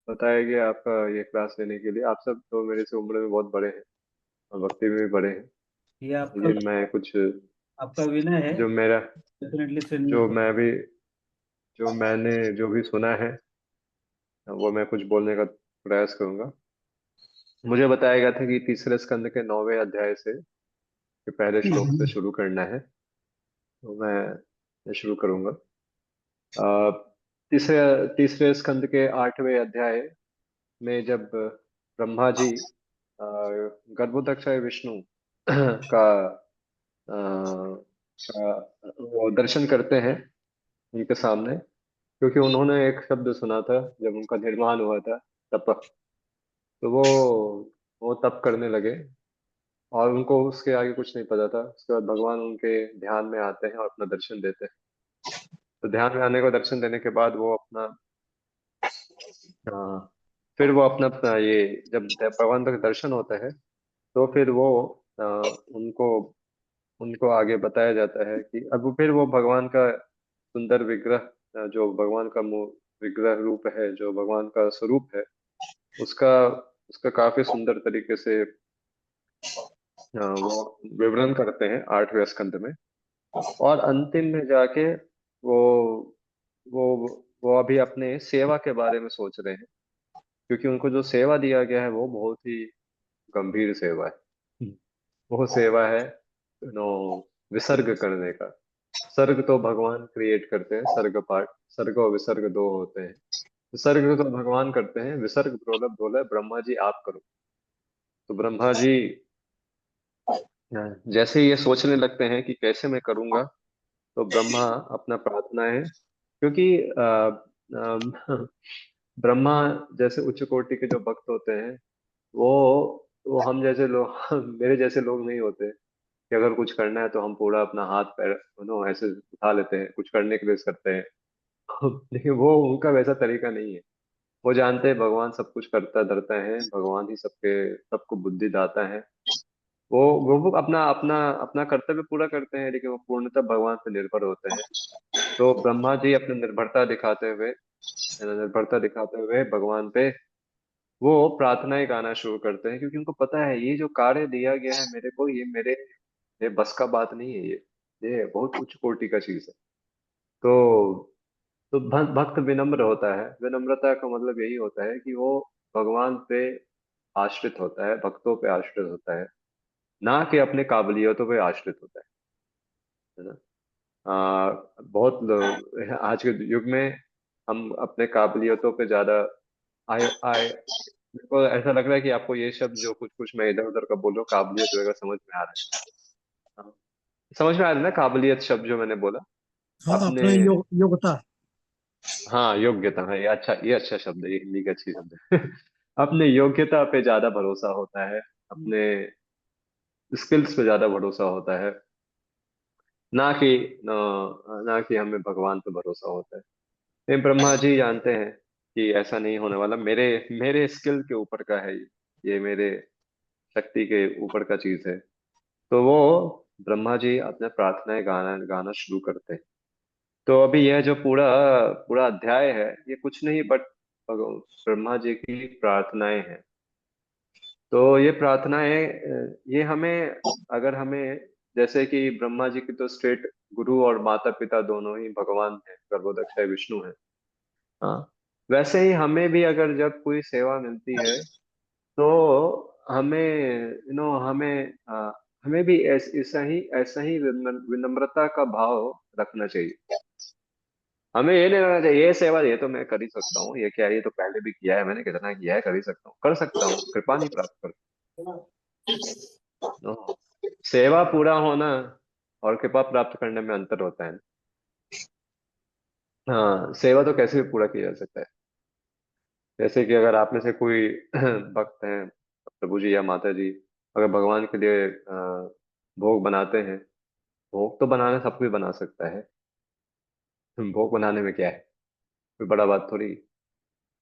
बताया गया आपका ये क्लास लेने के लिए। आप सब तो मेरे से उम्र में बहुत बड़े हैं और वक्त में भी बड़े हैं। ये आपका लेकिन मैं कुछ आपका विनय है। जो मेरा डेफिनेटली सुनने जो को। मैं भी जो मैंने जो भी सुना है वो मैं कुछ बोलने का प्रयास करूंगा। मुझे बताया गया था कि तीसरे स्कंद के 9वें अध्याय से के पहले श्लोक से शुरू करना है, तो मैं शुरू करूंगा। अ, तीसरे तीसरे स्कंद के 8वें अध्याय में जब ब्रह्मा जी गर्भोदक्ष विष्णु का वो दर्शन करते हैं उनके सामने, क्योंकि उन्होंने एक शब्द सुना था जब उनका निर्माण हुआ था, तप। तो वो तप करने लगे और उनको उसके आगे कुछ नहीं पता था। उसके बाद भगवान उनके ध्यान में आते हैं और अपना दर्शन देते हैं। तो ध्यान में आने को दर्शन देने के बाद वो अपना हाँ, फिर वो अपना अपना ये जब भगवान का दर्शन होता है तो फिर वो उनको उनको आगे बताया जाता है कि अब फिर वो भगवान का सुंदर विग्रह, जो भगवान का विग्रह रूप है, जो भगवान का स्वरूप है, उसका उसका काफी सुंदर तरीके से वो विवरण करते हैं 8वें स्कंद में। और अंतिम में जाके वो वो वो अभी अपने सेवा के बारे में सोच रहे हैं, क्योंकि उनको जो सेवा दिया गया है वो बहुत ही गंभीर सेवा है। वो सेवा है नो विसर्ग करने का। सर्ग तो भगवान क्रिएट करते हैं, सर्ग पाठ। सर्ग और विसर्ग दो होते हैं। सर्ग तो भगवान करते हैं, विसर्ग बोला बोला ब्रह्मा जी आप करो। तो ब्रह्मा जी जैसे ही ये सोचने लगते हैं कि कैसे मैं करूंगा, तो ब्रह्मा अपना प्रार्थना है, क्योंकि ब्रह्मा जैसे उच्च कोटि के जो भक्त होते हैं, वो वो हम जैसे लोग मेरे जैसे लोग नहीं होते कि अगर कुछ करना है तो हम पूरा अपना हाथ पैर नो ऐसे उठा लेते हैं, कुछ करने के लिए करते हैं। लेकिन वो उनका वैसा तरीका नहीं है। वो जानते हैं भगवान सब कुछ करता धरता है, भगवान ही सबके सबको बुद्धि दाता है। वो अपना अपना अपना कर्तव्य पूरा करते हैं, लेकिन वो पूर्णतः भगवान पे निर्भर होते हैं। तो ब्रह्मा जी अपनी निर्भरता दिखाते हुए भगवान पे वो प्रार्थनाएं गाना शुरू करते हैं, क्योंकि उनको पता है ये जो कार्य दिया गया है मेरे को, ये बस का बात नहीं है। ये बहुत उच्च कोटि का चीज है। तो भक्त विनम्र होता है। विनम्रता का मतलब यही होता है कि वो भगवान पे आश्रित होता है, भक्तों पे आश्रित होता है, ना कि अपने काबिलियतों पे आश्रित होता है ना। बहुत लोग आज के युग में हम अपने काबिलियतों पे ज्यादा आए आए मेरे को ऐसा लग रहा है कि आपको ये शब्द जो कुछ कुछ मैं इधर उधर का बोल रहा हूँ, काबिलियत वगैरह समझ में आ रहा है। हाँ, समझ में आ रहा है ना काबिलियत शब्द जो मैंने बोला। हाँ, अपने अपने योग्यता। हाँ, योग्यता है। ये अच्छा शब्द है, ये हिंदी का अच्छी शब्द है। अपने योग्यता पे ज्यादा भरोसा होता है, अपने स्किल्स पे ज्यादा भरोसा होता है, ना कि ना कि हमें भगवान पे भरोसा होता है। लेकिन ब्रह्मा जी जानते हैं कि ऐसा नहीं होने वाला। मेरे मेरे स्किल के ऊपर का है ये मेरे शक्ति के ऊपर का चीज है। तो वो ब्रह्मा जी अपने प्रार्थनाएं गाना गाना शुरू करते हैं। तो अभी यह जो पूरा पूरा अध्याय है, ये कुछ नहीं बट ब्रह्मा जी की प्रार्थनाएं हैं। तो ये प्रार्थनाएं ये हमें, अगर हमें, जैसे कि ब्रह्मा जी की तो स्ट्रेट गुरु और माता पिता दोनों ही भगवान हैं, गर्भोदक्ष है, विष्णु है। हाँ, वैसे ही हमें भी अगर जब कोई सेवा मिलती है तो हमें हमें भी ऐसा ही विनम्रता का भाव रखना चाहिए। हमें ये नहीं लगना चाहिए ये सेवा ये तो मैं कर ही सकता हूँ, ये क्या है, ये तो पहले भी किया है, मैंने कितना किया है, कर ही सकता हूँ, कर सकता हूँ, कृपा नहीं प्राप्त कर। नो, सेवा पूरा होना और कृपा प्राप्त करने में अंतर होता है। हाँ, सेवा तो कैसे भी पूरा किया जा सकता है। जैसे कि अगर आप में से कोई भक्त हैं, प्रभु जी या माता जी, अगर भगवान के लिए भोग बनाते हैं, भोग तो बनाना सब कोई बना सकता है। भोग बनाने में क्या है, कोई बड़ा बात थोड़ी।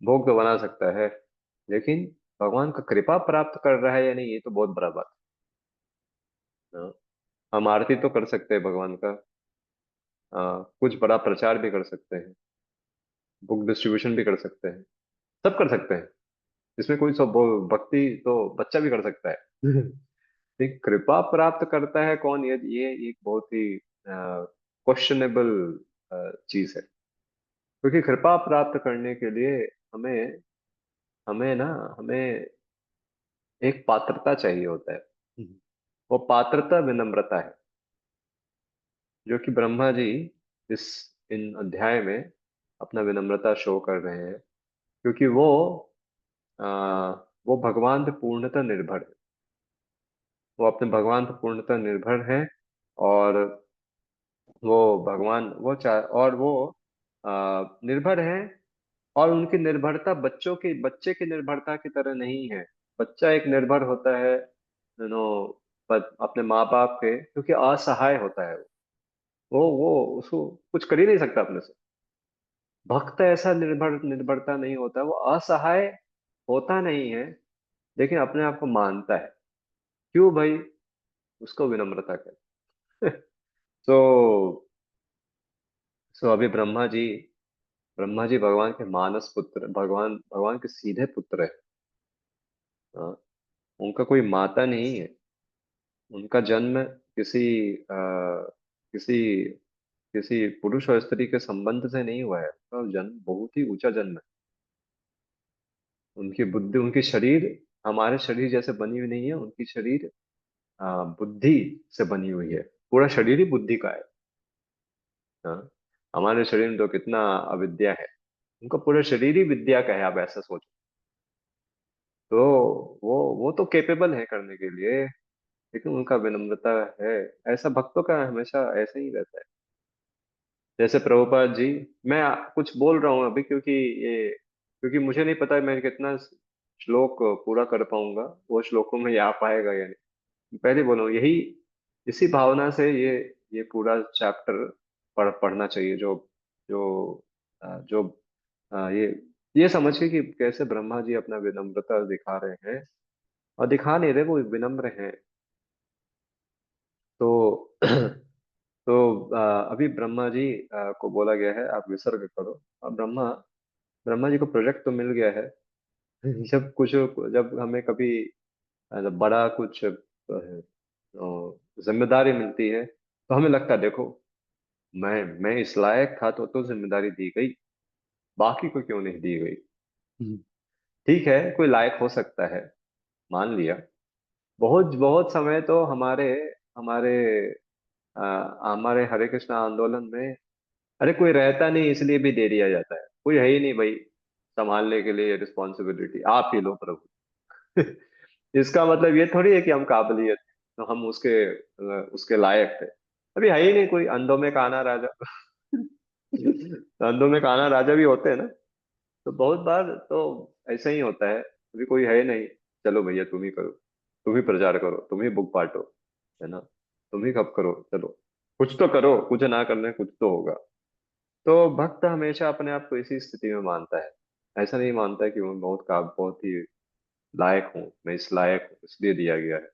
भोग तो बना सकता है, लेकिन भगवान का कृपा प्राप्त कर रहा है या नहीं, ये तो बहुत बड़ा बात है। हाँ, हम आरती तो कर सकते हैं भगवान का, कुछ बड़ा प्रचार भी कर सकते हैं, बुक डिस्ट्रीब्यूशन भी कर सकते हैं, सब कर सकते हैं, इसमें कोई सब भक्ति तो बच्चा भी कर सकता है। लेकिन कृपा प्राप्त करता है कौन, ये एक बहुत ही क्वेश्चनेबल चीज है। क्योंकि कृपा प्राप्त करने के लिए हमें हमें ना हमें एक पात्रता चाहिए होता है। वो पात्रता विनम्रता है, जो कि ब्रह्मा जी इस इन अध्याय में अपना विनम्रता शो कर रहे हैं। क्योंकि आ, वो भगवान पे पूर्णतः निर्भर है। वो अपने भगवान पे पूर्णतः निर्भर है। और वो भगवान वो चाह और वो निर्भर है। और उनकी निर्भरता बच्चे की निर्भरता की तरह नहीं है। बच्चा एक निर्भर होता है अपने माँ बाप के, क्योंकि असहाय होता है। वो उसको कुछ कर ही नहीं सकता अपने से। भक्त ऐसा निर्भरता नहीं होता, वो असहाय होता नहीं है, लेकिन अपने आप को मानता है। क्यों भाई? उसको विनम्रता कहते हैं। तो अभी ब्रह्मा जी भगवान के मानस पुत्र, भगवान भगवान के सीधे पुत्र है। हाँ, उनका कोई माता नहीं है। उनका जन्म किसी किसी पुरुष और स्त्री के संबंध से नहीं हुआ है। उनका जन्म बहुत ही ऊंचा जन्म है। उनकी बुद्धि, उनकी शरीर हमारे शरीर जैसे बनी हुई नहीं है। उनकी शरीर बुद्धि से बनी हुई है। पूरा शरीर ही बुद्धि का है। हाँ, हमारे शरीर में तो कितना अविद्या है। उनका पूरा शरीर ही विद्या का है, आप ऐसा सोचो। तो वो तो केपेबल है करने के लिए, लेकिन उनका विनम्रता है। ऐसा भक्तों का हमेशा ऐसा ही रहता है। जैसे प्रभुपाद जी, मैं कुछ बोल रहा हूँ अभी, क्योंकि मुझे नहीं पता मैं कितना श्लोक पूरा कर पाऊंगा, वो श्लोकों में ये आ पाएगा या नहीं। पहले बोलो यही, इसी भावना से ये पूरा चैप्टर पढ़ना चाहिए। जो जो जो ये समझ के कि कैसे ब्रह्मा जी अपना विनम्रता दिखा रहे हैं। और दिखा नहीं रहे, वो विनम्र हैं। तो अभी ब्रह्मा जी को बोला गया है आप विसर्ग करो। और ब्रह्मा ब्रह्मा जी को प्रोजेक्ट तो मिल गया है। जब हमें कभी जब बड़ा कुछ जिम्मेदारी मिलती है, तो हमें लगता है देखो, मैं इस लायक था तो जिम्मेदारी दी गई, बाकी को क्यों नहीं दी गई। हम्म। ठीक है, कोई लायक हो सकता है, मान लिया। बहुत बहुत समय तो हमारे हमारे हरे कृष्णा आंदोलन में, अरे कोई रहता नहीं इसलिए भी दे दिया जाता है। कोई है ही नहीं भाई संभालने के लिए, रिस्पॉन्सिबिलिटी आप ही लो प्रभु। इसका मतलब ये थोड़ी है कि हम काबिलियत, तो हम उसके लायक थे। अभी है ही नहीं कोई, अंधों में काना राजा। अंधों में काना राजा भी होते हैं ना। तो बहुत बार तो ऐसा ही होता है, अभी कोई है नहीं, चलो भैया तुम ही करो, तुम ही प्रचार करो, तुम ही बुक बांटो, है ना, तुम ही खप करो, चलो कुछ तो करो, कुछ ना करने कुछ तो होगा। तो भक्त हमेशा अपने आप को इसी स्थिति में मानता है। ऐसा नहीं मानता है कि मैं बहुत ही लायक हूँ, मैं इस लायक हूँ इसलिए दिया गया है।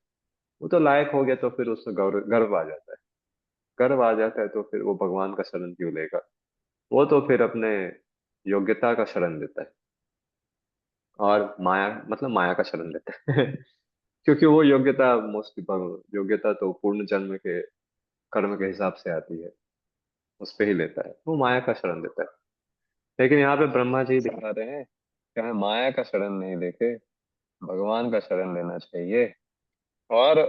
वो तो लायक हो गया तो फिर उसमें गर्व गर्व आ जाता है। गर्व आ जाता है तो फिर वो भगवान का शरण क्यों लेगा। वो तो फिर अपने योग्यता का शरण लेता है। और माया, मतलब माया का शरण लेता है। क्योंकि वो योग्यता मोस्टली, योग्यता तो पूर्ण जन्म के कर्म के हिसाब से आती है, उस पे ही लेता है, वो माया का शरण लेता है। लेकिन यहाँ पे ब्रह्मा जी दिखा रहे हैं कि हमें माया का शरण नहीं लेके भगवान का शरण लेना चाहिए। और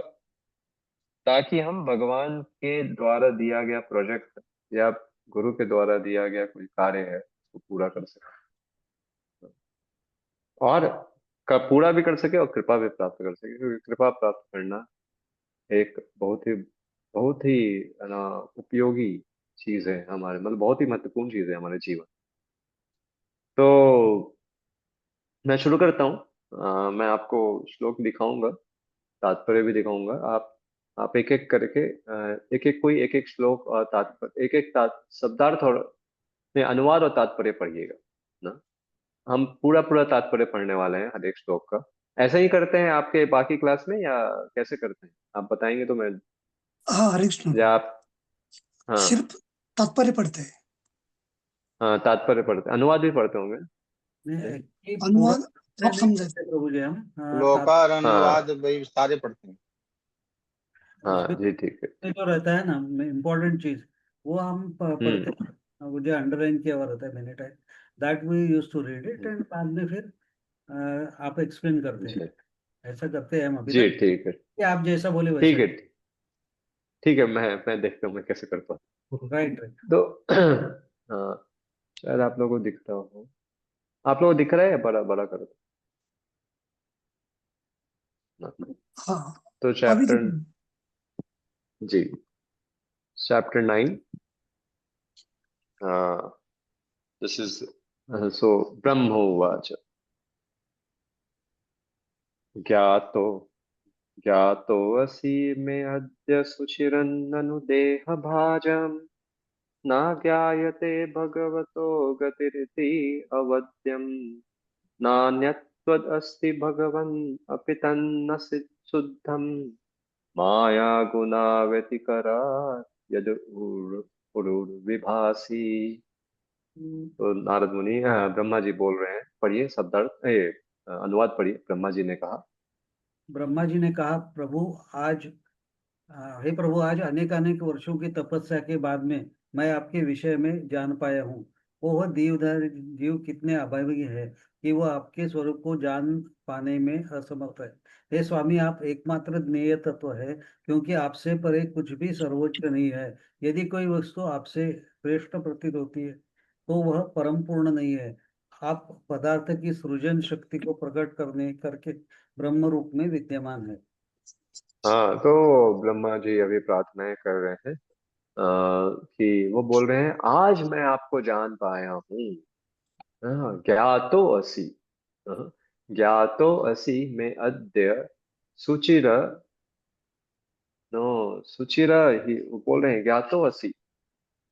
ताकि हम भगवान के द्वारा दिया गया प्रोजेक्ट, या गुरु के द्वारा दिया गया कोई कार्य है उसको पूरा कर सके। और का पूरा भी कर सके और कृपा भी प्राप्त कर सके। क्योंकि कृपा प्राप्त करना एक बहुत ही है ना उपयोगी चीज है हमारे, मतलब बहुत ही महत्वपूर्ण चीज है हमारे जीवन। तो मैं शुरू करता हूँ। मैं आपको श्लोक दिखाऊंगा, तात्पर्य भी दिखाऊंगा। आप एक एक करके एक एक कोई एक एक श्लोक और तात्पर्य, एक एक शब्दार्थ और नहीं, अनुवाद और तात्पर्य पढ़िएगा ना। हम पूरा पूरा तात्पर्य पढ़ने वाले हैं हर एक श्लोक का। ऐसा ही करते हैं आपके बाकी क्लास में, या कैसे करते हैं आप बताएंगे तो मैं, हाँ, हरे कृष्ण। या आप। हाँ। सिर्फ तात्पर्य पढ़ते हैं। हाँ तात्पर्य पढ़ते, अनुवाद भी पढ़ते होंगे। नहीं, पूरा अनुवाद आप नहीं समझे। करते प्रभु जी हम। लोकार हाँ अनुवाद भाई सारे पढ़ते हैं। हाँ उसमें जी ठीक है। जो रहता है ना इम्पोर्टेंट चीज, वो हम पढ़ते हम्म हैं। वो जो अंडरलाइन किया हुआ रहता है मैंने time, that we use to read it, hmm, and बाद में फिर आप एक्सप्लेन करते हैं। जी ऐसा करते हैं हम अभी जी तक, ठीक है। कि आप जैसा बोले वैसा। ठीक है ठीक है, मैं देखता हूँ मैं कैसे करता राइट राइट। हूँ तो हाँ, शायद आप लोगों को दिख रहा हो। आप लोगों को दिख रहा है या बड़ा बड़ा कर दो? हाँ तो अभी चैप्टर, तक। जी चैप्टर 9, दिस इज सो ब्रह्मोवाच ज्ञातो ज्ञातोऽसि मे अद्य सुचिरन्ननु देहभाजम् न ज्ञायते भगवतो गतिरिति अवद्यम् नान्यत्वदस्ति भगवन् अपि तन्न शुद्धम् माया गुणा व्यतिकरात् यद् उरुर्विभासि। तो नारद मुनि ब्रह्मा जी बोल रहे हैं, पढ़िए शब्दार्थ अनुवाद पढ़िए। ब्रह्मा जी ने कहा। ब्रह्मा जी ने कहा, प्रभु आज हे प्रभु, आज अनेक अनेक वर्षों की तपस्या के बाद में मैं आपके विषय में जान पाया हूँ। वह दीवधारी जीव कितने अभागी है कि वह आपके स्वरूप को जान पाने में असमर्थ है। हे स्वामी, आप एकमात्र ज्ञेय तत्व है, क्योंकि आपसे परे कुछ भी सर्वोच्च नहीं है। यदि कोई वस्तु आपसे श्रेष्ठ प्रतीत होती है, तो वह परम पूर्ण नहीं है। आप पदार्थ की सृजन शक्ति को प्रकट करने करके ब्रह्म रूप में विद्यमान है। हाँ, तो ब्रह्मा जी अभी प्रार्थनाएं कर रहे हैं, कि वो बोल रहे हैं आज मैं आपको जान पाया हूँ। हाँ, ज्ञातो असि। हाँ, ज्ञातो असि में अद्य सुचिर, नो सुचिर ही वो बोल रहे हैं ज्ञातो असि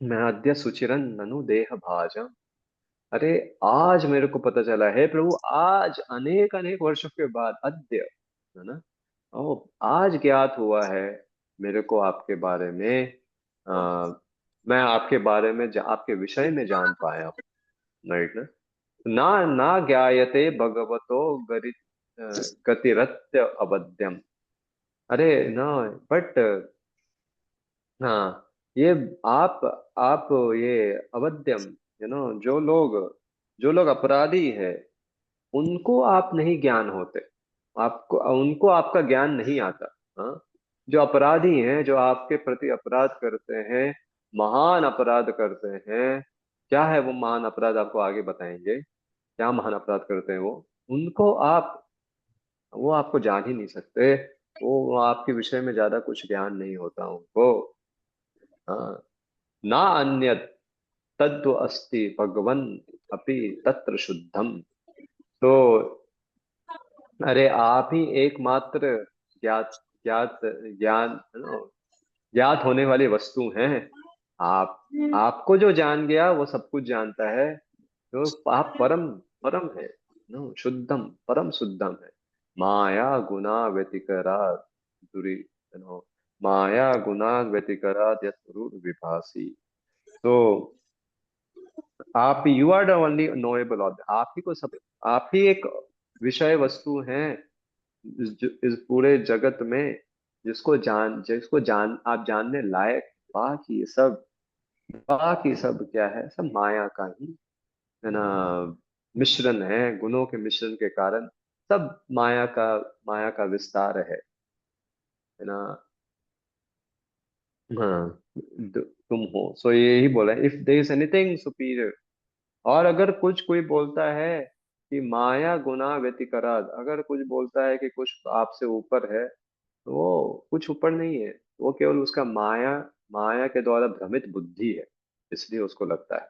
मैं अद्य सुचिरन ननु देह भाजम। अरे आज मेरे को पता चला है प्रभु, आज अनेक अनेक वर्षों के बाद अद्य, है ना। ओ, आज ज्ञात हुआ है मेरे को आपके बारे में। आ, मैं आपके बारे में आपके विषय में जान पाया हूँ। राइट ना। ना ना ज्ञायते भगवतो गतिरत्य अवध्यम। अरे ना, बट हाँ, ये आप आप ये अवध्यम, जो लोग अपराधी है उनको आप नहीं ज्ञान होते, आपको उनको आपका ज्ञान नहीं आता। हाँ, जो अपराधी हैं, जो आपके प्रति अपराध करते हैं, महान अपराध करते हैं। क्या है वो महान अपराध, आपको आगे बताएंगे। क्या महान अपराध करते हैं उनको आप, वो आपको जान ही नहीं सकते। वो आपके विषय में ज्यादा कुछ ज्ञान नहीं होता उनको। हाँ, ना अन्य तत्व अस्ति भगवन अपि तत्र शुद्धम। तो अरे आप ही एकमात्र ज्ञात ज्ञात ज्ञान ज्ञात होने वाली वस्तु हैं। आप आपको जो जान गया वो सब कुछ जानता है। तो आप परम परम है, नो शुद्धम परम शुद्धम है। माया गुना व्यतिकरा दुरी, माया गुना व्यतिकरा विभासी। तो आप, you are the only noble of, आप ही को सब, आप ही एक विषय वस्तु हैं इस पूरे जगत में, जिसको जान आप जानने लायक। बाकी सब क्या है, सब माया का ही, है ना, मिश्रण है। गुणों के मिश्रण के कारण सब माया का विस्तार है ना। हाँ, तुम हो, सो यही बोला, if there is anything superior. और अगर कुछ कोई बोलता है कि माया गुना व्यतिकराद, अगर कुछ बोलता है कि कुछ आपसे ऊपर है, तो वो कुछ ऊपर नहीं है। वो केवल उसका माया माया के द्वारा भ्रमित बुद्धि है, इसलिए उसको लगता है।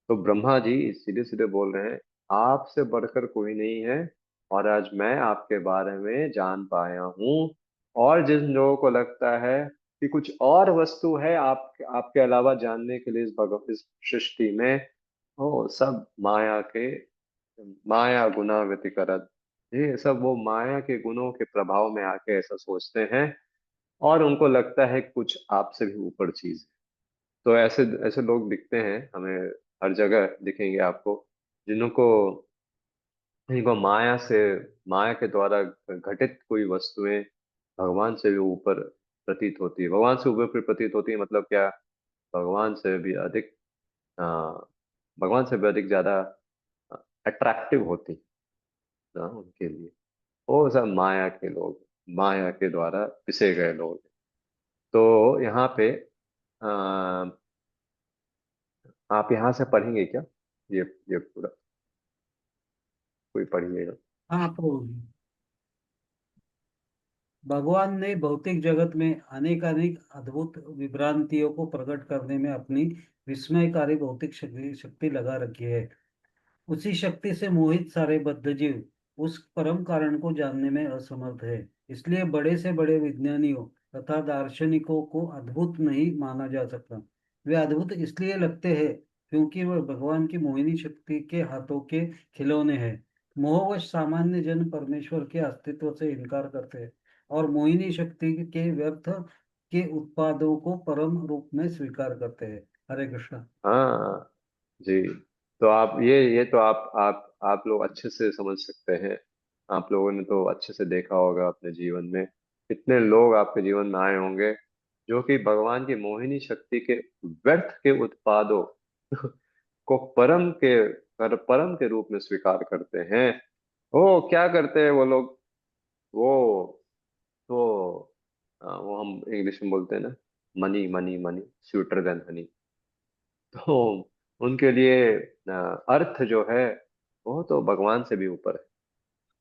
तो ब्रह्मा जी सीधे सीधे बोल रहे हैं, आपसे बढ़कर कोई नहीं है, और आज मैं आपके बारे में जान पाया हूँ। और जिन लोगों को लगता है कि कुछ और वस्तु है आपके अलावा जानने के लिए इस सृष्टि में, वो सब माया गुना व्यतिकरत, ये सब वो माया के गुणों के प्रभाव में आके ऐसा सोचते हैं, और उनको लगता है कुछ आपसे भी ऊपर चीज है। तो ऐसे ऐसे लोग दिखते हैं हमें, हर जगह दिखेंगे आपको, जिनको इनको माया के द्वारा घटित कोई वस्तुएं भगवान से भी ऊपर प्रतीत होती है। भगवान से ऊपर प्रतीत होती है मतलब क्या? भगवान से भी अधिक आ, भगवान से भी अधिक ज्यादा अट्रैक्टिव होती है ना उनके लिए। वो सब माया के लोग, माया के द्वारा पिसे गए लोग। तो यहाँ पे आ, आप यहाँ से पढ़ेंगे क्या? ये पूरा कोई पढ़िएगा। हाँ तो भगवान ने भौतिक जगत में अनेकानेक अद्भुत विभ्रांतियों को प्रकट करने में अपनी विस्मयकारी भौतिक शक्ति शक्ति लगा रखी है। उसी शक्ति से मोहित सारे बद्धजीव उस परम कारण को जानने में असमर्थ है। इसलिए बड़े से बड़े विज्ञानियों तथा दार्शनिकों को अद्भुत नहीं माना जा सकता। वे अद्भुत इसलिए लगते हैं क्योंकि वह भगवान की मोहिनी शक्ति के हाथों के खिलौने हैं। मोहवश सामान्य जन परमेश्वर के अस्तित्व से इनकार करते हैं और मोहिनी शक्ति के व्यर्थ के उत्पादों को परम रूप में स्वीकार करते हैं। हरे कृष्णा। हाँ जी। तो आप ये तो आप लोग अच्छे से समझ सकते हैं। आप लोगों ने तो अच्छे से देखा होगा अपने जीवन में। कितने लोग आपके जीवन में आए होंगे जो कि भगवान की मोहिनी शक्ति के व्यर्थ के उत्पादों को परम के रूप में स्वीकार करते हैं। वो क्या करते हैं वो लोग? वो तो वो हम इंग्लिश में बोलते हैं ना, money money money sweeter than Honey. तो उनके लिए अर्थ जो है वो तो भगवान से भी ऊपर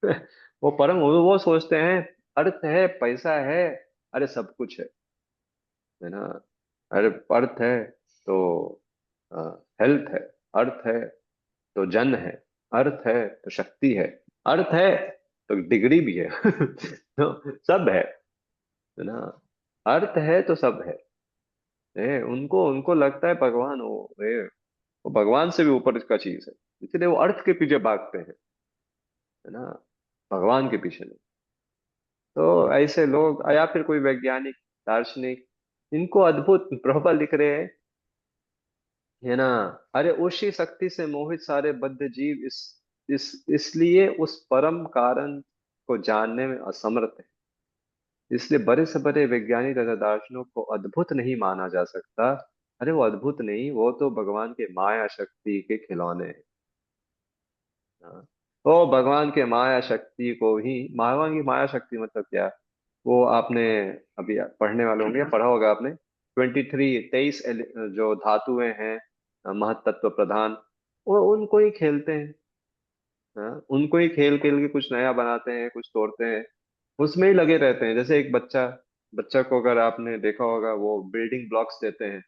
है। वो परम, वो सोचते हैं अर्थ है, पैसा है, अरे सब कुछ है ना। अरे अर्थ है तो हेल्थ है, अर्थ है तो जन है, अर्थ है तो शक्ति अर्थ है तो डिग्री भी है। तो सब है ना। अर्थ है तो सब है। उनको उनको लगता है भगवान वो भगवान से भी ऊपर का चीज है। इसलिए वो अर्थ के पीछे भागते हैं, है ना, भगवान के पीछे नहीं। तो ऐसे लोग या फिर कोई वैज्ञानिक, दार्शनिक, इनको अद्भुत प्रभा लिख रहे हैं, है ना। अरे उसी शक्ति से मोहित सारे बद्ध जीव इसलिए उस परम कारण को जानने में असमर्थ है। इसलिए बड़े से बड़े वैज्ञानिक तथा दार्शनिकों को अद्भुत नहीं माना जा सकता। अरे वो अद्भुत नहीं, वो तो भगवान के माया शक्ति के खिलौने हैं। हाँ। वो भगवान के माया शक्ति को ही, भगवान की माया शक्ति मतलब क्या? वो आपने अभी पढ़ने वाले होंगे, पढ़ा होगा आपने, 23 जो धातुएं हैं, महतत्व प्रधान, वो उनको ही खेलते हैं। हाँ, उनको ही खेल खेल के कुछ नया बनाते हैं, कुछ तोड़ते हैं, उसमें ही लगे रहते हैं। जैसे एक बच्चा, बच्चा को अगर आपने देखा होगा, वो बिल्डिंग ब्लॉक्स देते हैं,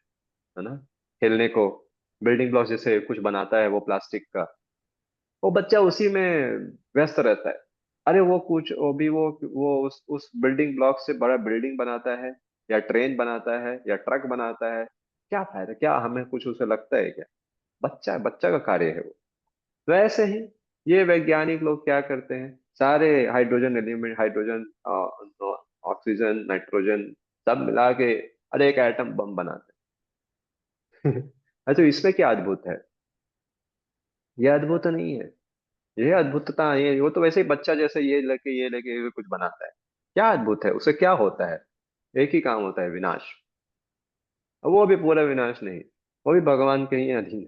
है ना, खेलने को। बिल्डिंग ब्लॉक्स जैसे कुछ बनाता है वो प्लास्टिक का, वो बच्चा उसी में व्यस्त रहता है। अरे वो कुछ वो भी वो उस बिल्डिंग ब्लॉक से बड़ा बिल्डिंग बनाता है, या ट्रेन बनाता है, या ट्रक बनाता है। क्या फायदा? क्या हमें कुछ उसे लगता है क्या? बच्चा का कार्य है वो। वैसे ही ये वैज्ञानिक लोग क्या करते हैं, सारे hydrogen element, hydrogen, oxygen, nitrogen, सब मिला के अरे एक एटम बम बनाते हैं। अच्छा, इसमें क्या अद्भुत है? ये अद्भुत नहीं है। ये अद्भुतता, ये वो तो वैसे ही बच्चा जैसे ये लेके कुछ बनाता है। क्या अद्भुत है? उसे क्या होता है? एक ही काम होता है, विनाश। और वो भी पूरा विनाश नहीं, वो भी भगवान के ही अधीन है।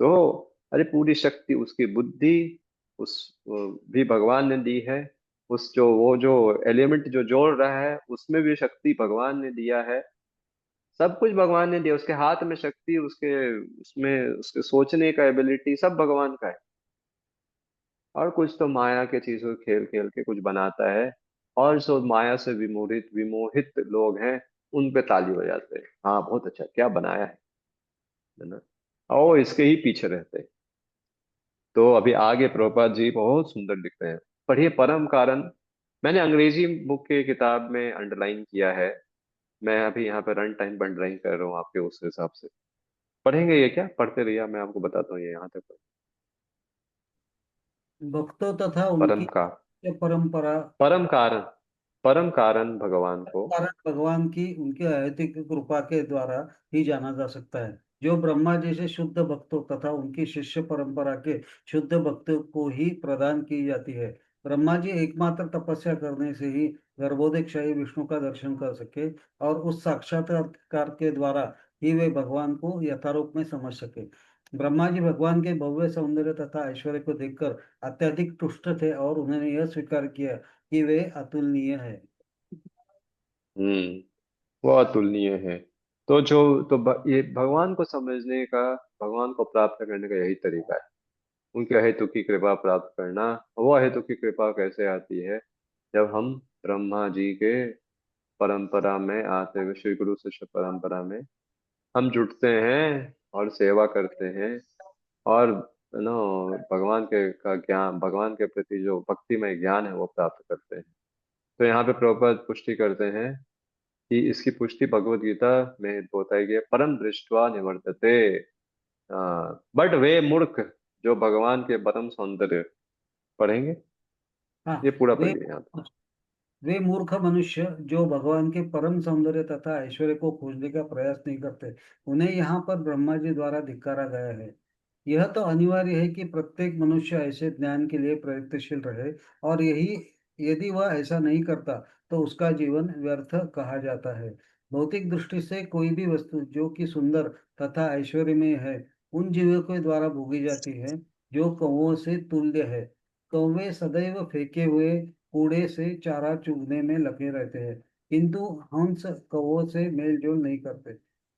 तो अरे पूरी शक्ति, उसकी बुद्धि, उस वो भी भगवान ने दी है। उस जो वो जो एलिमेंट जो जोड़ रहा है उसमें भी शक्ति भगवान ने दिया है। सब कुछ भगवान ने दिया, उसके हाथ में शक्ति, उसके उसमें उसके सोचने का एबिलिटी सब भगवान का है। और कुछ तो माया के चीजों खेल खेल के कुछ बनाता है। और जो माया से विमोहित विमोहित लोग हैं, उन पे ताली बजाते हैं, हाँ बहुत अच्छा क्या बनाया है ना। और इसके ही पीछे रहते हैं। तो अभी आगे प्रभुपाद जी बहुत सुंदर लिखते हैं, पढ़िए परम कारण। मैंने अंग्रेजी बुक के किताब में अंडरलाइन किया है। मैं अभी यहाँ पे रन टाइम अंडरलाइन कर रहा हूँ आपके उस हिसाब से। पढ़ेंगे ये? क्या पढ़ते रहिए, मैं आपको बताता हूँ ये यहाँ तक। भक्तों तथा परम उनकी का परंपरा परम कारण, परम कारण भगवान को। कारण भगवान की उनकी अहैतिक कृपा के द्वारा ही जाना जा सकता है। जो ब्रह्मा जी से शुद्ध भक्तों तथा उनकी शिष्य परंपरा के शुद्ध भक्तों को ही प्रदान की जाती है। ब्रह्मा जी एकमात्र तपस्या करने से ही गर्भोदकशाही विष्णु का दर्शन कर सके और उस साक्षात्कार के द्वारा ही वे भगवान को यथारूप में समझ सके। ब्रह्मा जी भगवान के भव्य सौंदर्य तथा ऐश्वर्य को देखकर अत्यधिक तुष्ट थे और उन्होंने यह स्वीकार किया कि वे अतुलनीय है। हम्म। वो अतुलनीय है। तो ये भगवान को समझने का, भगवान को प्राप्त करने का यही तरीका है। उनके हेतु की कृपा प्राप्त करना। वो हेतु की कृपा कैसे आती है? जब हम ब्रह्मा जी के परंपरा में आते हुए, श्री गुरु शिष्य परंपरा में हम जुटते हैं और सेवा करते हैं, और नो भगवान के का ज्ञान, भगवान के प्रति जो भक्तिमय ज्ञान है वो प्राप्त करते हैं। तो यहाँ पे प्रभुपाद पुष्टि करते हैं कि इसकी पुष्टि भगवत गीता में बताई गई है, परम दृष्टवा निवर्तते। बट वे मूर्ख जो भगवान के परम सौंदर्य, पढ़ेंगे, हाँ, ये पूरा वे पढ़िए यहाँ पे। वे मूर्ख मनुष्य जो भगवान के परम सौंदर्य तथा ऐश्वर्य को खोजने का प्रयास नहीं करते, उन्हें यहाँ पर ब्रह्मा जी द्वारा धिक्कारा गया है। यह तो अनिवार्य है कि प्रत्येक मनुष्य ऐसे ज्ञान के लिए प्रयत्नशील रहे, और यही यदि वह ऐसा नहीं करता तो उसका जीवन व्यर्थ कहा जाता है। भौतिक दृष्टि से कोई भी वस्तु जो कि सुंदर तथा ऐश्वर्यमय है, उन जीवों के द्वारा भोगी जाती है जो कौवों से तुल्य है। कौवे सदैव फेंके हुए कूड़े से चारा चुगने में लगे रहते हैं, किंतु हंस कौवों से मेल जोल नहीं करते।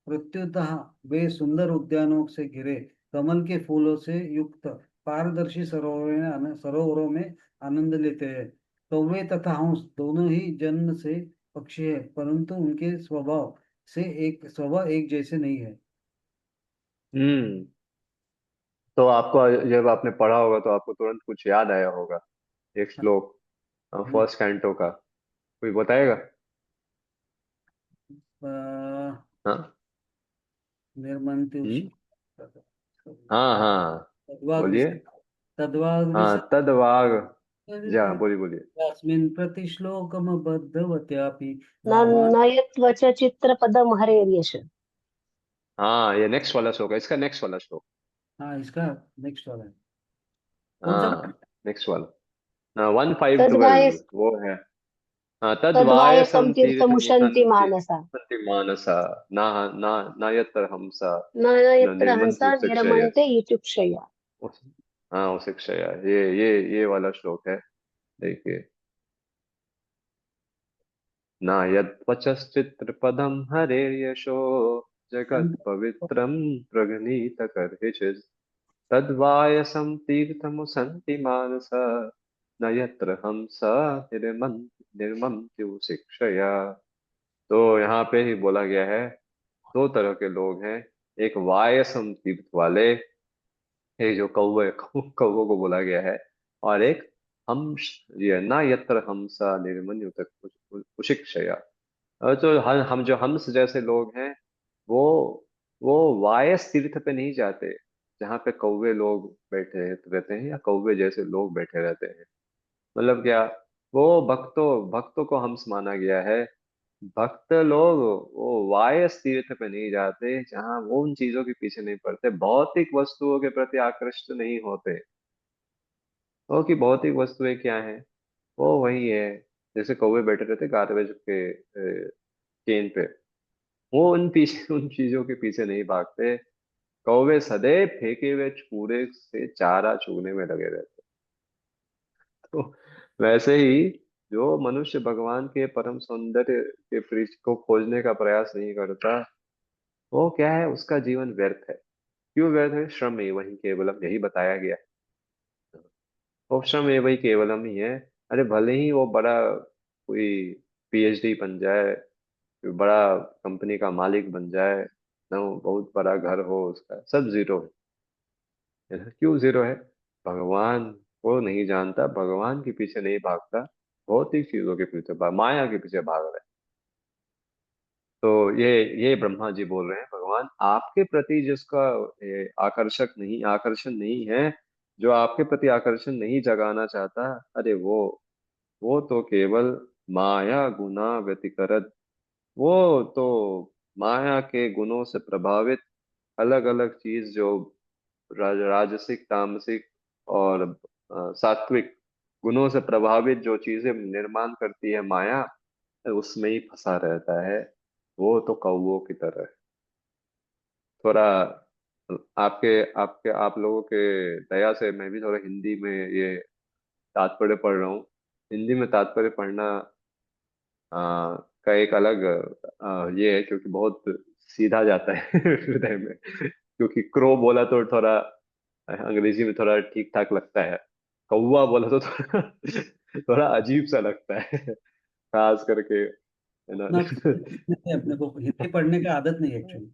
प्रत्युतः वे सुंदर उद्यानों से घिरे कमल के फूलों से युक्त पारदर्शी सरोवरों में आनंद लेते हैं। कौवे तथा हंस दोनों ही जन्म से पक्षी है, परंतु उनके स्वभाव एक जैसे नहीं है। हम्म। तो आपको, जब आपने पढ़ा होगा तो आपको तुरंत कुछ याद आया होगा, एक श्लोक हम्म, फर्स्ट कैंटो का, कोई बताएगा? अ, हाँ। निर्मन्ति हम्म। हाँ हाँ, तद्वाग बोलिए। विसर्ग तद्वाग हाँ, विसर्ग तदवाग। जी हाँ, बोलिए बोलिए। तस्मिन् प्रतिश्लोकमबद्धवत्यापि न भावा। न यत्त्वच चित्रपदं हरेर्यश। हाँ, ये नेक्स्ट वाला श्लोक है, इसका नेक्स्ट वाला श्लोक। हाँ, इसका नेक्स्ट वाला है। कौन सा? हाँ, नेक्स्ट वाला 1512 तद्वाय वो है। हाँ, तद्वायसम तद्वायसं तीर्थमुशन्ति तीर्थमुशन्ति मानसा। सन्ति मानसा, ना ना न यत्र हमसा न न यत्र निर्मन्ति हंसा शिक्षय। निरमन्ते इत्युक्षया। उस, हाँ, वो शिक्षया, ये वाला श्लोक है। देखिए, न यद्वचश्चित्रपदं हरेर्यशो जगत् पवित्रं प्रगणित कर्हिचित् तद्वायसं तीर्थमुसन्ति मानसा न यत्र हंसा निर्मन्त्यो शिक्षया। तो यहाँ पे ही बोला गया है, दो तरह के लोग हैं। एक वायसम तीर्थ वाले, ये जो कौवों को बोला गया है, और एक हम्स, ये ना यत्र हमसा निर्मन्युत कुशिक्षया। तो हम जो हंस जैसे लोग हैं, वो वो वायस तीर्थ पे नहीं जाते जहाँ पे कौवे लोग बैठे रहते हैं या कौवे जैसे लोग बैठे रहते हैं। मतलब क्या, वो भक्तों भक्तों को हंस माना गया है। भक्त लोग वो वायस तीर्थ पे नहीं जाते जहाँ वो उन चीजों के पीछे नहीं पड़ते, भौतिक वस्तुओं के प्रति आकृष्ट नहीं होते। वो कि भौतिक वस्तुएं क्या हैं, वो वही है। जैसे कौवे बैठे रहते गार्बेज के चेन पे, वो उन पीछे उन चीजों के पीछे नहीं भागते। कौवे सदैव फेंके हुए कूड़े से चारा चुगने में लगे रहते। तो वैसे ही जो मनुष्य भगवान के परम सौंदर्य के को खोजने का प्रयास नहीं करता, वो क्या है, उसका जीवन व्यर्थ है। क्यों व्यर्थ है? श्रम एवं ही केवलम, यही बताया गया। वो श्रम एवं ही केवलम ही है। अरे भले ही वो बड़ा कोई पीएचडी बन जाए, बड़ा कंपनी का मालिक बन जाए, ना वो बहुत बड़ा घर हो, उसका सब जीरो है ना? क्यों जीरो है? भगवान को नहीं जानता, भगवान के पीछे नहीं भागता, भौतिक चीजों के पीछे माया के पीछे भाग रहा है। तो ये ब्रह्मा जी बोल रहे हैं, भगवान आपके प्रति जिसका ये आकर्षण नहीं है, जो आपके प्रति आकर्षण नहीं जगाना चाहता, अरे वो तो केवल माया गुना व्यतिकरत, वो तो माया के गुणों से प्रभावित अलग अलग चीज जो राजसिक, तामसिक और सात्विक गुणों से प्रभावित जो चीजें निर्माण करती है माया, उसमें ही फंसा रहता है। वो तो कौवों की तरह है। थोड़ा आपके आपके आप लोगों के दया से मैं भी थोड़ा हिंदी में ये तात्पर्य पढ़ रहा हूँ। हिंदी में तात्पर्य पढ़ना का एक अलग ये है, क्योंकि बहुत सीधा जाता है हृदय में। क्योंकि क्रो बोला तो थोड़ा अंग्रेजी में थोड़ा ठीक ठाक लगता है, कौवा बोला तो थोड़ा थोड़ा अजीब सा लगता है, खास करके, है ना। ना अपने को हिंदी पढ़ने का आदत नहीं एक्चुअली,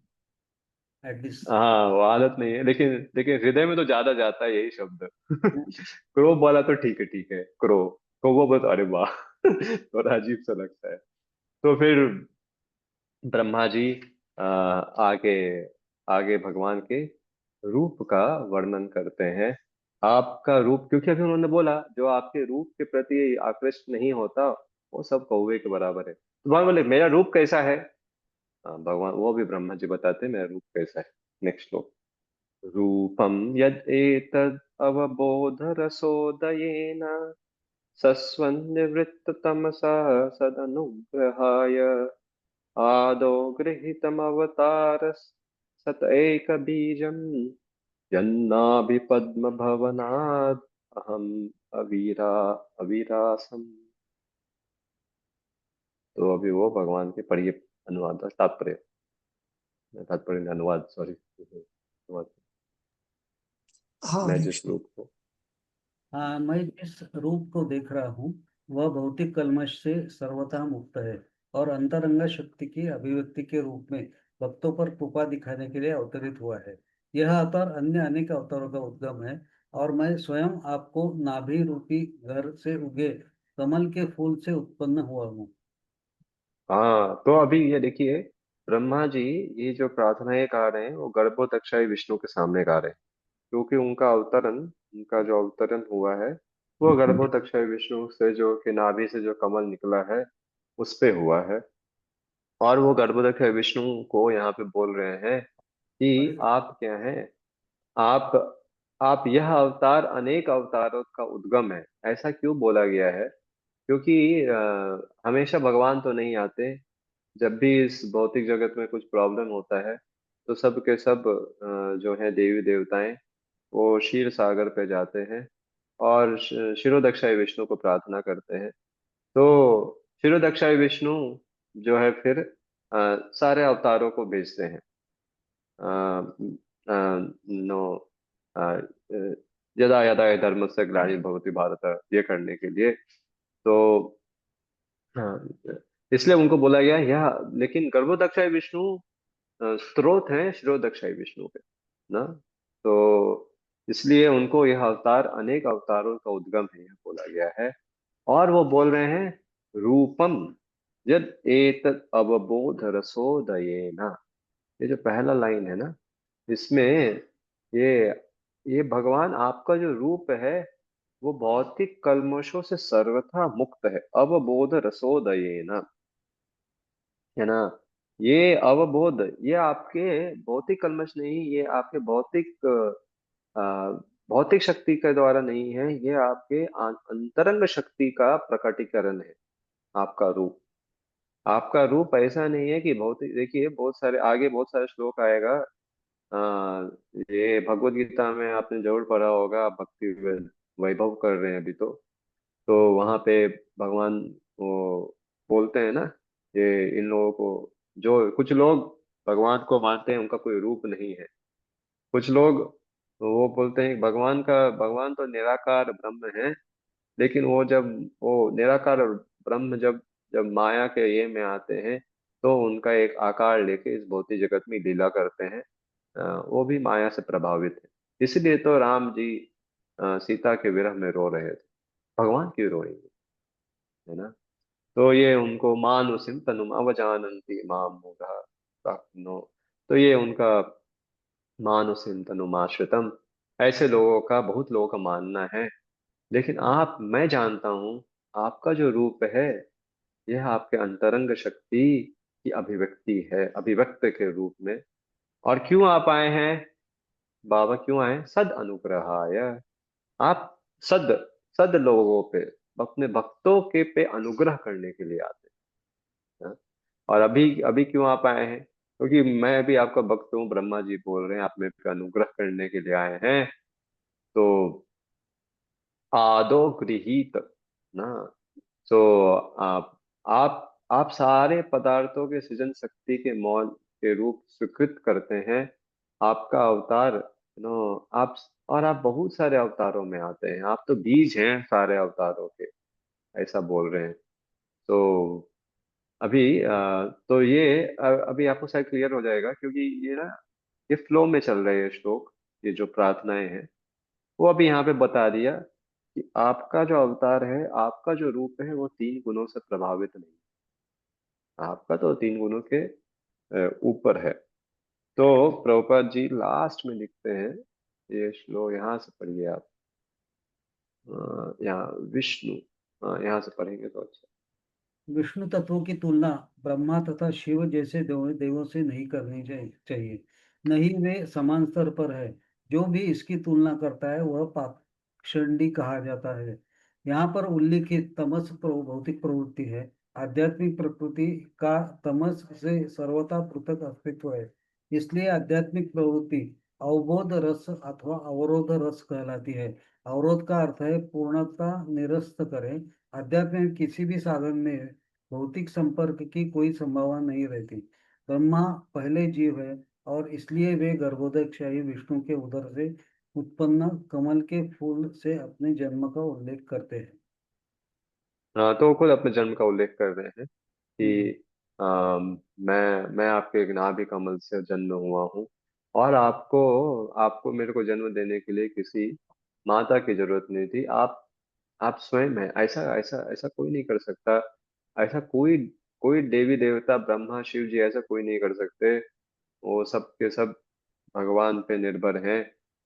एटलीस्ट। हाँ, वो आदत नहीं है, लेकिन लेकिन हृदय में तो ज्यादा जाता है यही शब्द। क्रो बोला तो ठीक है, क्रो। कौवा बोला तो अरे वाह, थोड़ा अजीब सा लगता है। तो फिर ब्रह्मा जी आगे आगे भगवान के रूप का वर्णन करते हैं। आपका रूप, क्योंकि अभी उन्होंने बोला जो आपके रूप के प्रति आकृष्ट नहीं होता वो सब कौवे के बराबर है। तो भगवान बोले मेरा रूप कैसा है? भगवान वो भी ब्रह्मा जी बताते हैं मेरा रूप कैसा है। नेक्स्ट श्लोक। रूपम यद एतद अवबोध रसोदयेन सस्वन्निवृत्ततमसा सदनुग्रहाय आदौ गृहीतमवतार सत एक बीजम यन्नाभि पद्म भवनात् अहम अवीरा अवीरासम। तो अभी वो भगवान के पढ़िए अनुवाद, तात्पर्य, तात्पर्य अनुवाद, सॉरी, अनुवाद। हाँ मैं हरीश। जिस रूप को, हाँ, मैं जिस रूप को देख रहा हूँ वह भौतिक कल्मश से सर्वथा मुक्त है और अंतरंग शक्ति की अभिव्यक्ति के रूप में भक्तों पर कृपा दिखाने के लिए अवतरित हुआ है। यह अवतार अन्य अनेक अवतारों का उद्गम है और मैं स्वयं आपको नाभि रूपी घर से उगे कमल के फूल से उत्पन्न हुआ हूँ। हाँ, तो अभी ये देखिए, ब्रह्मा जी ये जो प्रार्थनाएं गा रहे हैं वो गर्भोदक्षाई विष्णु के सामने गा रहे हैं, क्योंकि उनका जो अवतरण हुआ है वो गर्भोदक्षाई विष्णु से, जो कि नाभि से जो कमल निकला है उस पे हुआ है। और वो गर्भोदक्षाई विष्णु को यहाँ पे बोल रहे हैं कि आप क्या हैं? आप आप यह अवतार अनेक अवतारों का उद्गम है। ऐसा क्यों बोला गया है? क्योंकि हमेशा भगवान तो नहीं आते। जब भी इस भौतिक जगत में कुछ प्रॉब्लम होता है तो सब के सब जो है देवी देवताएं वो क्षीर सागर पे जाते हैं और शिरोदक्षाई विष्णु को प्रार्थना करते हैं। तो शिरोदक्षाई विष्णु जो है फिर सारे अवतारों को भेजते हैं। अ, नो यदा यदा हि धर्मस्य ग्लानिर्भवति भारत, ये करने के लिए। तो हाँ, इसलिए उनको बोला गया यह। लेकिन गर्भोदक्षाई विष्णु स्रोत है शिरोदक्षाई विष्णु के, ना। तो इसलिए उनको यह अवतार अनेक अवतारों का उद्गम है, यह बोला गया है। और वो बोल रहे हैं रूपम यद एतत् अवबोध रसोदयेना। ये जो पहला लाइन है ना, इसमें ये ये भगवान आपका जो रूप है वो भौतिक कल्मशों से सर्वथा मुक्त है, अवबोध रसोदयेना, है ना। ये अवबोध, ये आपके भौतिक कल्मश नहीं, ये आपके भौतिक शक्ति के द्वारा नहीं है, ये आपके अंतरंग शक्ति का प्रकटीकरण है। आपका रूप, आपका रूप ऐसा नहीं है कि भौतिक, देखिए बहुत सारे आगे बहुत सारे श्लोक आएगा। आ, ये भगवत गीता में आपने जरूर पढ़ा होगा, भक्ति वैभव कर रहे हैं अभी तो वहां पे भगवान वो बोलते हैं ना, ये इन लोगों को, जो कुछ लोग भगवान को मानते हैं उनका कोई रूप नहीं है। कुछ लोग वो बोलते हैं भगवान तो निराकार ब्रह्म है। लेकिन वो जब वो निराकार ब्रह्म जब जब माया के ये में आते हैं तो उनका एक आकार लेके इस भौतिक जगत में लीला करते हैं। वो भी माया से प्रभावित है। इसलिए तो राम जी सीता के विरह में रो रहे थे। भगवान क्यों रोएंगे, है ना। तो ये उनको मानुषिम तनुम अवजानन्ति माम मूढ़ा प्राज्ञनो। तो ये उनका मानुषिम तनुमाश्रितम, ऐसे लोगों का, बहुत लोगों का मानना है। लेकिन मैं जानता हूँ आपका जो रूप है यह आपके अंतरंग शक्ति की अभिव्यक्ति है, अभिव्यक्त के रूप में और क्यों आप आए हैं बाबा, क्यों आए? सद अनुग्रहाय। आप सद सद लोगों पे, अपने भक्तों के पे अनुग्रह करने के लिए आते हैं। हाँ? और अभी अभी क्यों आप आए हैं? क्योंकि मैं भी आपका भक्त हूँ, ब्रह्मा जी बोल रहे हैं आप मेरे पे अनुग्रह करने के लिए आए हैं। तो आदो गृहीत ना, तो आप सारे पदार्थों के सृजन शक्ति के मौल के रूप स्वीकृत करते हैं। आपका अवतार नो, आप, और आप बहुत सारे अवतारों में आते हैं, आप तो बीज हैं सारे अवतारों के, ऐसा बोल रहे हैं। तो अभी तो ये अभी आपको शायद क्लियर हो जाएगा, क्योंकि ये ना, ये फ्लो में चल रहे हैं श्लोक, ये जो प्रार्थनाएं हैं वो अभी यहाँ पे बता दिया कि आपका जो अवतार है, आपका जो रूप है, वो तीन गुणों से प्रभावित नहीं, आपका तो तीन गुणों के ऊपर है। तो प्रभुपाद जी लास्ट में लिखते हैं, ये श्लोक यहाँ से पढ़िए आप, यहाँ विष्णु, यहाँ से पढ़ेंगे तो अच्छा। विष्णु तत्वों की तुलना ब्रह्मा तथा शिव जैसे देवों से नहीं करनी चाहिए। नहीं वे समान स्तर पर है। जो भी इसकी तुलना करता है वह पाखंडी कहा जाता है। यहाँ पर उल्लिखित तमस भौतिक प्रवृत्ति है। आध्यात्मिक प्रकृति का तमस से सर्वथा पृथक अस्तित्व है। इसलिए आध्यात्मिक प्रवृत्ति अवबोध रस अथवा अवरोध रस कहलाती है। अवरोध का अर्थ है पूर्णता निरस्त करें। अध्यात्म में किसी भी साधन में भौतिक संपर्क की कोई संभावना नहीं रहती। ब्रह्मा पहले जीव है और इसलिए वे गर्भोदकशाही विष्णु के उदर से उत्पन्न कमल के फूल से अपने जन्म का उल्लेख करते हैं। हाँ, तो वो खुद अपने जन्म का उल्लेख कर रहे हैं हम्म, कि मैं आपके नाभि कमल से जन्म हुआ हूँ, और आपको आपको मेरे को जन्म देने के लिए किसी माता की जरूरत नहीं थी। आप स्वयं है, ऐसा ऐसा ऐसा कोई नहीं कर सकता। ऐसा कोई कोई देवी देवता, ब्रह्मा शिव जी, ऐसा कोई नहीं कर सकते। वो सब के सब भगवान पे निर्भर हैं,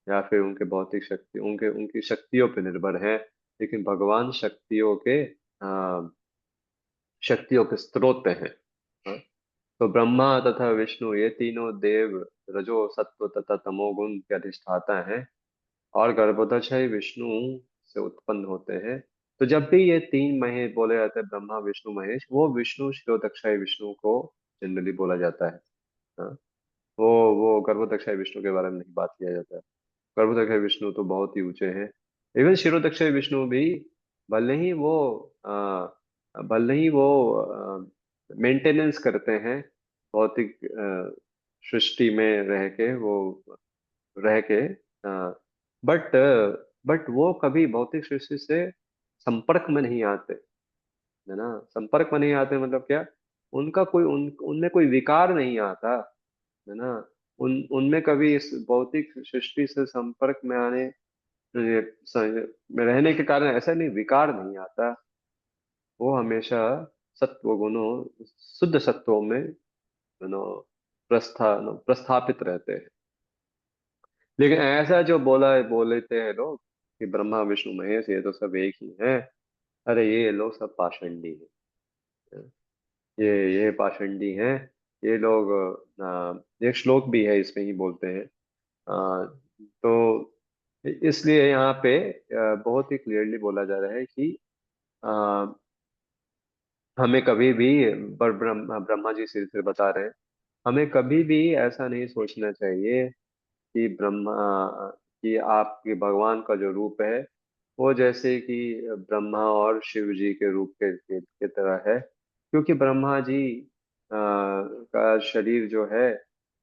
या फिर उनके भौतिक शक्ति, उनके उनकी शक्तियों पे निर्भर हैं। लेकिन भगवान शक्तियों के स्रोत हैं। हाँ? तो ब्रह्मा तथा विष्णु, ये तीनों देव रजो सत्व तथा तमोगुण के अधिष्ठाता हैं, और गर्भोदय विष्णु से उत्पन्न होते हैं। तो जब भी ये तीन महेश बोले जाते हैं, ब्रह्मा विष्णु महेश, वो विष्णु शिरोदक्षाई विष्णु को जनरली बोला जाता है। हाँ? वो गर्भोदक्षाई विष्णु के बारे में नहीं बात किया जाता है। गर्भोदक्षाई विष्णु तो बहुत ही ऊंचे हैं। इवन शिरोदक्षाई विष्णु भी, भले ही वो भले ही वो मेंटेनेंस करते हैं भौतिक सृष्टि में रह के, वो रह के, बट बट वो कभी भौतिक सृष्टि से संपर्क में नहीं आते, है ना। संपर्क में नहीं आते मतलब क्या? उनका कोई उनमें कोई विकार नहीं आता, है ना। उनमें कभी इस भौतिक सृष्टि से संपर्क में आने, में रहने के कारण ऐसा नहीं, विकार नहीं आता। वो हमेशा सत्व गुणों, शुद्ध सत्वों में, प्रस्थापित रहते हैं। लेकिन ऐसा जो बोल लेते हैं लोग कि ब्रह्मा विष्णु महेश ये तो सब एक ही हैं, अरे ये लोग सब पाषंडी हैं। ये पाषंडी हैं। ये लोग, एक श्लोक भी है इसमें ही बोलते हैं। तो इसलिए यहाँ पे बहुत ही क्लियरली बोला जा रहा है कि अ, हमें कभी भी, ब्रह्मा जी सिर बता रहे हैं, हमें कभी भी ऐसा नहीं सोचना चाहिए कि आपके भगवान का जो रूप है वो जैसे कि ब्रह्मा और शिव जी के रूप के तरह है। क्योंकि ब्रह्मा जी का शरीर जो है,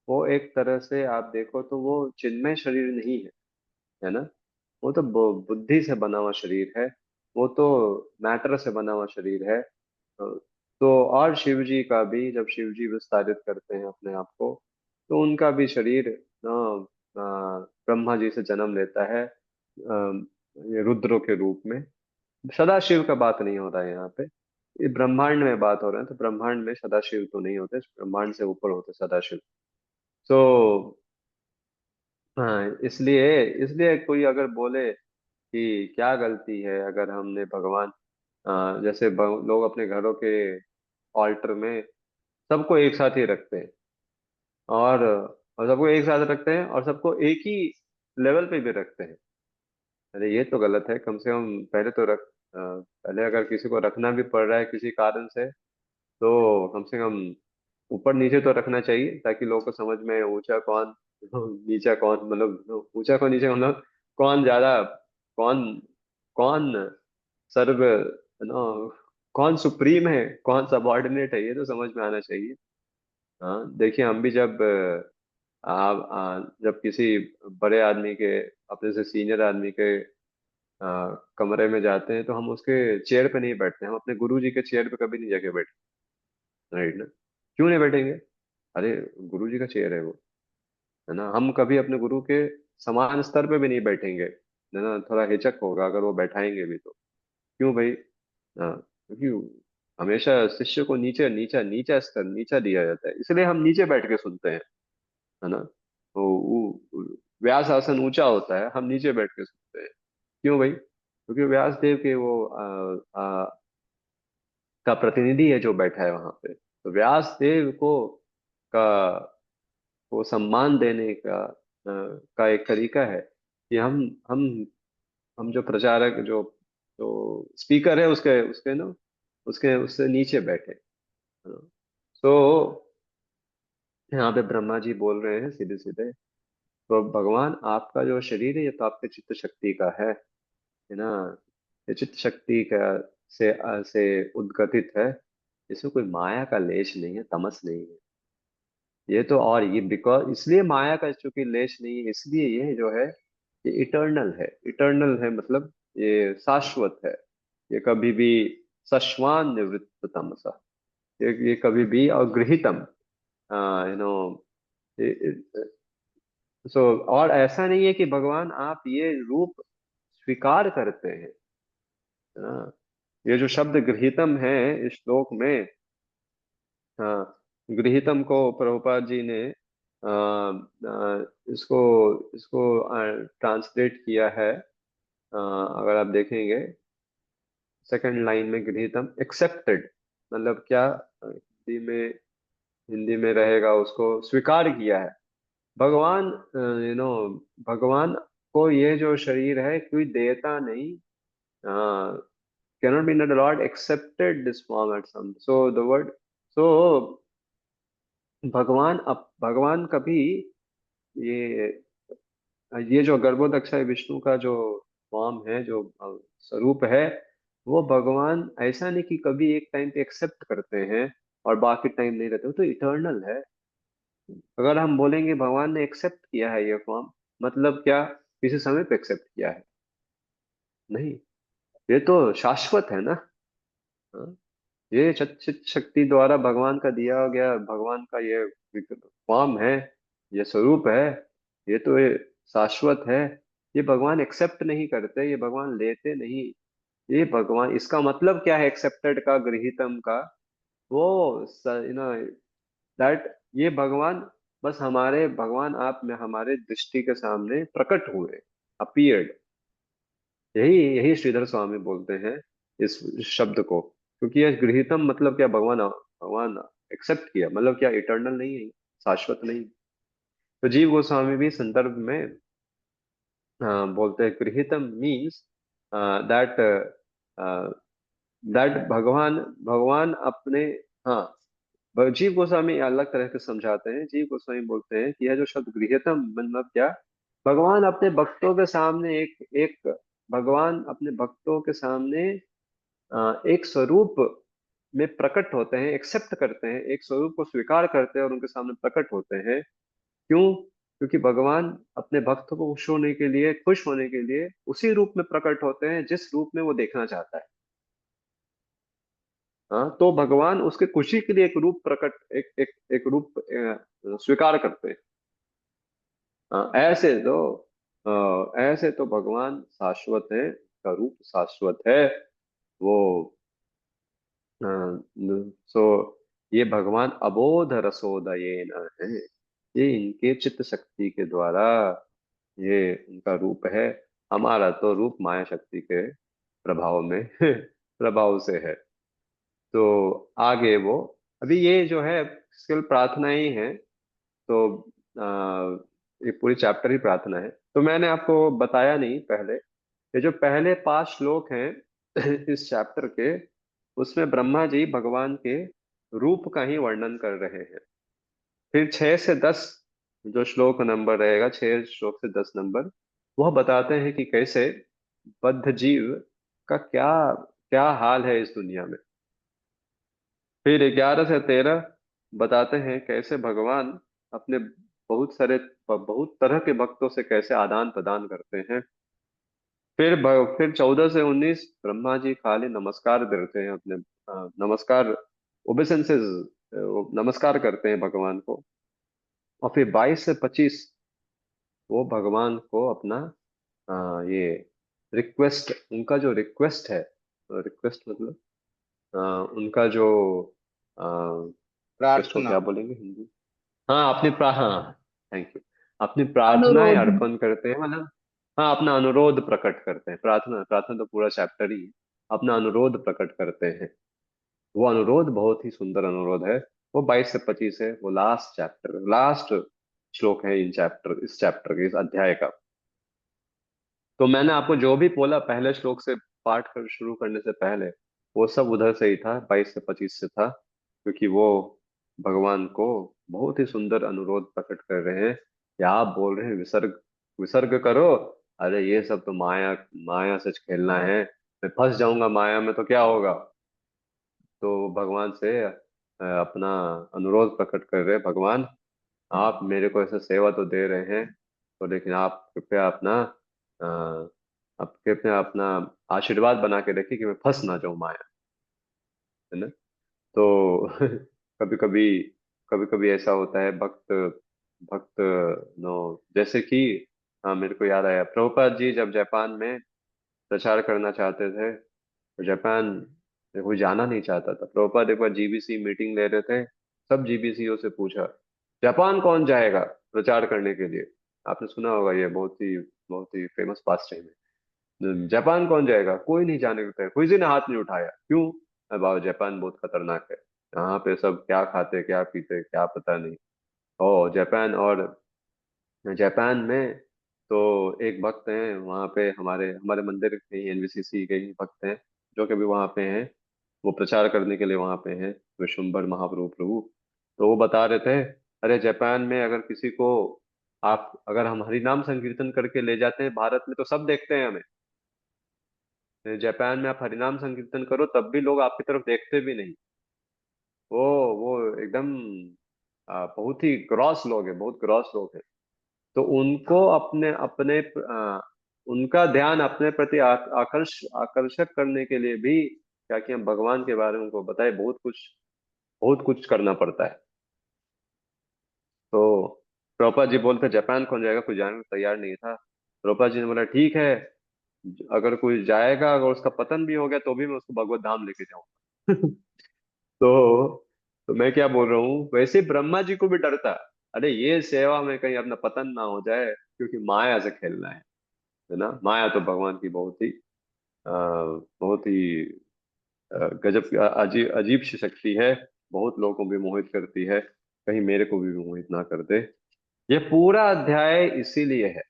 वो एक तरह से आप देखो तो वो चिन्मय शरीर नहीं है, है ना। वो तो बुद्धि से बना हुआ शरीर है, वो तो मैटर से बना हुआ शरीर है। तो और शिव जी का भी, जब शिव जी विस्तारित करते हैं अपने आप को, तो उनका भी शरीर ब्रह्मा जी से जन्म लेता है, ये रुद्रों के रूप में। सदाशिव का बात नहीं हो रहा है यहाँ पे, ये ब्रह्मांड में बात हो रहा है। तो ब्रह्मांड में सदाशिव तो नहीं होते, ब्रह्मांड से ऊपर होते सदाशिव। तो हाँ, इसलिए इसलिए कोई अगर बोले कि क्या गलती है अगर हमने भगवान, जैसे लोग अपने घरों के ऑल्टर में सबको एक साथ ही रखते हैं, और और सबको एक साथ रखते हैं और सबको एक ही लेवल पे भी रखते हैं। अरे ये तो गलत है। कम से कम पहले तो पहले अगर किसी को रखना भी पड़ रहा है किसी कारण से, तो कम से कम ऊपर नीचे तो रखना चाहिए, ताकि लोगों को समझ में आए ऊंचा कौन नीचा कौन, मतलब ऊंचा कौन नीचा मतलब कौन ज्यादा, कौन कौन सर्व, नो, कौन सुप्रीम है कौन सबऑर्डिनेट है, ये तो समझ में आना चाहिए। हाँ देखिए, हम भी जब जब किसी बड़े आदमी के, अपने से सीनियर आदमी के कमरे में जाते हैं, तो हम उसके चेयर पे नहीं बैठते, हम अपने गुरु जी के चेयर पे कभी नहीं जाके बैठते। राइट ना? क्यों नहीं बैठेंगे? अरे गुरु जी का चेयर है वो, है ना? हम कभी अपने गुरु के समान स्तर पे भी नहीं बैठेंगे, है ना? थोड़ा हिचक होगा अगर वो बैठाएंगे भी तो। क्यों भाई? हाँ, क्योंकि हमेशा शिष्य को नीचे नीचा नीचा स्तर नीचा दिया जाता है, इसलिए हम नीचे बैठ के सुनते हैं, है ना? व्यास आसन ऊंचा होता है, हम नीचे बैठ के सुनते हैं। क्यों भाई? क्योंकि व्यास देव के वो का प्रतिनिधि है जो बैठा है वहां पे, तो व्यास देव का को सम्मान देने का एक तरीका है कि हम हम जो प्रचारक, जो जो स्पीकर है उसके उसके ना उसके उससे नीचे बैठे। तो यहाँ पे ब्रह्मा जी बोल रहे हैं सीधे सीधे, तो भगवान आपका जो शरीर है ये तो आपके चित्त शक्ति का है ना? ये चित्त शक्ति का से उद्गठित है, इसमें कोई माया का लेश नहीं है, तमस नहीं है। ये तो, और ये बिकॉज इसलिए माया का चूंकि लेश नहीं है, इसलिए ये जो है ये इटर्नल है। इटर्नल है मतलब ये शाश्वत है, ये कभी भी सश्वान निवृत्त तमसा, ये कभी भी, और गृहीतम, यू नो, सो, और ऐसा नहीं है कि भगवान आप ये रूप स्वीकार करते हैं, है ना? ये जो शब्द गृहीतम है इस श्लोक में, हाँ, गृहीतम को प्रभुपाद जी ने इसको इसको ट्रांसलेट किया है। अगर आप देखेंगे सेकंड लाइन में, गृहीतम एक्सेप्टेड, मतलब क्या? हिंदी में रहेगा उसको स्वीकार किया है। भगवान, भगवान को ये जो शरीर है कोई देता नहीं, cannot be, the Lord accepted this form at some, so the word, so भगवान कभी ये ये जो गर्भोदक्षाय विष्णु का जो फॉर्म है, जो स्वरूप है, वो भगवान ऐसा नहीं कि कभी एक टाइम पे एक्सेप्ट करते हैं और बाकी टाइम नहीं रहते, वो तो इटर्नल है। अगर हम बोलेंगे भगवान ने एक्सेप्ट किया है ये फॉर्म, मतलब क्या? किसी समय पे एक्सेप्ट किया है? नहीं, ये तो शाश्वत है ना। हाँ? ये चित शक्ति द्वारा भगवान का दिया गया, भगवान का ये फॉर्म है, ये स्वरूप है, ये तो ये शाश्वत है। ये भगवान एक्सेप्ट नहीं करते, ये भगवान लेते नहीं। ये भगवान, इसका मतलब क्या है एक्सेप्टेड का, गृहीतम का? वो यू नो दैट ये भगवान बस हमारे, भगवान आप में हमारे दृष्टि के सामने प्रकट हुए, अपीयर्ड। यही यही श्रीधर स्वामी बोलते हैं इस शब्द को, क्योंकि यह गृहीतम मतलब क्या? भगवान भगवान एक्सेप्ट किया, मतलब क्या? इटर्नल नहीं है, शाश्वत नहीं। तो जीव गोस्वामी भी संदर्भ में बोलते हैं गृहीतम मीन्स दैट दैट भगवान भगवान अपने, हाँ, जीव गोस्वामी अलग तरह से समझाते हैं। जीव गोस्वामी बोलते हैं कि यह जो शब्द गृहीतम मतलब क्या? भगवान अपने भक्तों के सामने एक एक भगवान अपने भक्तों के सामने एक स्वरूप में प्रकट होते हैं, एक्सेप्ट करते हैं, एक स्वरूप को स्वीकार करते हैं और उनके सामने प्रकट होते हैं। क्यों? क्योंकि भगवान अपने भक्त को खुश होने के लिए उसी रूप में प्रकट होते हैं जिस रूप में वो देखना चाहता है। हाँ, तो भगवान उसके खुशी के लिए एक रूप प्रकट, एक रूप स्वीकार करते हैं। ऐसे तो भगवान शाश्वत है, का रूप शाश्वत है वो। सो ये भगवान अबोध रसोदयेन है, ये इनके चित्त शक्ति के द्वारा ये उनका रूप है। हमारा तो रूप माया शक्ति के प्रभाव में प्रभाव से है। तो आगे वो, अभी ये जो है केवल प्रार्थना ही है, तो ये पूरी चैप्टर ही प्रार्थना है। तो मैंने आपको बताया नहीं पहले, ये जो पहले 5 श्लोक हैं इस चैप्टर के, उसमें ब्रह्मा जी भगवान के रूप का ही वर्णन कर रहे हैं। फिर 6 से 10 जो श्लोक नंबर रहेगा, 6 श्लोक से 10 नंबर, वह बताते हैं कि कैसे बद्ध जीव का क्या क्या हाल है इस दुनिया में। फिर 11 से 13 बताते हैं कैसे भगवान अपने बहुत तरह के भक्तों से कैसे आदान प्रदान करते हैं। फिर 14 से 19 ब्रह्मा जी खाली नमस्कार देते हैं अपने, नमस्कार, ओबेसेंसेस, नमस्कार करते हैं भगवान को। और फिर 22 से 25 वो भगवान को अपना ये रिक्वेस्ट, उनका जो रिक्वेस्ट है, रिक्वेस्ट मतलब उनका जो रिक्वेस्ट को प्रार्थना। क्या बोलेंगे हिंदी, हाँ अपनी हाँ, थैंक यू, अपनी प्रार्थनाएं अनुरोध। अर्पण करते हैं, मतलब हाँ अपना अनुरोध प्रकट करते हैं। प्रार्थना प्रार्थना तो पूरा चैप्टर ही है। अपना अनुरोध प्रकट करते हैं। वो अनुरोध बहुत ही सुंदर अनुरोध है। वो 22 से 25 है, वो लास्ट चैप्टर, लास्ट श्लोक है इस चैप्टर के, इस अध्याय का। तो मैंने आपको जो भी बोला पहले श्लोक से, पाठ कर शुरू करने से पहले, वो सब उधर से ही था, 22 से 25 से था। क्योंकि वो भगवान को बहुत ही सुंदर अनुरोध प्रकट कर रहे हैं कि आप बोल रहे हैं विसर्ग, विसर्ग करो। अरे ये सब तो माया, माया से खेलना है, मैं फंस जाऊंगा माया में तो क्या होगा। तो भगवान से अपना अनुरोध प्रकट कर रहे हैं, भगवान आप मेरे को ऐसे सेवा तो दे रहे हैं, तो लेकिन आप कृपया अपना अ, आप कृपया अपना आशीर्वाद बना के रखिए कि मैं फंस ना जाऊं माया, है ना। तो कभी कभी कभी कभी ऐसा होता है, भक्त भक्त नो, जैसे कि हाँ मेरे को याद आया, प्रभुपाद जी जब जापान में प्रचार करना चाहते थे, तो जापान में कोई जाना नहीं चाहता था। प्रभुपाद एक बार जीबीसी मीटिंग ले रहे थे, सब जीबीसीओ से पूछा जापान कौन जाएगा प्रचार करने के लिए। आपने सुना होगा, ये बहुत ही फेमस पास टाइम है। जापान कौन जाएगा, कोई नहीं जाने को तैयार, किसी ने हाथ नहीं उठाया। क्यों? अरे बाबा जापान बहुत खतरनाक है, यहाँ पे सब क्या खाते क्या पीते क्या पता नहीं। ओ जापान, और जापान में तो एक भक्त हैं वहाँ पे, हमारे हमारे मंदिर के ही एनवीसीसी के ही भक्त हैं, जो कि भी वहाँ पे हैं, वो प्रचार करने के लिए वहाँ पे हैं, विश्वम्भर महाप्रभु प्रभु। तो वो बता रहे थे, अरे जापान में अगर किसी को, आप अगर हम हरि नाम संकीर्तन करके ले जाते हैं भारत में तो सब देखते हैं हमें, जापान में आप हरिनाम संकीर्तन करो तब भी लोग आपकी तरफ देखते भी नहीं। वो वो एकदम बहुत ही ग्रॉस लोग हैं, बहुत ग्रॉस लोग हैं। तो उनको अपने अपने उनका ध्यान अपने प्रति आकर्षक करने के लिए भी क्या कि हम भगवान के बारे में उनको बताए, बहुत कुछ करना पड़ता है। तो प्रभुपाद जी बोलते जापान कौन जाएगा, कोई जाने को तैयार नहीं था। प्रभुपाद जी ने बोला ठीक है, अगर कोई जाएगा, अगर उसका पतन भी हो गया तो भी मैं उसको भगवत धाम लेके जाऊंगा। तो तो मैं क्या बोल रहा हूँ, वैसे ब्रह्मा जी को भी डरता, अरे ये सेवा में कहीं अपना पतन ना हो जाए, क्योंकि माया से खेलना है ना। माया तो भगवान की बहुत ही गजब की, अजीब अजीब सी शक्ति है, बहुत लोगों को भी मोहित करती है, कहीं मेरे को भी मोहित ना कर दे। ये पूरा अध्याय इसीलिए है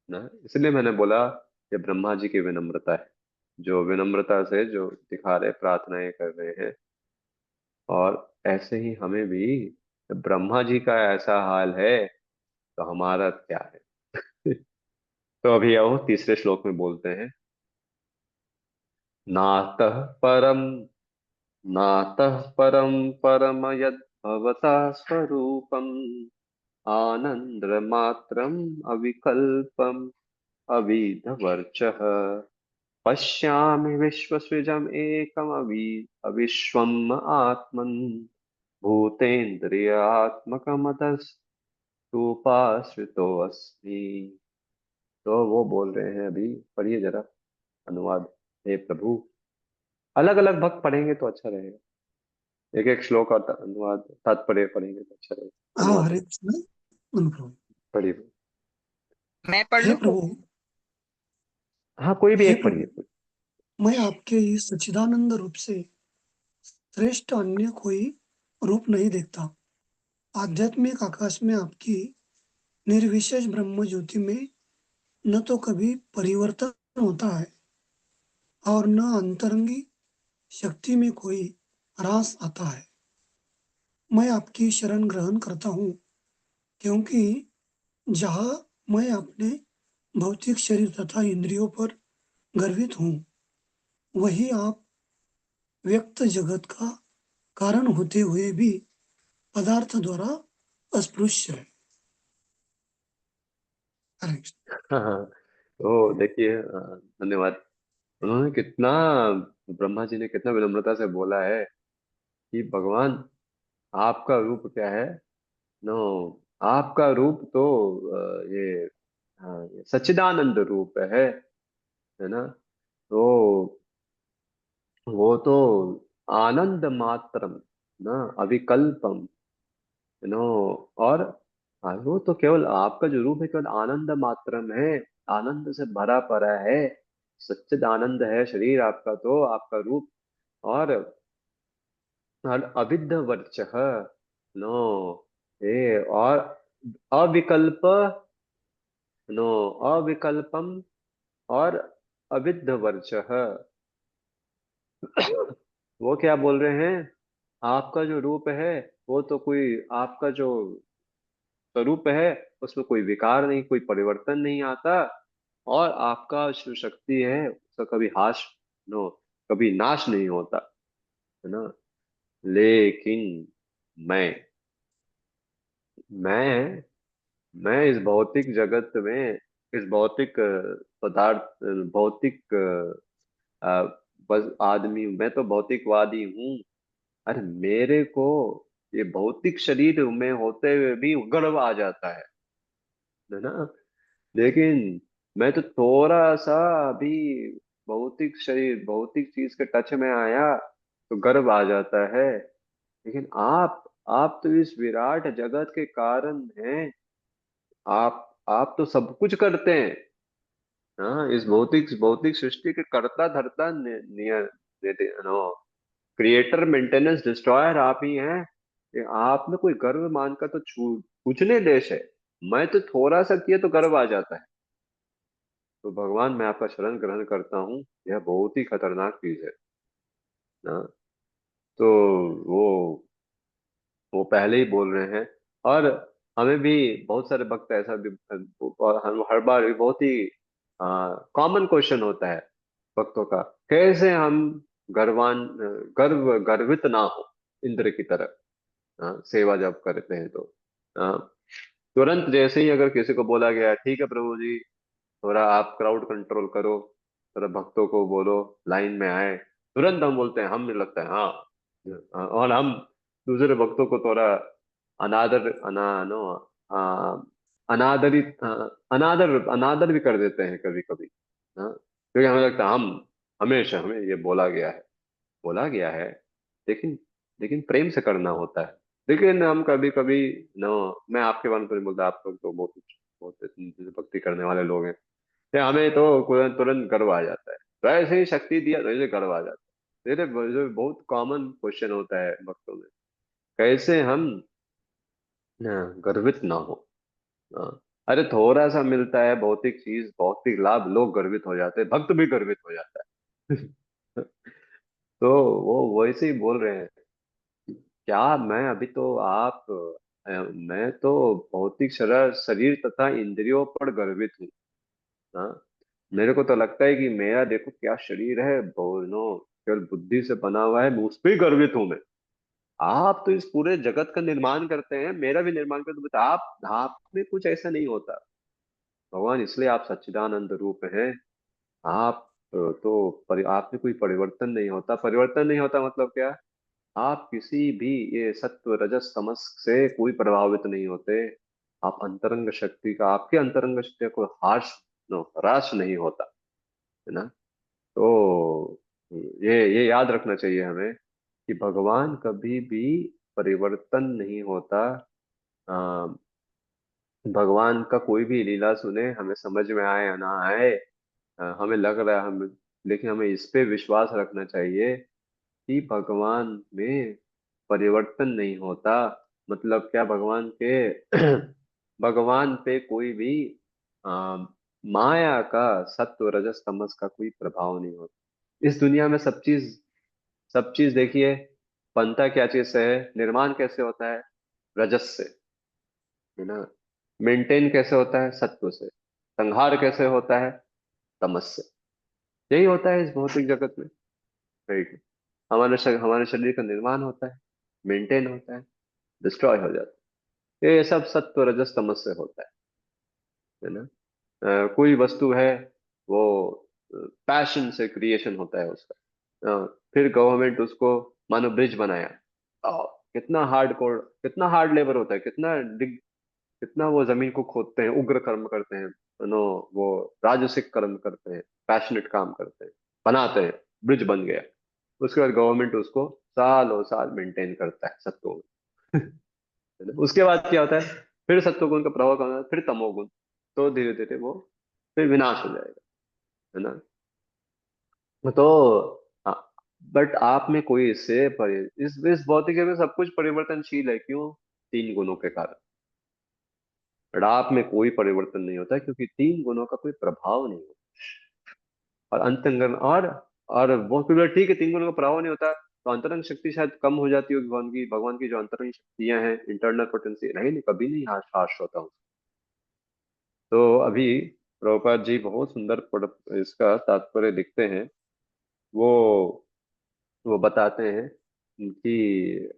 ना, इसलिए मैंने बोला ये ब्रह्मा जी की विनम्रता है, जो विनम्रता से जो दिखा रहे, प्रार्थनाएं कर रहे हैं। और ऐसे ही हमें भी, जब ब्रह्मा जी का ऐसा हाल है तो हमारा क्या है। तो अभी आओ तीसरे श्लोक में बोलते हैं, नातः परम, नातः परम परम यद् भवता स्वरूपम, आनंद मात्रम अविकल्पम अविधवर्चः, पश्यामि विश्वसृजम् एकम अविश्वम् आत्मन्, भूतेन्द्रियात्मकमतस्तुपाश्रितो अस्मि। तो वो बोल रहे हैं, अभी पढ़िए जरा अनुवाद, हे प्रभु। अलग अलग भक्त पढ़ेंगे तो अच्छा रहेगा, एक एक श्लोक और अनुवाद तात्पर्य पढ़ेंगे तो अच्छा रहेगा। हाँ, अनुवाद हरे कृष्ण। प्रभु। पढ़िए। मैं पढ़ हे लूं? प्रभु, हाँ कोई भी हे एक प्रभु, पढ़िए। मैं आपके इस सच्चिदानंद रूप से श्रेष्ठ अन्य कोई रूप नहीं देखता। आध्यात्मिक आकाश में आपकी निर्विशेष ब्रह्म ज्योति में न तो कभी परिवर्तन होता है और न अंतरंगी शक्ति में कोई ह्रास आता है। मैं आपकी शरण ग्रहण करता हूँ, क्योंकि जहाँ मैं अपने भौतिक शरीर तथा इंद्रियों पर गर्वित हूँ, वही आप व्यक्त जगत का कारण होते हुए भी पदार्थ द्वारा अस्पृश्य है। हरे कृष्ण। हाँ, तो देखिए, धन्यवाद। उन्होंने कितना, ब्रह्मा जी ने कितना विनम्रता से बोला है कि भगवान, आपका रूप क्या है। नो, आपका रूप तो ये, हाँ, ये सच्चिदानंद रूप है ना। तो वो तो आनंद मात्रम, ना अविकल्पम, नो। और वो तो केवल आपका जो रूप है केवल आनंद मात्रम है, आनंद से भरा पड़ा है, सच्चिद आनंद है शरीर आपका, तो आपका रूप। और अविद्ध वर्चः, नो, ये और अविकल्प, नो, अविकल्पम और अविद्ध वर्चः। वो क्या बोल रहे हैं, आपका जो रूप है वो तो कोई, आपका जो स्वरूप है उसमें कोई विकार नहीं, कोई परिवर्तन नहीं आता। और आपका जो शक्ति है उसका कभी हाश, नो, कभी नाश नहीं होता, है ना। लेकिन मैं मैं मैं इस भौतिक जगत में, इस भौतिक पदार्थ, भौतिक बस आदमी, मैं तो भौतिकवादी हूँ। अरे मेरे को ये भौतिक शरीर में होते हुए भी गर्व आ जाता है ना। लेकिन मैं तो थोड़ा सा भी भौतिक शरीर, भौतिक चीज के टच में आया तो गर्व आ जाता है। लेकिन आप तो इस विराट जगत के कारण हैं। आप तो सब कुछ करते हैं। हाँ, इस भौतिक भौतिक सृष्टि के कर्ता धर्ता, नियर, नो, क्रिएटर, मेंटेनेंस, डिस्ट्रॉयर आप ही हैं। ये आप में कोई गर्व मानकर तो पूछने देश है। मैं तो थोड़ा सा किया तो गर्व आ जाता है। तो भगवान, मैं आपका शरण ग्रहण करता हूँ, यह बहुत ही खतरनाक चीज है ना। तो वो वो पहले ही बोल रहे हैं। और हमें भी बहुत सारे भक्त ऐसा भी, और हम हर बार भी बहुत ही कॉमन क्वेश्चन होता है भक्तों का, कैसे हम गर्वित ना हो इंद्र की तरह। सेवा जब करते हैं तो हाँ, तुरंत जैसे ही अगर किसी को बोला गया ठीक है प्रभु जी, थोड़ा आप क्राउड कंट्रोल करो, थोड़ा भक्तों को बोलो लाइन में आए, तुरंत हम बोलते हैं, हमें लगता है हाँ। और हम दूसरे भक्तों को थोड़ा अनादर, अना नो अनादरित, अनादर अनादर भी कर देते हैं कभी कभी। हाँ, क्योंकि हमें लगता है हम, हमेशा हमें ये बोला गया है। लेकिन लेकिन प्रेम से करना होता है। लेकिन हम कभी कभी, नो, मैं आपके बारे में तो नहीं बोलता, आप लोग तो बहुत भक्ति करने वाले लोग हैं। या हमें तो तुरंत तुरंत गर्व आ जाता है, तो ऐसे ही शक्ति दिया तो ऐसे गर्व आ जाता है। ये तो जो बहुत कॉमन क्वेश्चन होता है भक्तों में, कैसे हम गर्वित ना हो। हाँ, अरे थोड़ा सा मिलता है भौतिक चीज, भौतिक लाभ, लोग गर्वित हो जाते हैं, भक्त भी गर्वित हो जाता है। तो वो वैसे ही बोल रहे हैं, क्या मैं अभी तो मैं तो भौतिक शरीर शरीर तथा इंद्रियों पर गर्वित हूँ। हाँ, मेरे को तो लगता है कि मेरा देखो क्या शरीर है, दोनों केवल बुद्धि से बना हुआ है, मैं उस पर ही गर्वित हूं मैं। आप तो इस पूरे जगत का निर्माण करते हैं, मेरा भी निर्माण करते हैं, बट आप में कुछ ऐसा नहीं होता। भगवान, इसलिए आप सच्चिदानंद रूप हैं। आप आप में कोई परिवर्तन नहीं होता। परिवर्तन नहीं होता मतलब क्या, आप किसी भी ये सत्व रजस तमस से कोई प्रभावित नहीं होते। आप अंतरंग शक्ति का, आपके अंतरंग शक्ति को ह्रास नहीं होता, है ना। तो ये याद रखना चाहिए हमें कि भगवान कभी भी परिवर्तन नहीं होता। आ, भगवान का कोई भी लीला सुने, हमें समझ में आए या ना आए, हमें लग रहा है हम, लेकिन हमें इस पे विश्वास रखना चाहिए कि भगवान में परिवर्तन नहीं होता। मतलब क्या, भगवान के भगवान पे कोई भी आ, माया का, सत्व रजस तमस का कोई प्रभाव नहीं होता इस दुनिया में। सब चीज देखिए, बनता क्या चीज से है, निर्माण कैसे होता है, रजस से, है ना। मेंटेन कैसे होता है, सत्व से। संहार कैसे होता है, तमस से। यही होता है इस भौतिक जगत में, राइट। हमारे शरीर का निर्माण होता है, मेंटेन होता है, डिस्ट्रॉय हो जाता है। ये सब सत्व रजस तमस से होता है ना। कोई वस्तु है, वो पैशन से क्रिएशन होता है उसका। फिर गवर्नमेंट उसको मानो ब्रिज बनाया। अ, कितना हार्ड लेबर होता है, कितना वो जमीन को खोदते हैं, उग्र कर्म करते हैं, नो, वो राजसिक कर्म करते हैं, पैशनेट काम करते हैं, बनाते हैं, ब्रिज बन गया। उसके बाद गवर्नमेंट उसको सालों साल मेंटेन करता है, सत्वगुण। है ना? उसके बाद क्या होता है, फिर सत्वगुण का प्रभाव कम होता है, फिर तमोगुण। तो धीरे धीरे वो फिर विनाश हो जाएगा, है ना। तो बट आप में कोई इस भौतिक जगत में सब कुछ परिवर्तनशील है, क्यों? तीन गुणों के कारण। बट आप में कोई परिवर्तन नहीं होता, क्योंकि तीन गुणों का कोई प्रभाव नहीं होता। और अंतरंग और वो फिर ठीक है, तीन गुणों का प्रभाव नहीं होता, तो अंतरंग शक्ति शायद कम हो जाती होगी भगवान की जो अंतरंग शक्तियां हैं, इंटरनल पोटेंसी, नहीं नहीं, कभी नहीं हास होता हूँ। तो अभी प्रभुपाद जी बहुत सुंदर इसका तात्पर्य लिखते हैं। वो वो बताते हैं कि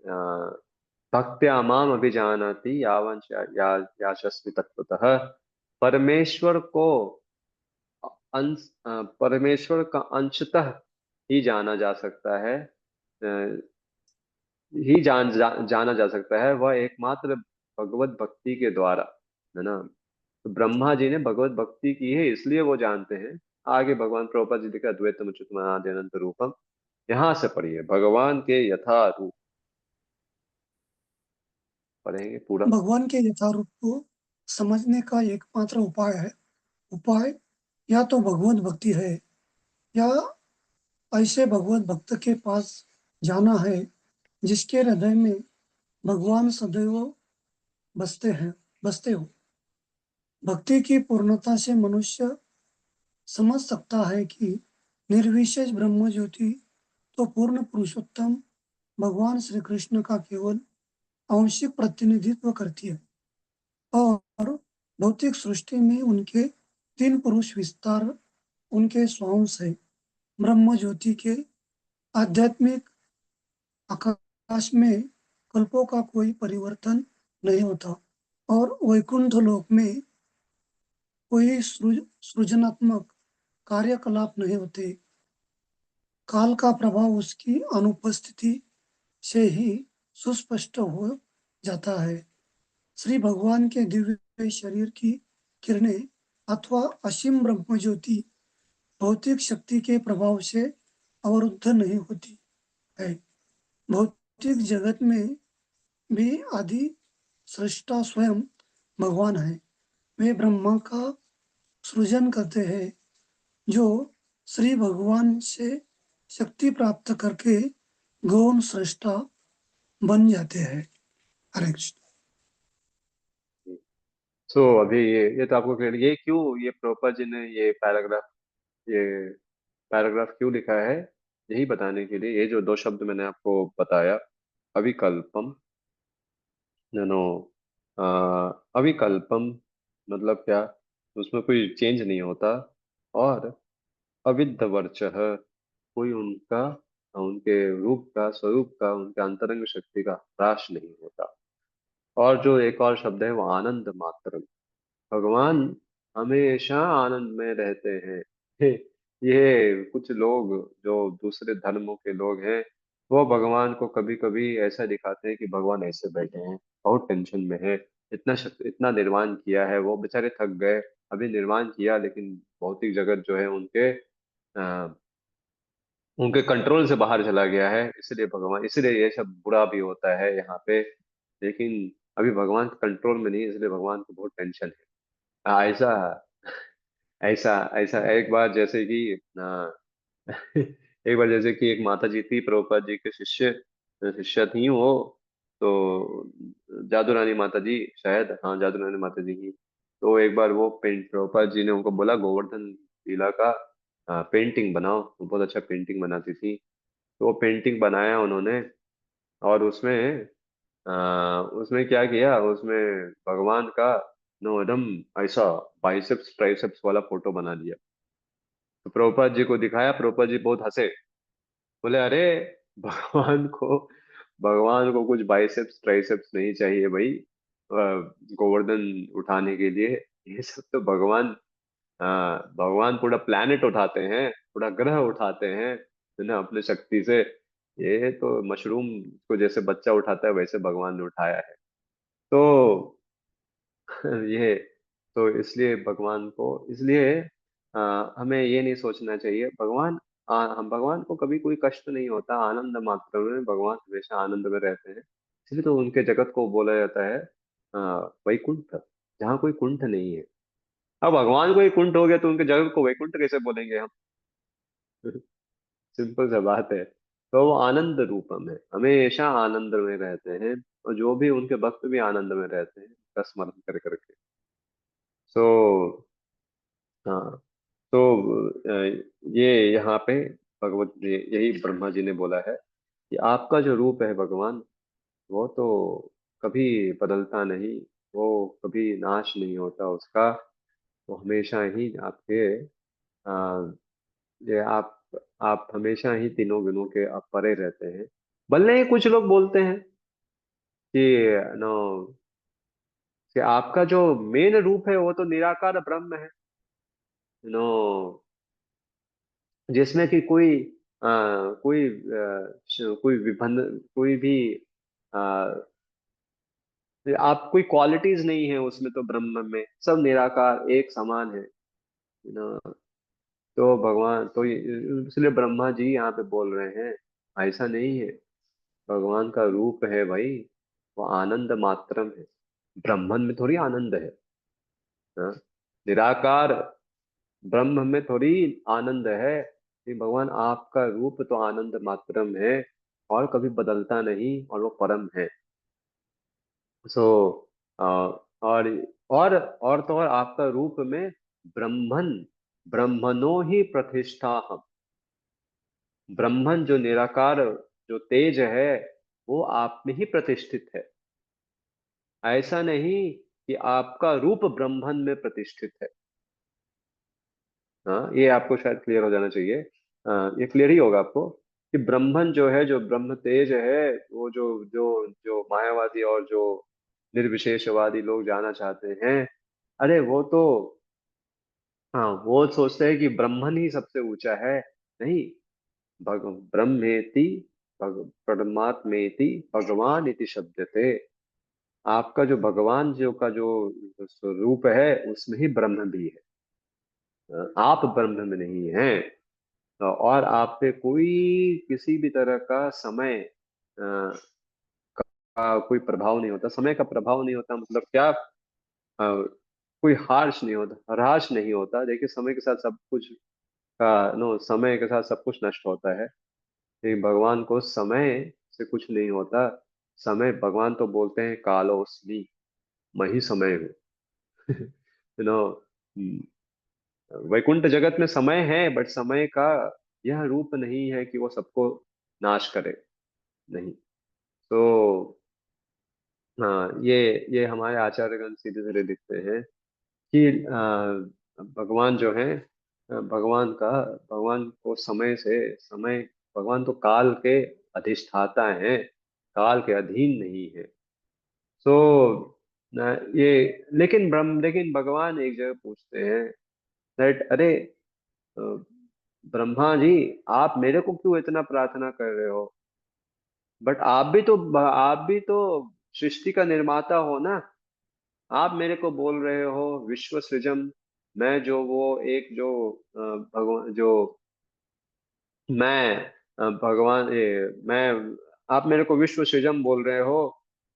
भक्त्या माम अभिजानाति यावंश याशस्मि तत्वतः। परमेश्वर को परमेश्वर का अंशतः ही जाना जा सकता है, जाना जा सकता है, वह एकमात्र भगवत भक्ति के द्वारा, है ना। तो ब्रह्मा जी ने भगवत भक्ति की है, इसलिए वो जानते हैं। आगे भगवान प्रभुपाद जी लिखा द्वैतम अच्युतम अनादि अनंत रूपम। यहाँ से पढ़िए, भगवान के यथा रूप पढ़ेंगे पूरा। भगवान के यथारूप को समझने का एकमात्र उपाय है, उपाय या तो भगवत भक्ति है, या ऐसे भगवत भक्त के पास जाना है जिसके हृदय में भगवान सदैव बसते हो। भक्ति की पूर्णता से मनुष्य समझ सकता है कि निर्विशेष ब्रह्म ज्योति तो पूर्ण पुरुषोत्तम भगवान श्री कृष्ण का केवल आंशिक प्रतिनिधित्व करती है, और भौतिक सृष्टि में उनके तीन पुरुष विस्तार उनके स्वांश है। ब्रह्म ज्योति के आध्यात्मिक आकाश में कल्पों का कोई परिवर्तन नहीं होता, और वैकुंठ लोक में कोई सृजनात्मक कार्यकलाप नहीं होते। काल का प्रभाव उसकी अनुपस्थिति से ही सुस्पष्ट हो जाता है। श्री भगवान के दिव्य शरीर की किरणें अथवा असीम ब्रह्म ज्योति भौतिक शक्ति के प्रभाव से अवरुद्ध नहीं होती है। भौतिक जगत में भी आदि सृष्टा स्वयं भगवान है। वे ब्रह्मा का सृजन करते हैं, जो श्री भगवान से शक्ति प्राप्त करके गौण सृष्टा बन जाते हैं। हरे कृष्ण। सो अभी ये तो आपको क्लियर, ये क्यों, ये प्रभुपाद जी ने ये पैराग्राफ क्यों लिखा है, यही बताने के लिए। ये जो दो शब्द मैंने आपको बताया, अविकल्पम, नो, अविकल्पम मतलब क्या, उसमें कोई चेंज नहीं होता। और अविद्यवर्चः, कोई उनके रूप का, स्वरूप का, उनके अंतरंग शक्ति का ह्रास नहीं होता। और जो एक और शब्द है वो आनंद मात्र। भगवान हमेशा आनंद में रहते हैं। ये कुछ लोग जो दूसरे धर्मों के लोग हैं, वो भगवान को कभी कभी ऐसा दिखाते हैं कि भगवान ऐसे बैठे हैं, बहुत टेंशन में है, इतना निर्माण किया है, वो बेचारे थक गए, अभी निर्माण किया, लेकिन भौतिक जगत जो है उनके कंट्रोल से बाहर चला गया है, इसलिए ये सब बुरा भी होता है यहाँ पे। लेकिन अभी भगवान कंट्रोल में नहीं है, इसलिए भगवान को बहुत टेंशन है। ऐसा ऐसा ऐसा एक बार जैसे कि एक बार जैसे कि एक माता जी थी, प्रभुपाद जी के शिष्य शिष्य थी वो। तो जादू रानी माता जी, शायद, हाँ जादू रानी माता जी की। तो एक बार वो प्रभुपाद जी ने उनको बोला गोवर्धन लीला का पेंटिंग बनाओ, वो बहुत अच्छा पेंटिंग बनाती थी। तो वो पेंटिंग बनाया उन्होंने, और उसमें क्या किया, उसमें भगवान का नो एकदम ऐसा बाइसेप्स ट्राइसेप्स वाला फोटो बना दिया। तो प्रभुपाद जी को दिखाया, प्रभुपाद जी बहुत हंसे, बोले अरे भगवान को भगवान को कुछ बाइसेप्स ट्राइसेप्स नहीं चाहिए भाई, गोवर्धन उठाने के लिए। ये सब तो भगवान पूरा प्लेनेट उठाते हैं, पूरा ग्रह उठाते हैं, है ना, अपने शक्ति से। ये तो मशरूम को जैसे बच्चा उठाता है वैसे भगवान ने उठाया है। तो ये तो इसलिए भगवान को, इसलिए हमें ये नहीं सोचना चाहिए, हम भगवान को कभी कोई कष्ट नहीं होता, आनंद मात्र में भगवान हमेशा आनंद में रहते हैं। इसलिए तो उनके जगत को बोला जाता है वैकुंठ, जहाँ कोई कुंठ नहीं है। अब भगवान को ही कुंठ हो गया तो उनके जगत को वैकुंठ कैसे बोलेंगे हम? सिंपल सा बात है। तो वो आनंद रूपम है, हमेशा आनंद में रहते हैं, और जो भी उनके भक्त भी आनंद में रहते हैं, उसका स्मरण कर करके। सो हाँ, तो ये यहाँ पे भगवत जी, यही ब्रह्मा जी ने बोला है कि आपका जो रूप है भगवान, वो तो कभी बदलता नहीं, वो कभी नाश नहीं होता उसका, वो हमेशा ही आपके ये आप हमेशा ही तीनों गुणों के आप परे रहते हैं। भले ही कुछ लोग बोलते हैं कि नो, कि आपका जो मेन रूप है वो तो निराकार ब्रह्म है, नो, जिसमें कि कोई विभिन्न, कोई भी आ, आप कोई क्वालिटीज नहीं है उसमें, तो ब्रह्म में सब निराकार एक समान है ना। तो भगवान तो इसलिए ब्रह्मा जी यहाँ पे बोल रहे हैं ऐसा नहीं है, भगवान का रूप है भाई, वो आनंद मात्रम है, ब्रह्मन में थोड़ी आनंद है, हाँ? निराकार ब्रह्म में थोड़ी आनंद है, कि भगवान आपका रूप तो आनंद मात्रम है, और कभी बदलता नहीं, और वो परम है। सो और तो और आपका रूप में ब्रह्मन, ब्रह्मणो ही प्रतिष्ठा हम, ब्रह्मन जो निराकार, जो तेज है, वो आप में ही प्रतिष्ठित है। ऐसा नहीं कि आपका रूप ब्रह्मन में प्रतिष्ठित है। हाँ, ये आपको शायद क्लियर हो जाना चाहिए। ये क्लियर ही होगा आपको कि ब्रह्मन जो है, जो ब्रह्म तेज है, वो जो जो जो मायावादी और जो निर्विशेषवादी लोग जाना चाहते हैं, अरे वो तो, हाँ, वो सोचते हैं कि ब्रह्मन ही सबसे ऊंचा है। नहीं, ब्रह्मेति परमात्मेति भगवान इति शब्दते, आपका जो भगवान जो का जो स्वरूप है उसमें ही ब्रह्म भी है। आप ब्रह्म में नहीं हैं, और आप पे कोई किसी भी तरह का समय का कोई प्रभाव नहीं होता, समय का प्रभाव नहीं होता, मतलब क्या, कोई हार्श नहीं होता, ह्रास नहीं होता। देखिए समय के साथ सब कुछ का नो समय के साथ सब कुछ नष्ट होता है, लेकिन भगवान को समय से कुछ नहीं होता। समय, भगवान तो बोलते हैं कालोस्मि, मैं ही समय हूँ। यू नो, वैकुंठ जगत में समय है, बट समय का यह रूप नहीं है कि वो सबको नाश करे, नहीं। तो हाँ, ये हमारे आचार्यगण सीधे सीधे दिखते हैं कि भगवान जो है, भगवान को समय, भगवान तो काल के अधिष्ठाता हैं, काल के अधीन नहीं है। सो ये, लेकिन भगवान एक जगह पूछते हैं दैट अरे अ, ब्रह्मा जी, आप मेरे को क्यों इतना प्रार्थना कर रहे हो? बट आप भी तो सृष्टि का निर्माता हो ना, आप मेरे को बोल रहे हो विश्व सृजम, मैं जो वो एक जो भगवान जो मैं भगवान ये मैं आप मेरे को विश्व सृजम बोल रहे हो,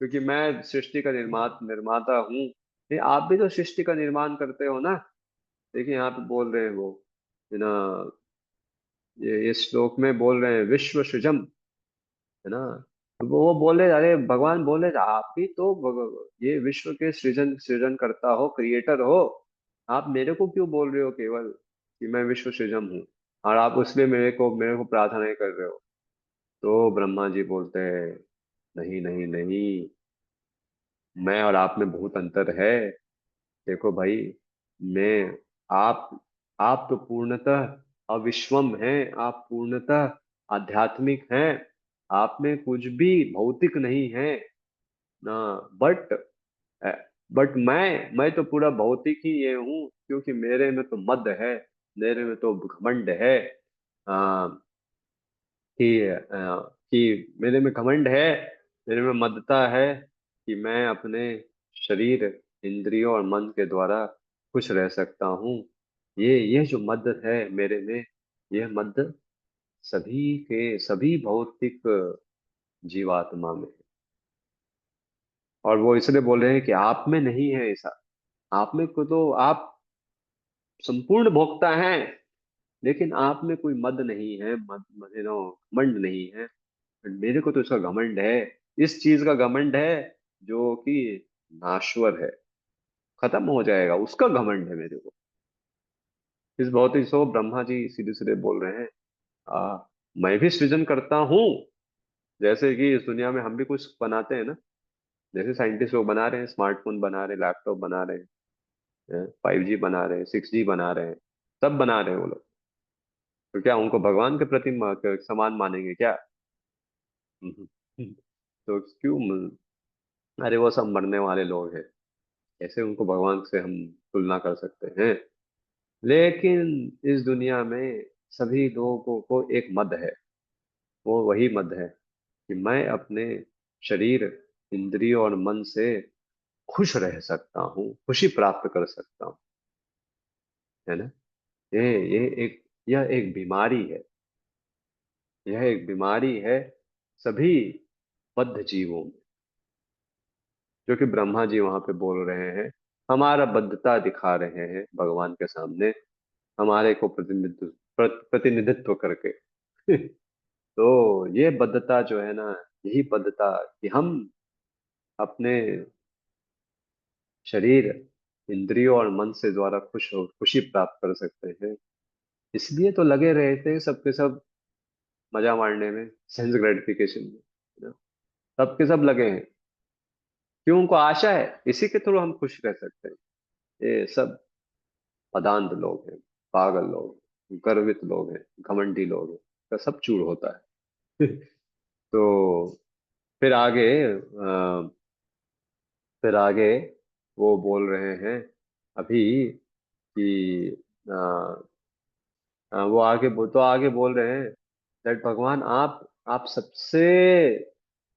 क्योंकि मैं सृष्टि का निर्माता हूँ। ये आप भी तो सृष्टि का निर्माण करते हो ना। देखिए यहाँ पे बोल रहे हैं वो, है ना, ये श्लोक में बोल रहे हैं विश्व सृजम, है ना, वो बोले, अरे भगवान बोले, आप ही तो ये विश्व के सृजन सृजन करता हो, क्रिएटर हो। आप मेरे को क्यों बोल रहे हो केवल कि मैं विश्व सृजन हूँ, और आप उसलिए मेरे को प्रार्थना कर रहे हो। तो ब्रह्मा जी बोलते हैं, नहीं नहीं नहीं, मैं और आप में बहुत अंतर है। देखो भाई, मैं, आप आप तो पूर्णतः अविश्वम हैं, आप पूर्णतः आध्यात्मिक हैं। आप में कुछ भी भौतिक नहीं है ना। बट बट मैं तो पूरा भौतिक ही ये हूँ, क्योंकि मेरे में तो मद है, मेरे में तो घमंड है। आ, कि मेरे में घमंड है, मेरे में मदता है, कि मैं अपने शरीर, इंद्रियों और मन के द्वारा खुश रह सकता हूँ। ये जो मद है मेरे में, यह मद सभी के सभी भौतिक जीवात्मा में है। और वो इसलिए बोल रहे हैं कि आप में नहीं है ऐसा। आप में को तो आप संपूर्ण भोक्ता हैं, लेकिन आप में कोई मद नहीं है, घमंड नहीं है। मेरे को तो इसका घमंड है, इस चीज का घमंड है जो कि नाश्वर है, खत्म हो जाएगा, उसका घमंड है मेरे को। इस भौतिक सो ब्रह्मा जी सीधे सीधे बोल रहे हैं, मैं भी सृजन करता हूँ। जैसे कि इस दुनिया में हम भी कुछ बनाते हैं ना, जैसे साइंटिस्ट लोग बना रहे हैं, स्मार्टफोन बना रहे हैं, लैपटॉप बना रहे हैं, 5G बना रहे हैं, 6G बना रहे हैं, सब बना रहे हैं वो लोग। तो क्या उनको भगवान के प्रति समान मानेंगे क्या? तो क्यों अरे वो सब मरने वाले लोग हैं, कैसे उनको भगवान से हम तुलना कर सकते हैं? लेकिन इस दुनिया में सभी लोगों को एक मद है, वो वही मद है कि मैं अपने शरीर, इंद्रियों और मन से खुश रह सकता हूँ, खुशी प्राप्त कर सकता हूँ। है ना? ये ये एक यह एक बीमारी है, यह एक बीमारी है सभी बद्ध जीवों में, जो कि ब्रह्मा जी वहां पे बोल रहे हैं, हमारा बद्धता दिखा रहे हैं भगवान के सामने, हमारे को प्रतिनिधित्व करके। तो ये बद्धता जो है ना, यही बद्धता कि हम अपने शरीर, इंद्रियों और मन से द्वारा खुशी प्राप्त कर सकते हैं, इसलिए तो लगे रहते हैं सबके सब मजा मारने में, सेंस ग्रेटिफिकेशन में, है ना? सबके सब लगे हैं, क्यों? उनको आशा है इसी के थ्रू हम खुश रह सकते हैं। ये सब अदांत लोग हैं, पागल लोग हैं, गर्वित लोग हैं, घमंडी लोग हैं, का सब चूर होता है। तो फिर आगे फिर आगे वो बोल रहे हैं अभी कि तो आगे बोल रहे हैं दैट भगवान, आप सबसे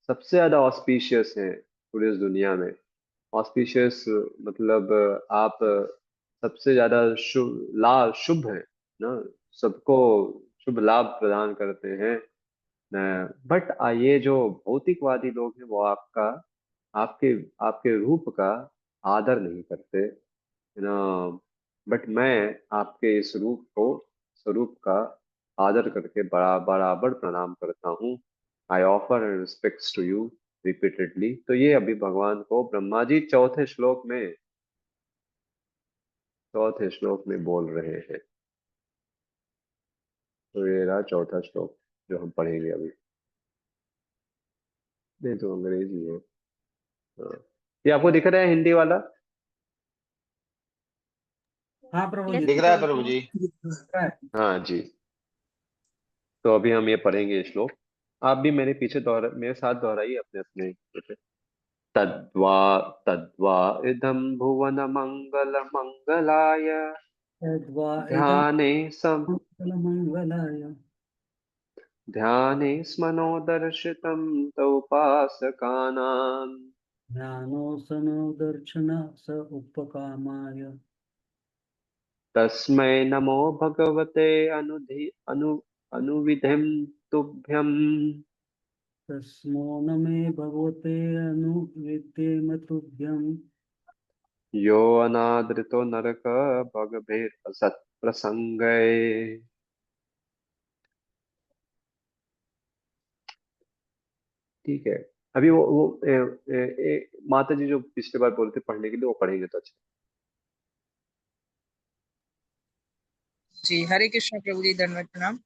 सबसे ज्यादा ऑस्पिशियस हैं पूरी इस दुनिया में। ऑस्पिशियस मतलब आप सबसे ज्यादा शुभ हैं ना, सबको शुभ लाभ प्रदान करते हैं। बट ये जो भौतिकवादी लोग हैं वो आपके आपके रूप का आदर नहीं करते, है ना। बट मैं आपके इस रूप को, स्वरूप का आदर करके बराबर प्रणाम करता हूँ। I offer respects to you repeatedly. तो ये अभी भगवान को ब्रह्मा जी चौथे श्लोक में बोल रहे हैं। तो ये रहा चौथा श्लोक जो हम पढ़ेंगे अभी। नहीं तो अंग्रेजी है। हाँ। ये आपको दिख रहा है हिंदी वाला? हाँ प्रभु जी, दिख रहा है प्रभु जी। है। हाँ जी। तो अभी हम ये पढ़ेंगे ये श्लोक। आप भी मेरे साथ दोहराइए अपने अपने। तद्वा तद्वा इदं भुवन मंगल मंगलाय तद्वा इदं ध्याने सम मंगलमंगलाय ध्याने स्मनो दर्शितं तोपासकानां ज्ञानोऽसनो दर्शन स उपकामाय तस्मै नमो भगवते अनुविधिं तुभ्यम् तस्मो न मे भगवते अनुविद्येम तुभ्यम् यो अनादृतो नरक भगभेद प्रसंगै। ठीक है। अभी वो माता जी जो पिछली बार बोले थे पढ़ने के लिए, वो पढ़ेंगे तो अच्छा। जी, हरे कृष्ण प्रभु जी, दंडवत प्रणाम।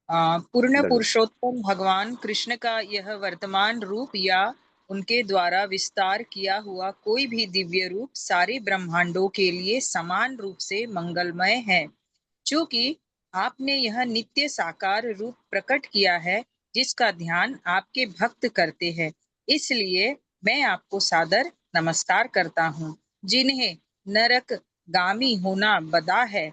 पूर्ण धन्यवाद। पुरुषोत्तम भगवान कृष्ण का यह वर्तमान रूप या उनके द्वारा विस्तार किया हुआ कोई भी दिव्य रूप सारे ब्रह्मांडों के लिए समान रूप से मंगलमय है। चूंकि आपने यह नित्य साकार रूप प्रकट किया है जिसका ध्यान आपके भक्त करते हैं, इसलिए मैं आपको सादर नमस्कार करता हूँ। जिन्हें नरक गामी होना बदा है,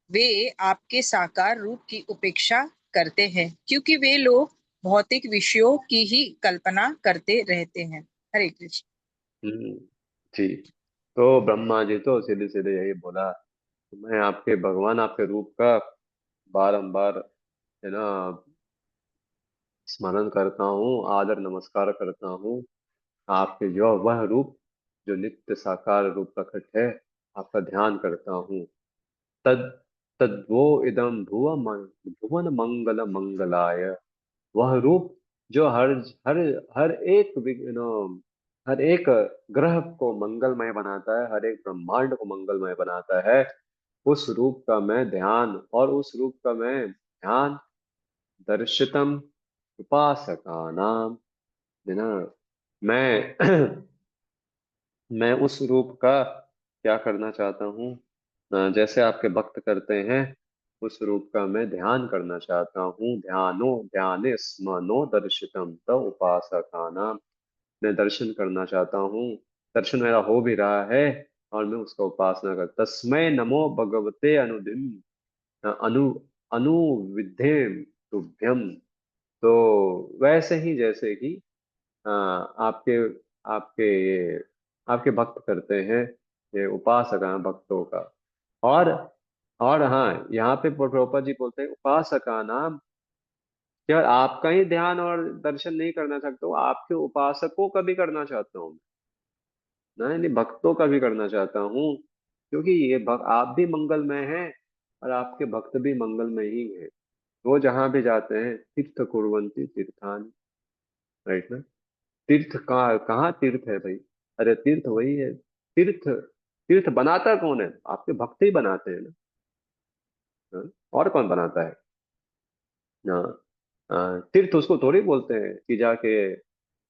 वे आपके साकार रूप की उपेक्षा करते हैं, क्योंकि वे लोग भौतिक विषयों की ही कल्पना करते रहते हैं। हरे कृष्ण। हम्म, जी। तो ब्रह्मा जी तो सीधे सीधे यही बोला, मैं आपके भगवान, आपके रूप का बारंबार, है ना, स्मरण करता हूँ, आदर नमस्कार करता हूँ। आपके जो वह रूप जो नित्य साकार रूप प्रकट है, आपका ध्यान करता हूँ। तद तद्वो इदम भुवन मंगल मंगलाय। वह रूप जो हर हर हर एक हर एक ग्रह को मंगलमय बनाता है, हर एक ब्रह्मांड को मंगलमय बनाता है, उस रूप का मैं ध्यान, और उस रूप का मैं ध्यान दर्शितम उपासका नाम, है ना, मैं मैं उस रूप का क्या करना चाहता हूँ, जैसे आपके भक्त करते हैं, उस रूप का मैं ध्यान करना चाहता हूँ। ध्यानो ध्याने स्मनो दर्शितम त उपासका नाम। मैं दर्शन करना चाहता हूँ, दर्शन मेरा हो भी रहा है, और मैं उसका उपासना कर, तस्मै नमो भगवते अनुदिन अनु अनुविधेम तुभ्यम। तो वैसे ही जैसे कि आपके आपके ये आपके भक्त करते हैं, ये उपासक हैं भक्तों का। और और हाँ, यहाँ पे प्रभुपाद जी बोलते हैं उपासका नाम, केवल आपका ही ध्यान और दर्शन नहीं करना चाहता हूँ, आपके उपासकों का भी करना चाहता हूँ। नहीं नहीं, भक्तों का भी करना चाहता हूँ, क्योंकि आप भी मंगलमय हैं, और आपके भक्त भी मंगलमय ही हैं। वो जहाँ भी जाते हैं, तीर्थ कुर्वन्ति तीर्थान, राइट ना। तीर्थ कहाँ कहाँ तीर्थ है भाई? अरे तीर्थ वही है। तीर्थ तीर्थ बनाता कौन है? आपके भक्त ही बनाते हैं ना। हाँ? और कौन बनाता है? हाँ। तीर्थ उसको थोड़ी बोलते हैं कि जाके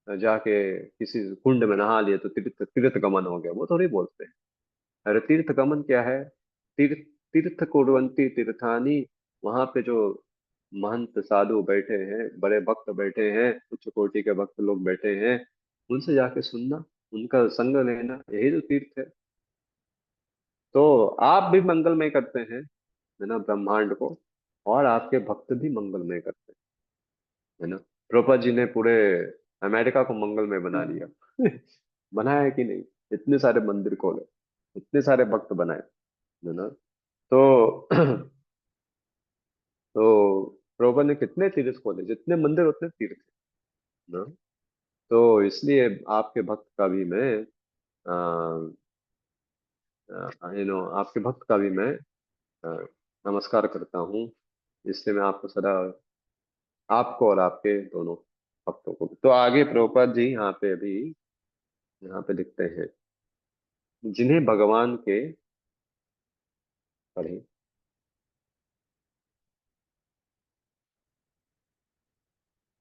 जाके किसी कुंड में नहा लिए तो तीर्थ तीर्थ गमन हो गया, वो थोड़ी बोलते हैं। अरे तीर्थ गमन क्या है? तीर्थ तीर्थ कुर्वन्ति तीर्थानी। वहां पे जो महंत साधु बैठे हैं, बड़े भक्त बैठे हैं, उच्च कोटि के भक्त लोग बैठे हैं, उनसे जाके सुनना, उनका संग लेना, यही तो तीर्थ है। तो आप भी मंगलमय करते हैं, है ना, ब्रह्मांड को, और आपके भक्त भी मंगलमय करते हैं, है ना। प्रभुपाद जी ने पूरे अमेरिका को मंगलमय बना लिया। बनाया है कि नहीं? इतने सारे मंदिर खोले, इतने सारे भक्त बनाए, है ना। तो तो प्रभुपाद ने कितने तीर्थ खोले, जितने मंदिर उतने तीर्थ, है ना। तो इसलिए आपके भक्त का भी मैं आपके भक्त का भी मैं अ, नमस्कार करता हूँ। इसलिए मैं आपको सदा, आपको और आपके दोनों भक्तों को। तो आगे प्रभुपाद जी यहाँ पे अभी यहाँ पे लिखते हैं, जिन्हें भगवान के, पढ़े,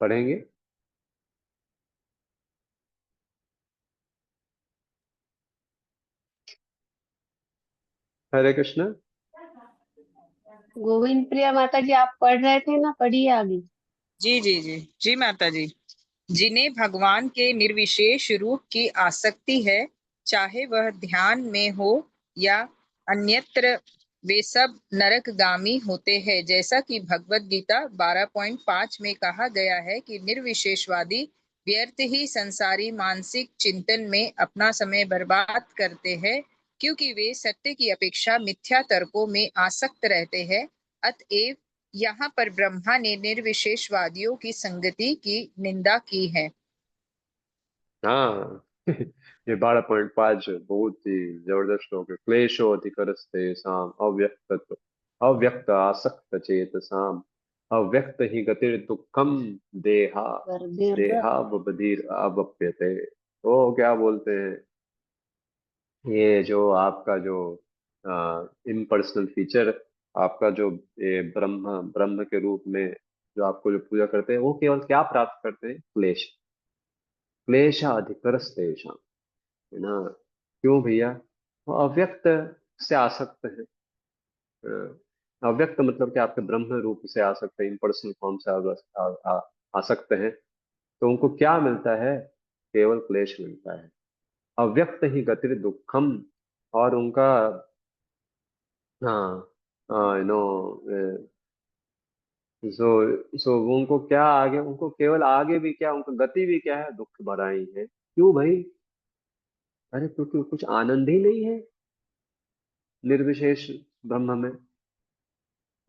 पढ़ेंगे। हरे कृष्ण। गोविंद प्रिया माता जी, आप पढ़ रहे थे ना, पढ़िए आगे। जी जी जी जी माता जी। जिन्हें भगवान के निर्विशेष रूप की आसक्ति है, चाहे वह ध्यान में हो या अन्यत्र, वे सब नरकगामी होते हैं। जैसा कि भगवत गीता 12.5 में कहा गया है कि निर्विशेषवादी व्यर्थ ही संसारी मानसिक चिंतन में अपना समय बर्बाद करते हैं, क्योंकि वे सत्य की अपेक्षा मिथ्या तर्कों में आसक्त रहते हैं। अतएव यहाँ पर ब्रह्मा ने निर्विशेषवादियों की संगति की निंदा की है। हाँ। ये 12.5 बहुत ही जबरदस्त श्लोक है। क्लेशो अधिकरस्ते साम अव्यक्त आसक्त चेत साम अव्यक्त ही गतिर दुखम देहा वर्धिर्र देहावबधिर अवप्यते। तो क्या बोलते हैं, ये जो आपका जो इम्पर्सनल फीचर, आपका जो ये ब्रह्म ब्रह्म के रूप में जो आपको जो पूजा करते हैं, वो केवल क्या प्राप्त करते हैं, क्लेश, क्लेशाधिकर तेषां, है ना। क्यों भैया, वो अव्यक्त से आसक्त है। अव्यक्त मतलब कि आपके ब्रह्म रूप से आसक्त है, इम्पर्सनल फॉर्म से आसक्त है। तो उनको क्या मिलता है, केवल क्लेश मिलता है। अव्यक्त ही गतिर दुखम, और उनका, हाँ, यू नो, वो उनको क्या आगे, उनको केवल आगे भी क्या, उनका गति भी क्या है, दुख भरा ही है। क्यों भाई, अरे क्योंकि कुछ आनंद ही नहीं है निर्विशेष ब्रह्म में।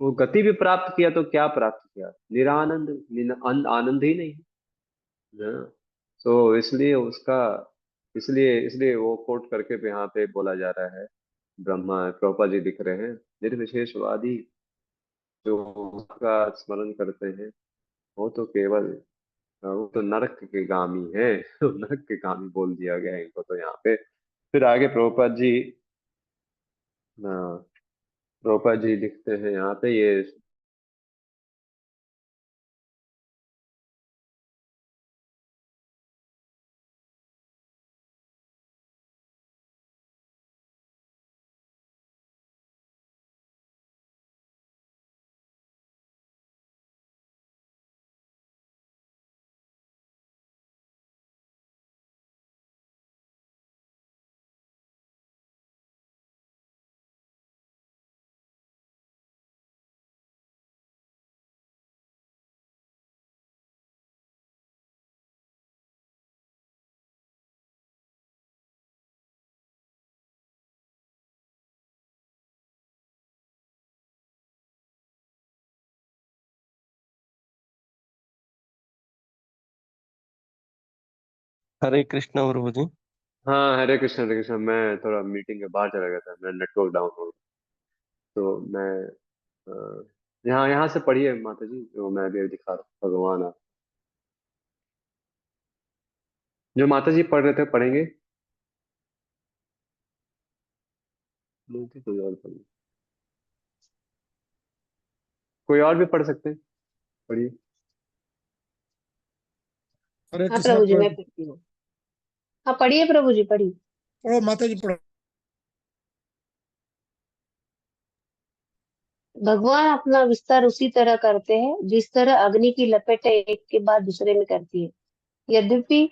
वो गति भी प्राप्त किया तो क्या प्राप्त किया, निरानंद, आनंद ही नहीं है ना। तो इसलिए उसका, इसलिए इसलिए वो कोट करके भी यहाँ पे बोला जा रहा है, ब्रह्मा प्रभुपाद जी लिख रहे हैं, निर्विशेषवादी जो उसका स्मरण करते हैं, वो तो केवल, वो तो नरक के गामी है। नरक के गामी बोल दिया गया है इनको तो यहाँ पे। फिर आगे प्रभुपाद जी, प्रभुपाद जी लिखते हैं यहाँ पे ये, हरे कृष्ण प्रभु जी। हाँ, हरे कृष्ण हरे कृष्ण। मैं थोड़ा मीटिंग के बाहर चला गया था, मेरा नेटवर्क डाउन हो गया। तो मैं, अ, यहाँ यहाँ से पढ़िए माता जी, जो मैं अभी दिखा रहा हूँ, भगवान आप जो माता जी पढ़ रहे थे पढ़ेंगे। नहीं तो कोई और पढ़िए, कोई और भी पढ़ सकते हैं, पढ़िए। हरे हाँ कृष्णा प्रभु जी, मैं पढ़। पढ़ती हूँ। हाँ पढ़िए प्रभु जी, पढ़िए। पढ़ो माता जी पढ़ो। भगवान अपना विस्तार उसी तरह करते हैं जिस तरह अग्नि की लपेटें एक के बाद दूसरे में करती है। यद्यपि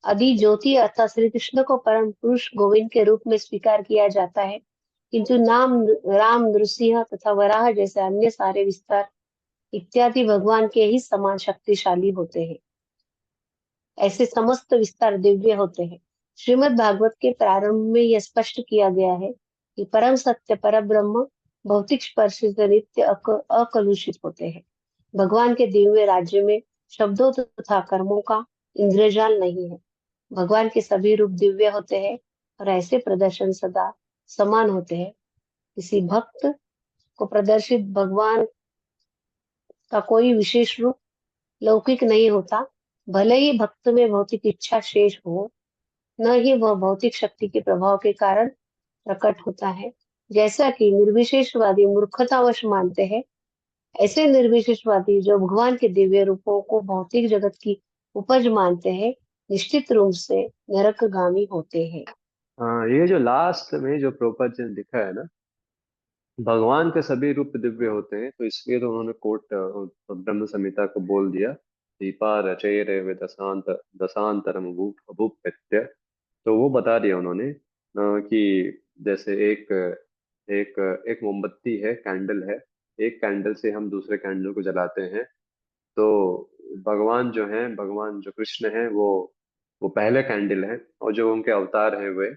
आदि ज्योति अर्थात श्री कृष्ण को परम पुरुष गोविंद के रूप में स्वीकार किया जाता है, किंतु नाम राम, नृसिंह तथा वराह जैसे अन्य सारे विस्तार इत्यादि भगवान के ही समान शक्तिशाली होते हैं। ऐसे समस्त विस्तार दिव्य होते हैं। श्रीमद् भागवत के प्रारंभ में यह स्पष्ट किया गया है कि परम सत्य पर ब्रह्म भौतिक स्पर्श से नित्य अकलुषित होते हैं। भगवान के दिव्य राज्य में शब्दों तथा कर्मों का इंद्रजाल नहीं है। भगवान के सभी रूप दिव्य होते हैं और ऐसे प्रदर्शन सदा समान होते हैं। किसी भक्त को प्रदर्शित भगवान का कोई विशेष रूप लौकिक नहीं होता, भले ही भक्त में भौतिक इच्छा शेष हो, न ही वह भौतिक शक्ति के प्रभाव के कारण प्रकट होता है। जैसा कि निर्विशेषवादी मूर्खतावश मानते हैं, ऐसे निर्विशेषवादी जो भगवान के दिव्य रूपों को भौतिक जगत की उपज मानते हैं, निश्चित रूप से नरकगामी होते हैं। हाँ, ये जो लास्ट में जो प्रभुपाद जी ने लिखा है ना, भगवान के सभी रूप दिव्य होते हैं, तो इसलिए तो उन्होंने कोट ब्रह्म संहिता को बोल दिया, दीपा रचय वे दशांत दशांतरम अभूप्यत्य। तो वो बता दिया उन्होंने, कि जैसे एक एक एक मोमबत्ती है, कैंडल है, एक कैंडल से हम दूसरे कैंडल को जलाते हैं। तो भगवान जो है, भगवान जो कृष्ण है, वो पहले कैंडल है, और जो उनके अवतार है वे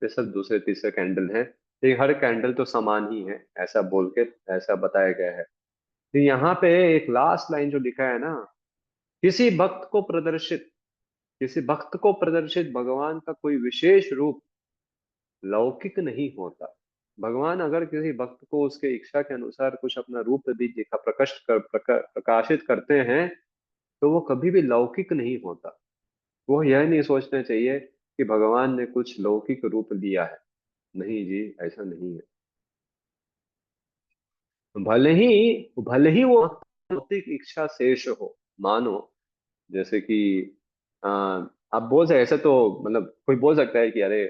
सब दूसरे तीसरे कैंडल हैं। लेकिन हर कैंडल तो समान ही है, ऐसा बोल के ऐसा बताया गया है। तो यहाँ पे एक लास्ट लाइन जो लिखा है ना, किसी भक्त को प्रदर्शित, किसी भक्त को प्रदर्शित भगवान का कोई विशेष रूप लौकिक नहीं होता, भगवान अगर किसी भक्त को उसके इच्छा के अनुसार कुछ अपना रूप भी दिखा प्रकाशित करते हैं, तो वो कभी भी लौकिक नहीं होता। वो यह नहीं सोचना चाहिए कि भगवान ने कुछ लौकिक रूप लिया है। नहीं जी, ऐसा नहीं है। भले ही भले ही वो लौकिक इच्छा शेष हो, मानो जैसे कि आ, आप बोल सकते, ऐसे तो मतलब कोई बोल सकता है कि अरे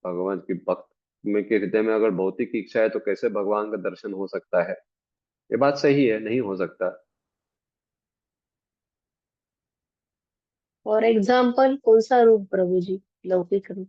भगवान की भक्त में के हृदय में अगर भौतिक इच्छा है तो कैसे भगवान का दर्शन हो सकता है। ये बात सही है, नहीं हो सकता। फॉर एग्जाम्पल कौन सा रूप प्रभु जी, लौकिक रूप?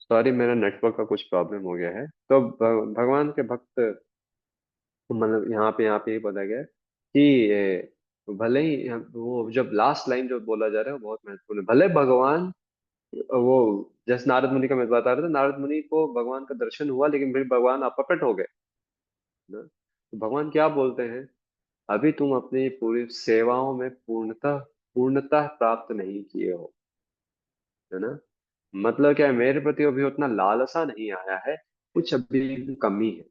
सॉरी, मेरा नेटवर्क का कुछ प्रॉब्लम हो गया है। तो भगवान के भक्त, मतलब यहाँ पे ही बताया गया है कि भले ही वो जब लास्ट लाइन जो बोला जा रहा है वो बहुत महत्वपूर्ण है। भले भगवान, वो जैसे नारद मुनि का मैं बता रहा था, नारद मुनि को भगवान का दर्शन हुआ लेकिन फिर भगवान अप्रकट हो गए ना। तो भगवान क्या बोलते हैं, अभी तुम अपनी पूरी सेवाओं में पूर्णतः पूर्णतः प्राप्त नहीं किए हो, है ना। मतलब क्या है, मेरे प्रति अभी उतना लालसा नहीं आया है, कुछ अभी भी कमी है,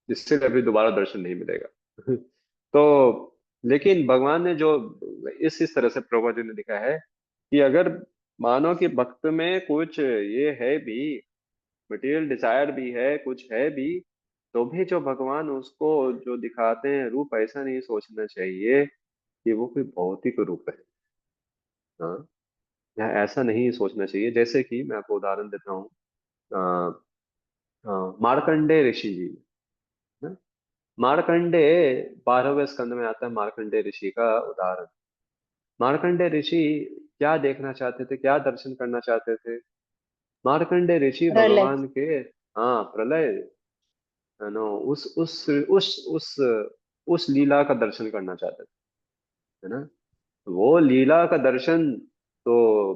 जिससे अभी दोबारा दर्शन नहीं मिलेगा। तो लेकिन भगवान ने जो इस तरह से प्रभुपाद जी ने लिखा है कि अगर मानो कि भक्त में कुछ ये है भी, मटेरियल डिजायर भी है, कुछ है भी, तो भी जो भगवान उसको जो दिखाते हैं रूप, ऐसा नहीं सोचना चाहिए कि वो कोई भौतिक रूप है। हाँ, या ऐसा नहीं सोचना चाहिए। जैसे कि मैं आपको उदाहरण देता हूँ, मार्कंडे ऋषि जी, है? मार्कंडे 12वें स्कंद में आता है मार्कंडे ऋषि का उदाहरण। मार्कंडे ऋषि क्या देखना चाहते थे, क्या दर्शन करना चाहते थे? मार्कंडे ऋषि प्रलय। भगवान के, हाँ, प्रलय, है ना, उस लीला का दर्शन करना चाहते थे, है ना। वो लीला का दर्शन तो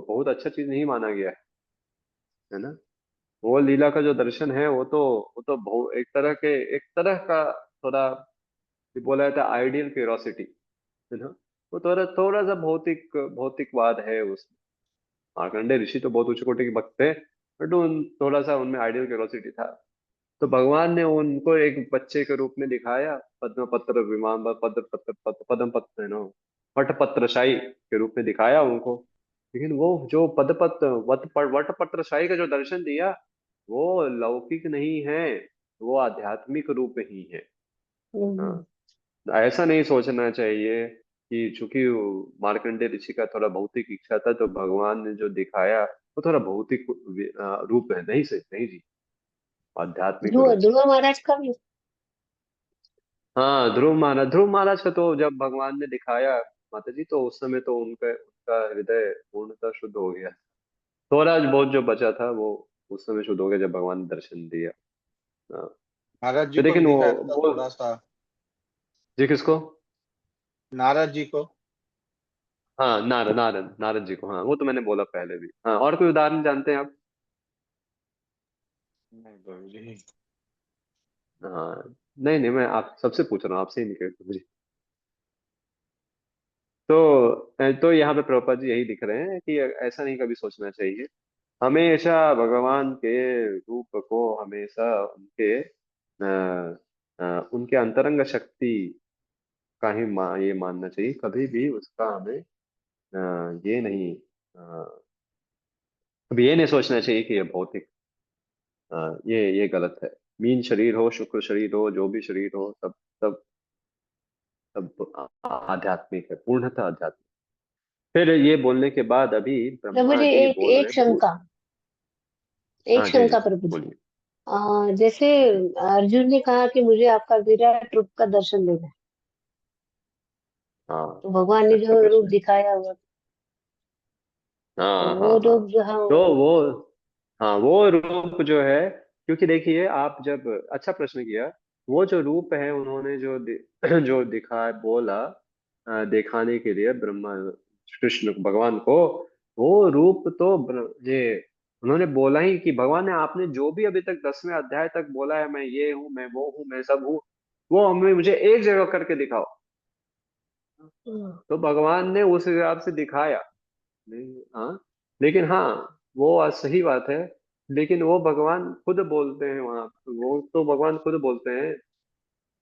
बहुत अच्छा चीज नहीं माना गया है ना। वो लीला का जो दर्शन है वो तो एक तरह का थोड़ा, ये बोला जाता है आइडियल क्यूरोसिटी, है ना। वो थोड़ा थोड़ा सा भौतिकवाद है उसमें। मार्कंडे ऋषि तो बहुत उच्च कोटि के भक्त थे, बट उन थोड़ा सा उनमें आइडियल क्यूरोसिटी था। तो भगवान ने उनको एक बच्चे के रूप में दिखाया, पद्म पत्र विमान पद्म पत्र पद्म पत्र, है ना, वट पत्रशाही के रूप में दिखाया उनको। लेकिन वो जो पदपत्र वट पत्रशाही का जो दर्शन दिया, वो लौकिक नहीं है, वो आध्यात्मिक रूप ही है। हम्म। हाँ, ऐसा नहीं सोचना चाहिए कि चूंकि मार्कंडे ऋषि का थोड़ा भौतिक इच्छा था तो भगवान ने जो दिखाया वो थोड़ा भौतिक रूप है। नहीं से नहीं जी, आध्यात्मिक ध्रुव रूप है। ध्रुव महाराज का भी। हाँ, ध्रुव महाराज का तो जब भगवान ने दिखाया माता जी, तो उस समय तो उनका उनका हृदय पूर्णतः शुद्ध हो गया। थोड़ा बहुत जो बचा था वो उस समय शुद्ध हो गया जब भगवान ने दर्शन दिया। हाँ, नारद तो जी को भी लेकिन दिखाया था वो थोड़ा सा। जी किसको? नारद जी को। हाँ, नारद जी को, हाँ, वो तो मैंने बोला पहले भी। हाँ, और कोई उदाहरण जानते हैं आप? नहीं प्रभु जी। हाँ, नहीं नहीं, मैं आप सबसे पूछ रहा हूँ, आपसे ही नहीं कहता मुझे। तो यहाँ पे प्रभुपाद जी यही दिख रहे हैं कि ऐसा नहीं कभी सोचना चाहिए। हमेशा भगवान के रूप को हमेशा उनके अंतरंग शक्ति का ही ये मानना चाहिए। कभी भी उसका हमें ये नहीं, कभी ये नहीं सोचना चाहिए कि ये भौतिक, ये गलत है। मीन शरीर हो, शुक्र शरीर हो, जो भी शरीर हो, सब सब सब आध्यात्मिक है, पूर्णतः आध्यात्मिक। फिर ये बोलने के बाद अभी प्रभु ब्रह्मा जी, जी एक बोल रहे एक हैं शंका, एक हाँ जी जी, शंका प्रभु जी। बोलिए। जैसे अर्जुन ने कहा कि मुझे आपका विराट रूप का दर्शन देना है, हाँ, तो भगवान ने अच्छा जो प्रश्न रूप है। दिखाया हुआ, तो हाँ वो हाँ हाँ। रूप जो है तो वो, हाँ वो रूप जो है, क्योंकि देखिए आप जब, अच्छा प्रश्न किया। वो जो रूप है उन्होंने जो दिखा बोला, दिखाने के लिए ब्रह्मा कृष्ण भगवान को, वो रूप तो ये उन्होंने बोला ही कि भगवान ने, आपने जो भी अभी तक 10वें अध्याय तक बोला है, मैं ये हूँ, मैं वो हूँ, मैं सब हूँ, वो हमें मुझे एक जगह करके दिखाओ। हम्म, तो भगवान ने उस हिसाब से दिखाया। नहीं, हाँ, लेकिन हाँ, वो सही बात है। लेकिन वो भगवान खुद बोलते हैं वहां, वो तो भगवान खुद बोलते हैं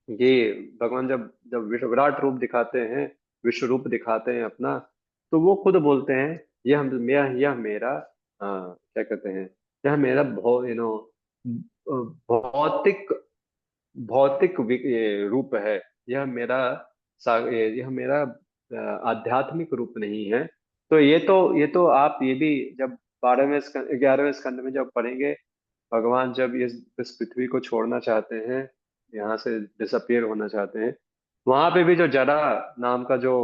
कि भगवान जब जब विराट रूप दिखाते हैं, विश्व रूप दिखाते हैं अपना, तो वो खुद बोलते हैं, यह मेरा, क्या कहते हैं, यह मेरा भौतिक भौतिक ये रूप है। यह मेरा यह मेरा आध्यात्मिक रूप नहीं है। तो ये तो आप ये भी जब 11वें स्कंद में जब पढ़ेंगे, भगवान जब इस पृथ्वी को छोड़ना चाहते हैं, यहाँ से डिसअपियर होना चाहते हैं, वहां पे भी जो जरा नाम का जो,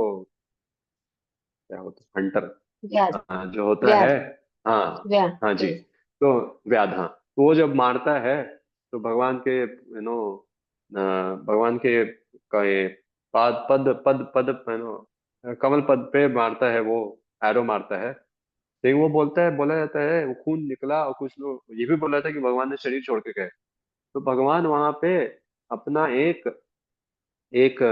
क्या होता है, हंटर, व्याध जो होता है, व्याध हाँ, व्याध हाँ जी, तो व्याध, हाँ, वो जब मारता है, तो भगवान के भगवान के का ये पाद पद पद पद कमल पद पे मारता है वो, एरो मारता है। लेकिन वो बोलता है, बोला जाता है वो खून निकला, और कुछ लोग ये भी बोला था कि भगवान ने शरीर छोड़ के गए। तो भगवान वहां पे अपना एक एक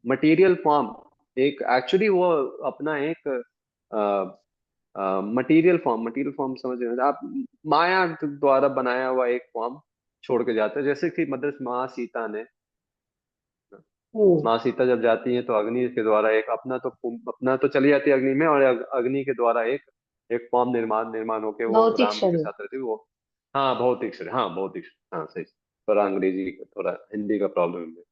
मटेरियल फॉर्म, एक एक्चुअली वो अपना एक मटेरियल फॉर्म समझ रहे हो आप, माया द्वारा बनाया हुआ एक फॉर्म छोड़ के जाता है। जैसे कि मदर माँ सीता ने, हम्म, माँ सीता जब जाती है तो अग्नि के द्वारा एक अपना तो चली जाती है अग्नि में, और अग्नि के द्वारा एक एक फॉर्म निर्माण निर्माण होके वो भौतिक राम जी के शरीर। साथ रहती है वो। हाँ भौतिक शरीर, हाँ भौतिक शरीर, हाँ सही। थोड़ा अंग्रेजी का, थोड़ा हिंदी का प्रॉब्लम है।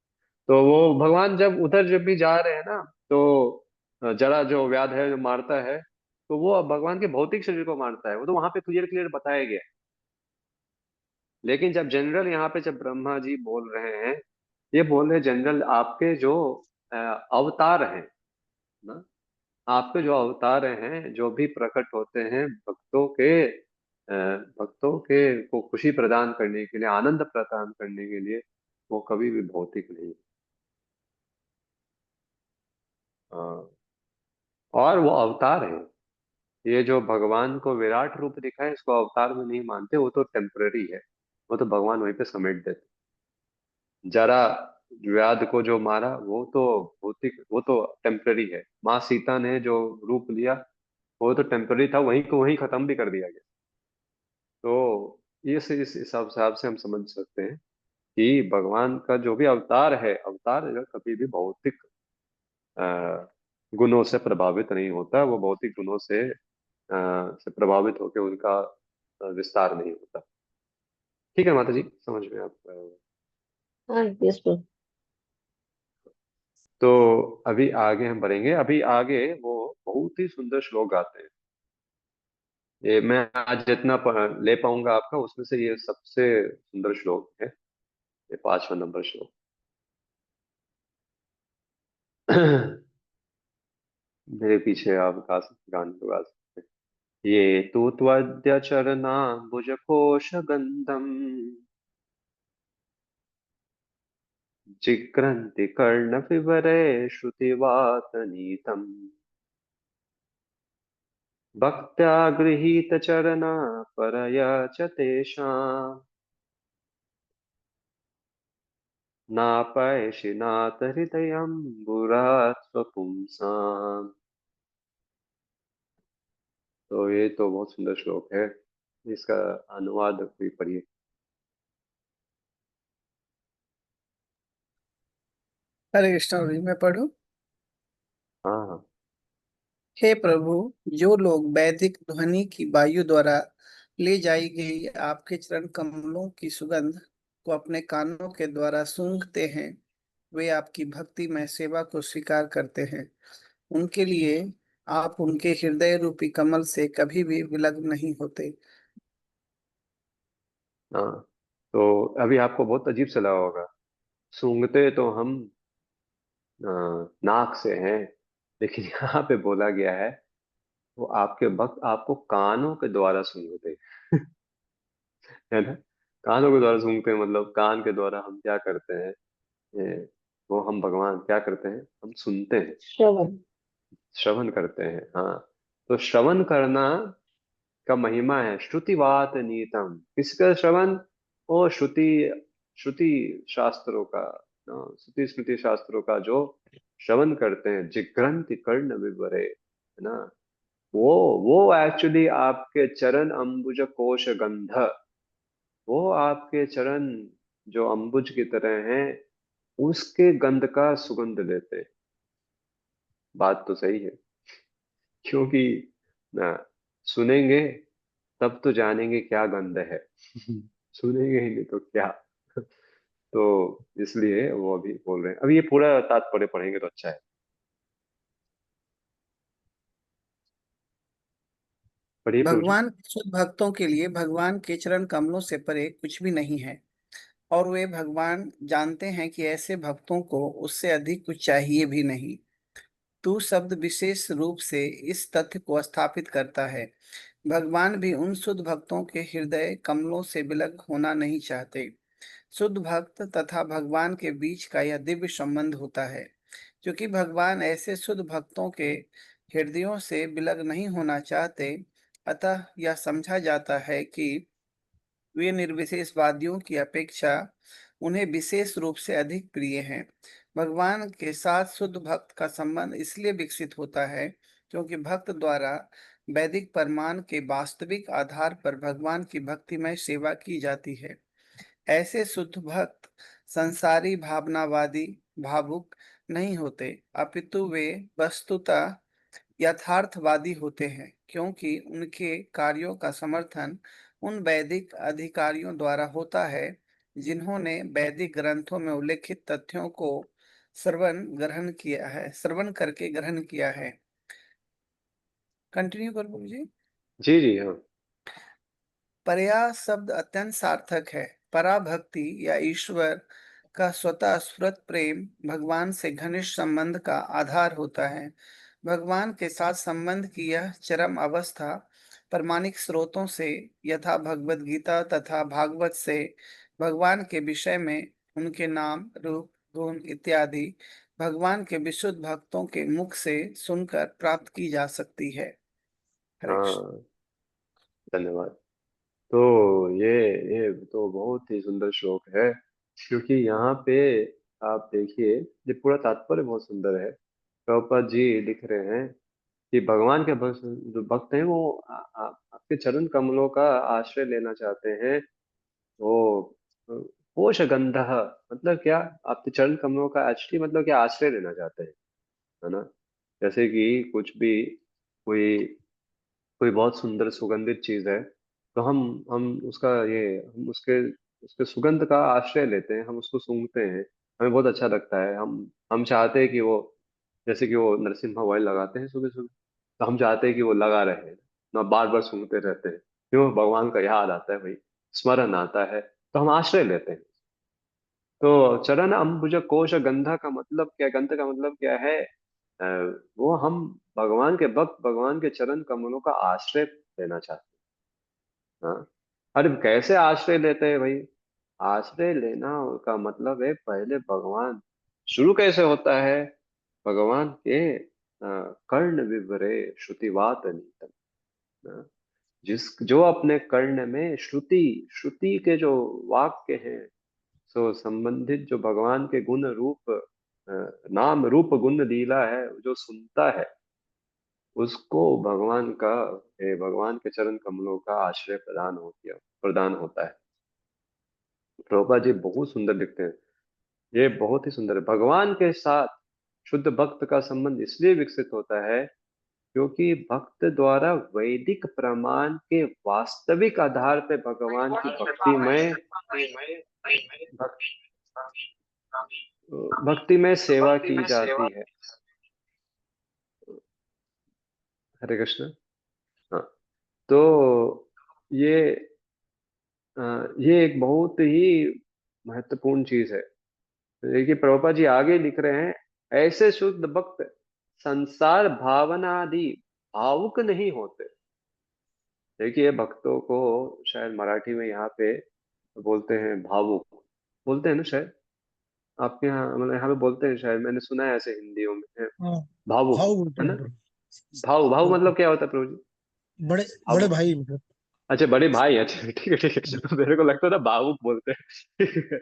तो वो भगवान जब उधर जब भी जा रहे हैं ना, तो जरा जो व्याध है जो मारता है, तो वो भगवान के भौतिक शरीर को मारता है, वो तो वहां पे क्लियर क्लियर बताया गया है। लेकिन जब जनरल यहाँ पे जब ब्रह्मा जी बोल रहे हैं, ये बोल रहे जनरल आपके जो अवतार हैं ना, आपके जो अवतार हैं, जो भी प्रकट होते हैं भक्तों के को खुशी प्रदान करने के लिए, आनंद प्रदान करने के लिए, वो कभी भी भौतिक नहीं। अ, और वो अवतार है। ये जो भगवान को विराट रूप दिखा है, इसको अवतार में नहीं मानते, वो तो टेम्पररी है। वो तो भगवान वहीं पे समेट देते। जरा व्याध को जो मारा, वो तो भौतिक, वो तो टेम्पररी है। माँ सीता ने जो रूप लिया, वो तो टेम्पररी था, वहीं को वहीं खत्म भी कर दिया गया। तो इस हिसाब से हम समझ सकते हैं कि भगवान का जो भी अवतार है, अवतार जो कभी भी भौतिक अ, गुणों से प्रभावित नहीं होता। वो भौतिक गुणों से प्रभावित होकर उनका विस्तार नहीं होता। ठीक है माता जी, समझ में आप हाँ, यस प्रभु। तो अभी आगे हम बढ़ेंगे। अभी आगे वो बहुत ही सुंदर श्लोक गाते हैं। ये मैं आज जितना ले पाऊंगा आपका, उसमें से ये सबसे सुंदर श्लोक है, ये 5वां नंबर श्लोक। मेरे पीछे आप गाने को गा सकते हैं। ये तु त्वद्य चरणाम्बुजकोश गंधम जिघ्रन्ति कर्णविवरे श्रुतिवातनीतम् भक्त्या गृहीतचरणा परया च तेषाम् नापैषि नाथ हृदयम् स्वपुंसाम्। तो ये तो बहुत सुंदर श्लोक है, इसका अनुवाद भी पढ़िए। हरे कृष्ण जी, मैं पढ़ूं। हाँ हाँ। हे प्रभु, जो लोग वैदिक ध्वनि की वायु द्वारा ले जाई गई आपके चरण कमलों की सुगंध को अपने कानों के द्वारा सूंघते हैं, वे आपकी भक्ति में सेवा को स्वीकार करते हैं। उनके लिए आप उनके हृदय रूपी कमल से कभी भी विलग नहीं होते। हाँ, तो अभी आपको बहुत अजीब सा लगा होगा। सूंघते तो हम नाक से हैं, लेकिन यहाँ पे बोला गया है वो आपके भक्त आपको कानों के द्वारा सुनते हैं। है ना। कानों के द्वारा सूंघते हैं, मतलब कान के द्वारा हम क्या करते हैं, ये, वो हम भगवान क्या करते हैं, हम सुनते हैं, श्रवण। श्रवण करते हैं। हाँ, तो श्रवण करना का महिमा है। श्रुतिवात नीतम, किसका श्रवण? वो श्रुति, श्रुति शास्त्रों का, श्रुति स्मृति शास्त्रों का जो श्रवण करते हैं। जिग्रंथि कर्ण विवरे, है ना। वो वो एक्चुअली आपके चरण अंबुज कोश गंध, वो आपके चरण जो अंबुज की तरह हैं, उसके गंध का सुगंध लेते हैं। बात तो सही है, क्योंकि ना, सुनेंगे तब तो जानेंगे क्या गंध है। सुनेंगे ही नहीं तो क्या। तो इसलिए वो अभी बोल रहे हैं। अभी ये पूरा तात्पर्य पढ़ेंगे तो अच्छा है। पढ़िए प्रभु जी। भगवान शुद्ध भक्तों के लिए भगवान के चरण कमलों से परे कुछ भी नहीं है, और वे भगवान जानते हैं कि ऐसे भक्तों को उससे अधिक कुछ चाहिए भी नहीं। तू शब्द विशेष रूप से इस तथ्य को स्थापित करता है। भगवान भी उन शुद्ध भक्तों के हृदय कमलों से विलग होना नहीं चाहते। शुद्ध भक्त तथा भगवान के बीच का यह दिव्य संबंध होता है। क्योंकि भगवान ऐसे शुद्ध भक्तों के हृदयों से विलग नहीं होना चाहते, अतः यह समझा जाता है कि वे निर्विशेषवादियों की अपेक्षा उन्हें विशेष रूप से अधिक प्रिय हैं। भगवान के साथ शुद्ध भक्त का संबंध इसलिए विकसित होता है क्योंकि भक्त द्वारा वैदिक प्रमाण के वास्तविक आधार पर भगवान की भक्तिमय सेवा की जाती है। ऐसे शुद्ध भक्त संसारी भावनावादी भावुक नहीं होते, अपितु वे वस्तुतः यथार्थवादी होते हैं, क्योंकि उनके कार्यों का समर्थन उन वैदिक अधिकारियों द्वारा होता है जिन्होंने वैदिक ग्रंथों में उल्लेखित तथ्यों को श्रवण करके ग्रहण किया है। कंटिन्यू कर जी। जी जी हाँ। परया शब्द अत्यंत सार्थक है। पराभक्ति या ईश्वर का स्वतः स्फुरत प्रेम भगवान से घनिष्ठ संबंध का आधार होता है। भगवान के साथ संबंध की यह चरम अवस्था प्रामाणिक स्रोतों से यथा भगवत गीता तथा भागवत से भगवान के विषय में उनके नाम रूप गुण इत्यादि भगवान के विशुद्ध भक्तों के मुख से सुनकर प्राप्त की जा सकती है। हरे कृष्ण। हाँ, धन्यवाद। तो ये ये तो बहुत ही सुंदर श्लोक है, क्योंकि यहाँ पे आप देखिए, ये पूरा तात्पर्य बहुत सुंदर है। प्रभुपाद जी लिख रहे हैं कि भगवान के भक्त, जो भक्त हैं वो आपके चरण कमलों का आश्रय लेना चाहते हैं। वो पोष गंध, मतलब क्या, आपके चरण कमलों का एक्चुअली मतलब क्या, आश्रय लेना चाहते हैं, है ना। जैसे कि कुछ भी, कोई कोई बहुत सुंदर सुगंधित चीज है, तो हम उसका ये, हम उसके उसके सुगंध का आश्रय लेते हैं, हम उसको सूंघते हैं, हमें बहुत अच्छा लगता है। हम चाहते हैं कि वो, जैसे कि वो नरसिम्हा ऑयल लगाते हैं सुबह सुबह, तो हम चाहते हैं कि वो लगा रहे ना, बार बार सूंघते रहते हैं। क्यों? भगवान का याद आता है भाई, स्मरण आता है, तो हम आश्रय लेते हैं। तो चरण अम्बुज कोश गंधा का मतलब क्या, गंध का मतलब क्या है? अ, वो हम भगवान के भक्त भगवान के चरण कमलों का आश्रय लेना चाहते हैं। हाँ। अरे कैसे आश्रय लेते हैं भाई? आश्रय लेना का मतलब है पहले भगवान, शुरू कैसे होता है? भगवान के कर्ण विवरे श्रुतिवात नितम, हाँ, जिस जो अपने कर्ण में श्रुति, श्रुति के जो वाक्य हैं, सो संबंधित जो भगवान के गुण रूप, नाम रूप गुण लीला है, जो सुनता है, उसको भगवान का, भगवान के चरण कमलों का आश्रय प्रदान होता है। प्रभुपाद जी बहुत सुंदर लिखते हैं, ये बहुत ही सुंदर है। भगवान के साथ शुद्ध भक्त का संबंध इसलिए विकसित होता है क्योंकि भक्त द्वारा वैदिक प्रमाण के वास्तविक आधार पे भगवान की भक्ति भक्तिमय सेवा की जाती है। हरे कृष्ण। हाँ, तो ये अ, ये एक बहुत ही महत्वपूर्ण चीज है। देखिए प्रभुपाद जी आगे लिख रहे हैं, ऐसे शुद्ध भक्त संसार भावना आदि भावुक नहीं होते। देखिए भक्तों को शायद मराठी में यहाँ पे बोलते हैं भावुक, बोलते हैं ना शायद, आपके यहाँ मतलब यहाँ पे बोलते हैं शायद, मैंने सुना है ऐसे हिंदियों में है, हाँ, भावुक, भाव बोलते है हैं ना। प्रभु। भाव भाव भाव मतलब क्या होता है प्रभु जी? बड़े बड़े भावुक, भाई मतलब। अच्छा बड़े भाई, अच्छा ठीक है ठीक है, मेरे को लगता था भावुक बोलते हैं। ठीक है,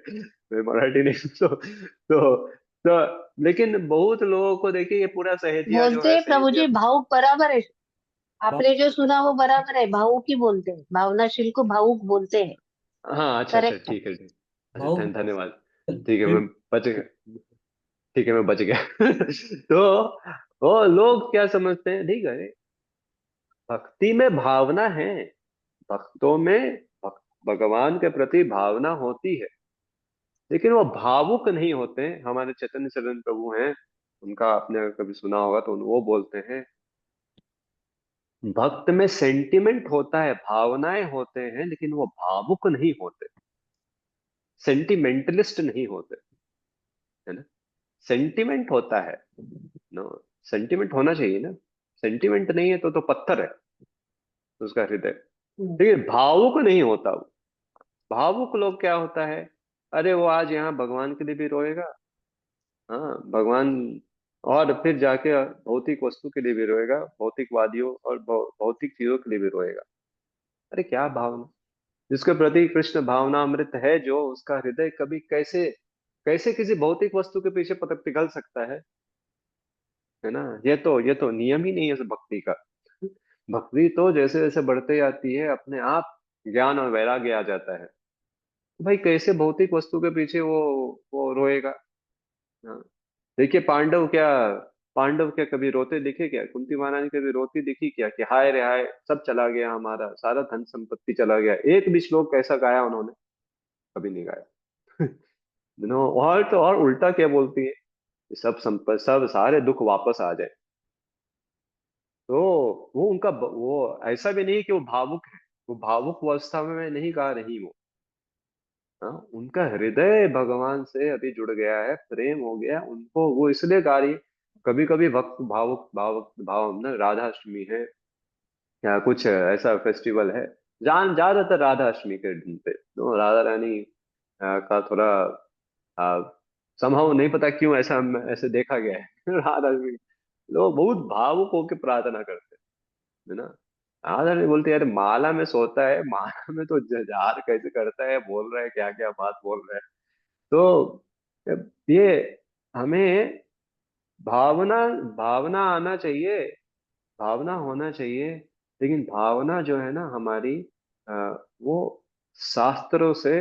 मैं मराठी नहीं तो लेकिन बहुत लोगों को देखिए ये पूरा सहेजिया जो बोलते है, हैं प्रभु सहेजिया। जी, भावुक बराबर है। भाव आपने जो सुना वो बराबर है, भावुक ही बोलते हैं, भावनाशील को भावुक बोलते हैं। हाँ अच्छा अच्छा करेक्ट है। ठीक है ठीक। अच्छा भाव धन्यवाद। ठीक है मैं बच गया, ठीक है मैं बच गया। तो वो लोग क्या समझते हैं, ठीक है, भक्ति में भावना है, भक्तों में भगवान के प्रति भावना होती है, लेकिन वो भावुक नहीं होते। हमारे चैतन्य चरण प्रभु हैं, उनका आपने अगर कभी सुना होगा तो वो बोलते हैं भक्त में सेंटिमेंट होता है, भावनाएं होते हैं, लेकिन वो भावुक नहीं होते, सेंटिमेंटलिस्ट नहीं होते, है ना। सेंटिमेंट होता है, नो, सेंटिमेंट होना चाहिए ना, सेंटिमेंट नहीं है तो पत्थर है उसका हृदय, लेकिन भावुक नहीं होता वो। भावुक लोग क्या होता है, अरे वो आज यहाँ भगवान के लिए भी रोएगा, हाँ भगवान, और फिर जाके भौतिक वस्तु के लिए भी रोएगा, भौतिकवादियों और भौतिक चीजों के लिए भी रोएगा। अरे क्या भावना, जिसके प्रति कृष्ण भावना अमृत है, जो उसका हृदय कभी कैसे कैसे किसी भौतिक वस्तु के पीछे पतक पिघल सकता है ना। ये तो नियम ही नहीं है इस भक्ति का। भक्ति तो जैसे जैसे बढ़ते जाती है अपने आप ज्ञान और वैराग्य आ जाता है। भाई कैसे भौतिक वस्तु के पीछे वो रोएगा। हाँ, देखिए पांडव क्या कभी रोते दिखे क्या, कुंती महारानी कभी रोती दिखी क्या कि हाय रे हाय सब चला गया, हमारा सारा धन संपत्ति चला गया, एक भी श्लोक कैसा गाया उन्होंने? कभी नहीं गाया। नो, और तो और उल्टा क्या बोलती है, सब सारे दुख वापस आ जाए। तो वो वो ऐसा भी नहीं कि वो भावुक है, वो भावुक अवस्था में नहीं गा रही वो। हाँ, उनका हृदय भगवान से अभी जुड़ गया है, प्रेम हो गया उनको, वो इसलिए गा रही है। कभी कभी भक्त भावुक भावुक भाव ना, राधा अष्टमी है या कुछ ऐसा फेस्टिवल है, ज्यादातर राधा अष्टमी के दिन पे तो राधा रानी का थोड़ा संभव नहीं पता क्यों ऐसा ऐसे देखा गया है। राधा अष्टमी लोग बहुत भावुक होकर प्रार्थना करते हैं, है ना। राधा रानी बोलते हैं यार माला में सोता है, माला में तो जार कैसे करता है, बोल रहा है क्या क्या बात बोल रहा है। तो ये हमें भावना भावना आना चाहिए, भावना होना चाहिए, लेकिन भावना जो है ना हमारी अ, वो शास्त्रों से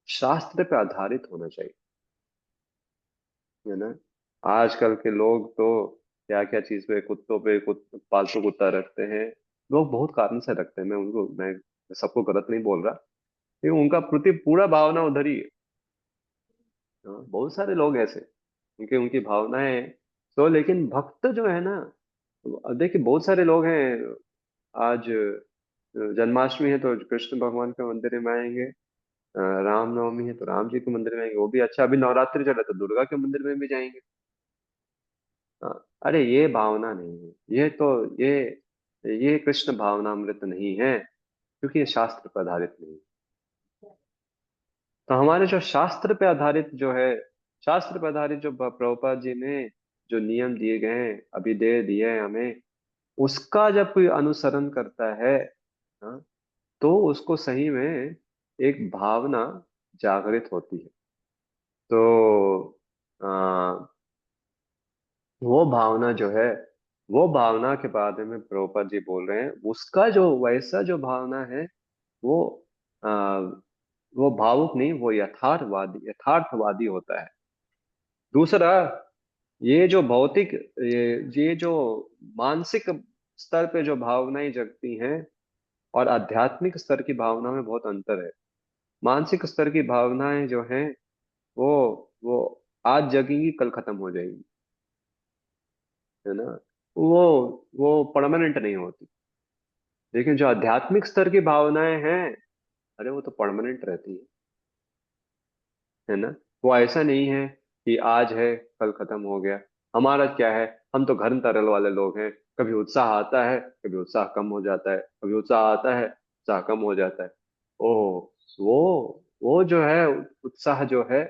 शास्त्र पे आधारित होना चाहिए, है ना। आजकल के लोग तो क्या क्या चीज पे, कुत्तों पे पालतू कुत्ता रखते हैं, लोग बहुत कारण से रखते हैं, मैं सबको गलत नहीं बोल रहा, लेकिन उनका प्रति पूरा भावना उधर ही है। हाँ, बहुत सारे लोग ऐसे, उनकी उनकी भावनाएं हैं। तो लेकिन भक्त जो है ना, अब देखिए बहुत सारे लोग हैं, आज जन्माष्टमी है तो कृष्ण भगवान के मंदिर में आएंगे, रामनवमी है तो राम जी के मंदिर में आएंगे, वो भी अच्छा, अभी नवरात्रि चल रहा है तो दुर्गा के मंदिर में भी जाएंगे। हाँ, अरे ये भावना नहीं है, ये कृष्ण भावना अमृत नहीं है, क्योंकि ये शास्त्र पर आधारित नहीं है। तो हमारे जो शास्त्र पे आधारित जो है, शास्त्र पे आधारित जो प्रभुपाद जी ने जो नियम दिए गए हैं, अभिधेय दिए हैं हमें, उसका जब कोई अनुसरण करता है, हाँ, तो उसको सही में एक भावना जागृत होती है। तो आ, वो भावना जो है, वो भावना के बारे में प्रभुपाद जी बोल रहे हैं, उसका जो वैसा जो भावना है, वो आ, वो भावुक नहीं, वो यथार्थवादी होता है। दूसरा, ये जो भौतिक, ये जो मानसिक स्तर पे जो भावनाएं जगती हैं और आध्यात्मिक स्तर की भावना में बहुत अंतर है। मानसिक स्तर की भावनाएं जो हैं, वो वो आज जगेंगी कल खत्म हो जाएगी, है ना। वो वो परमानेंट नहीं होती, लेकिन जो आध्यात्मिक स्तर की भावनाएं हैं, अरे वो तो परमानेंट रहती है ना। वो ऐसा नहीं है कि आज है कल खत्म हो गया। हमारा क्या है, हम तो घर्म तरल वाले लोग हैं, कभी उत्साह आता है, कभी उत्साह कम हो जाता है, कभी उत्साह आता है, उत्साह कम हो जाता है। ओह, वो जो है, उत्साह जो है,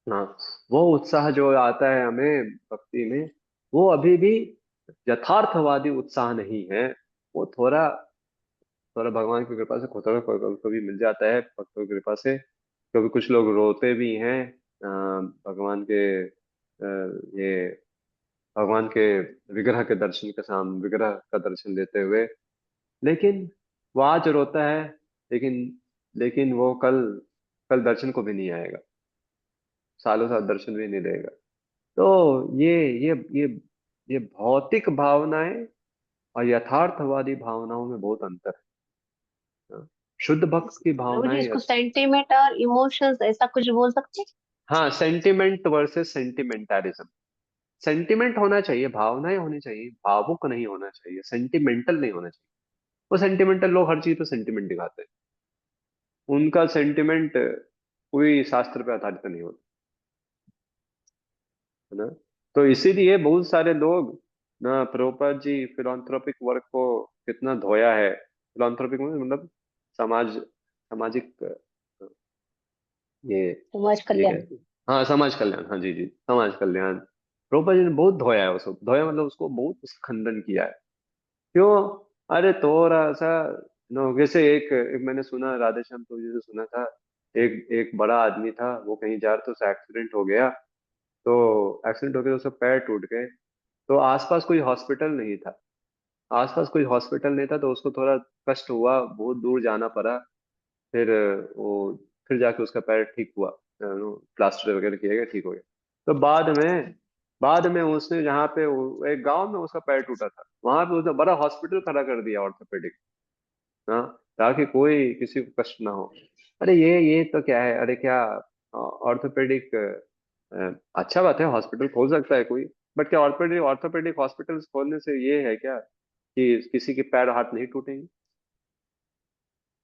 हाँ, वो उत्साह जो आता है हमें भक्ति में, वो अभी भी यथार्थवादी उत्साह नहीं है। वो थोड़ा थोड़ा भगवान की कृपा से थोड़ा कभी कभी मिल जाता है, भक्तों की कृपा से। कभी कुछ लोग रोते भी हैं भगवान के ये भगवान के विग्रह के दर्शन के सामने, विग्रह का दर्शन लेते हुए। लेकिन वो आज रोता है, लेकिन लेकिन वो कल कल दर्शन को भी नहीं आएगा, सालों साल दर्शन भी नहीं देगा। तो ये ये ये ये भौतिक भावनाएं और यथार्थवादी भावनाओं में बहुत अंतर है। हाँ। शुद्ध भक्त की प्रभु जी भावनाएं इसको सेंटिमेंट और इमोशंस ऐसा कुछ बोल सकते हैं? हाँ, सेंटिमेंट वर्सेस सेंटिमेंटालिज्म। सेंटिमेंट होना चाहिए, भावनाएं होनी चाहिए, भावुक नहीं होना चाहिए, सेंटिमेंटल नहीं होना चाहिए। वो सेंटिमेंटल लोग हर चीज पे सेंटिमेंट दिखाते हैं, उनका सेंटिमेंट कोई शास्त्र पे आधारित नहीं होता, है ना। तो इसीलिए बहुत सारे लोग ना, प्रभुपाद जी फिलोंथ्रोपिक वर्क को कितना धोया है। फिलोंथ्रोपिक मतलब समाज, सामाजिक ये समाज ये कल्याण। कहते हैं, हाँ समाज कल्याण, हाँ जी जी, समाज कल्याण। प्रभुपाद जी ने बहुत धोया है उसको, धोया मतलब उसको बहुत उसका खंडन किया है। क्यों? अरे थोड़ा सा नो, जैसे एक, एक मैंने सुना, राधे श्याम तो जी से सुना था। एक एक बड़ा आदमी था, वो कहीं जा रहा था, उसका एक्सीडेंट हो गया। तो एक्सीडेंट हो गया तो उसका पैर टूट गए। तो आसपास कोई हॉस्पिटल नहीं था, आसपास कोई हॉस्पिटल नहीं था, तो उसको थोड़ा कष्ट हुआ, बहुत दूर जाना पड़ा। फिर वो फिर जाके उसका पैर ठीक हुआ, प्लास्टर वगैरह किया गया, ठीक हो गया। तो बाद में उसने, जहाँ पे एक गांव में उसका पैर टूटा था, वहां पे उसने बड़ा हॉस्पिटल खड़ा कर दिया ऑर्थोपेडिक, हाँ, ताकि कोई किसी को कष्ट ना हो। अरे ये तो क्या है, अरे क्या ऑर्थोपेडिक, अच्छा बात है, हॉस्पिटल खोल सकता है कोई। बट क्या ऑर्थोपेडिक ऑर्थोपेडिक हॉस्पिटल खोलने से ये है क्या कि किसी के पैर हाथ नहीं टूटेंगे?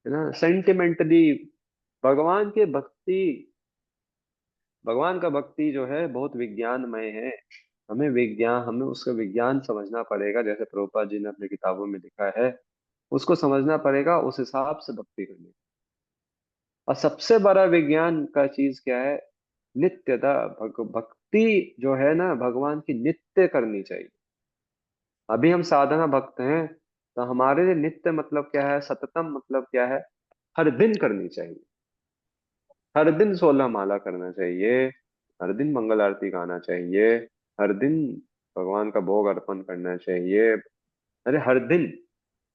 है ना, सेंटिमेंटली भगवान के भक्ति, भगवान का भक्ति जो है बहुत विज्ञानमय है। हमें उसका विज्ञान समझना पड़ेगा, जैसे प्रभुपाद जी ने अपनी किताबों में लिखा है, उसको समझना पड़ेगा, उस हिसाब से भक्ति करनी। और सबसे बड़ा विज्ञान का चीज क्या है? नित्यता। भक्ति जो है ना, भगवान की नित्य करनी चाहिए। अभी हम साधना भक्त हैं, तो हमारे लिए नित्य मतलब क्या है, सततम मतलब क्या है? हर दिन करनी चाहिए, हर दिन 16 माला करना चाहिए, हर दिन मंगल आरती गाना चाहिए, हर दिन भगवान का भोग अर्पण करना चाहिए। अरे हर दिन।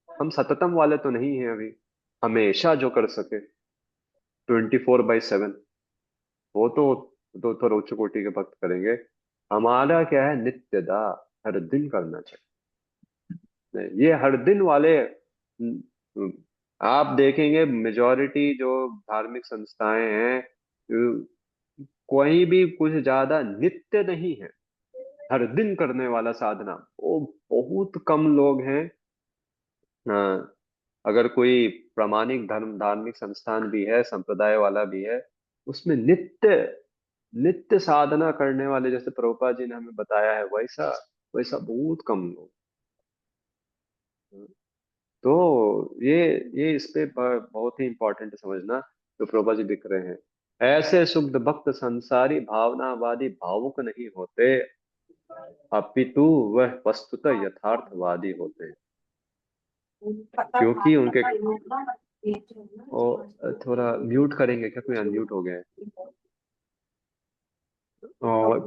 हम सततम वाले तो नहीं हैं अभी, हमेशा जो कर सके 24/7, वो तो थोड़ा उच्च कोटि के भक्त करेंगे। हमारा क्या है, नित्यदा, हर दिन करना चाहिए। ये हर दिन वाले आप देखेंगे मेजॉरिटी जो धार्मिक संस्थाएं हैं, कोई भी कुछ ज्यादा नित्य नहीं है, हर दिन करने वाला साधना वो बहुत कम लोग हैं। हाँ, अगर कोई प्रामाणिक धर्म धार्मिक संस्थान भी है, संप्रदाय वाला भी है, उसमें नित्य नित्य साधना करने वाले, जैसे प्रभुपाद जी ने हमें बताया है, वैसा वैसा बहुत कम लोग हैं। तो ये इस पे बहुत ही इंपॉर्टेंट है समझना, जो प्रभुपाद जी लिख रहे हैं। ऐसे शुद्ध भक्त संसारी भावनावादी भावुक नहीं होते, अपितु वह वस्तुतः यथार्थवादी होते हैं। क्योंकि उनके, ओ, थोड़ा म्यूट करेंगे क्या, कोई अनम्यूट हो गया है? और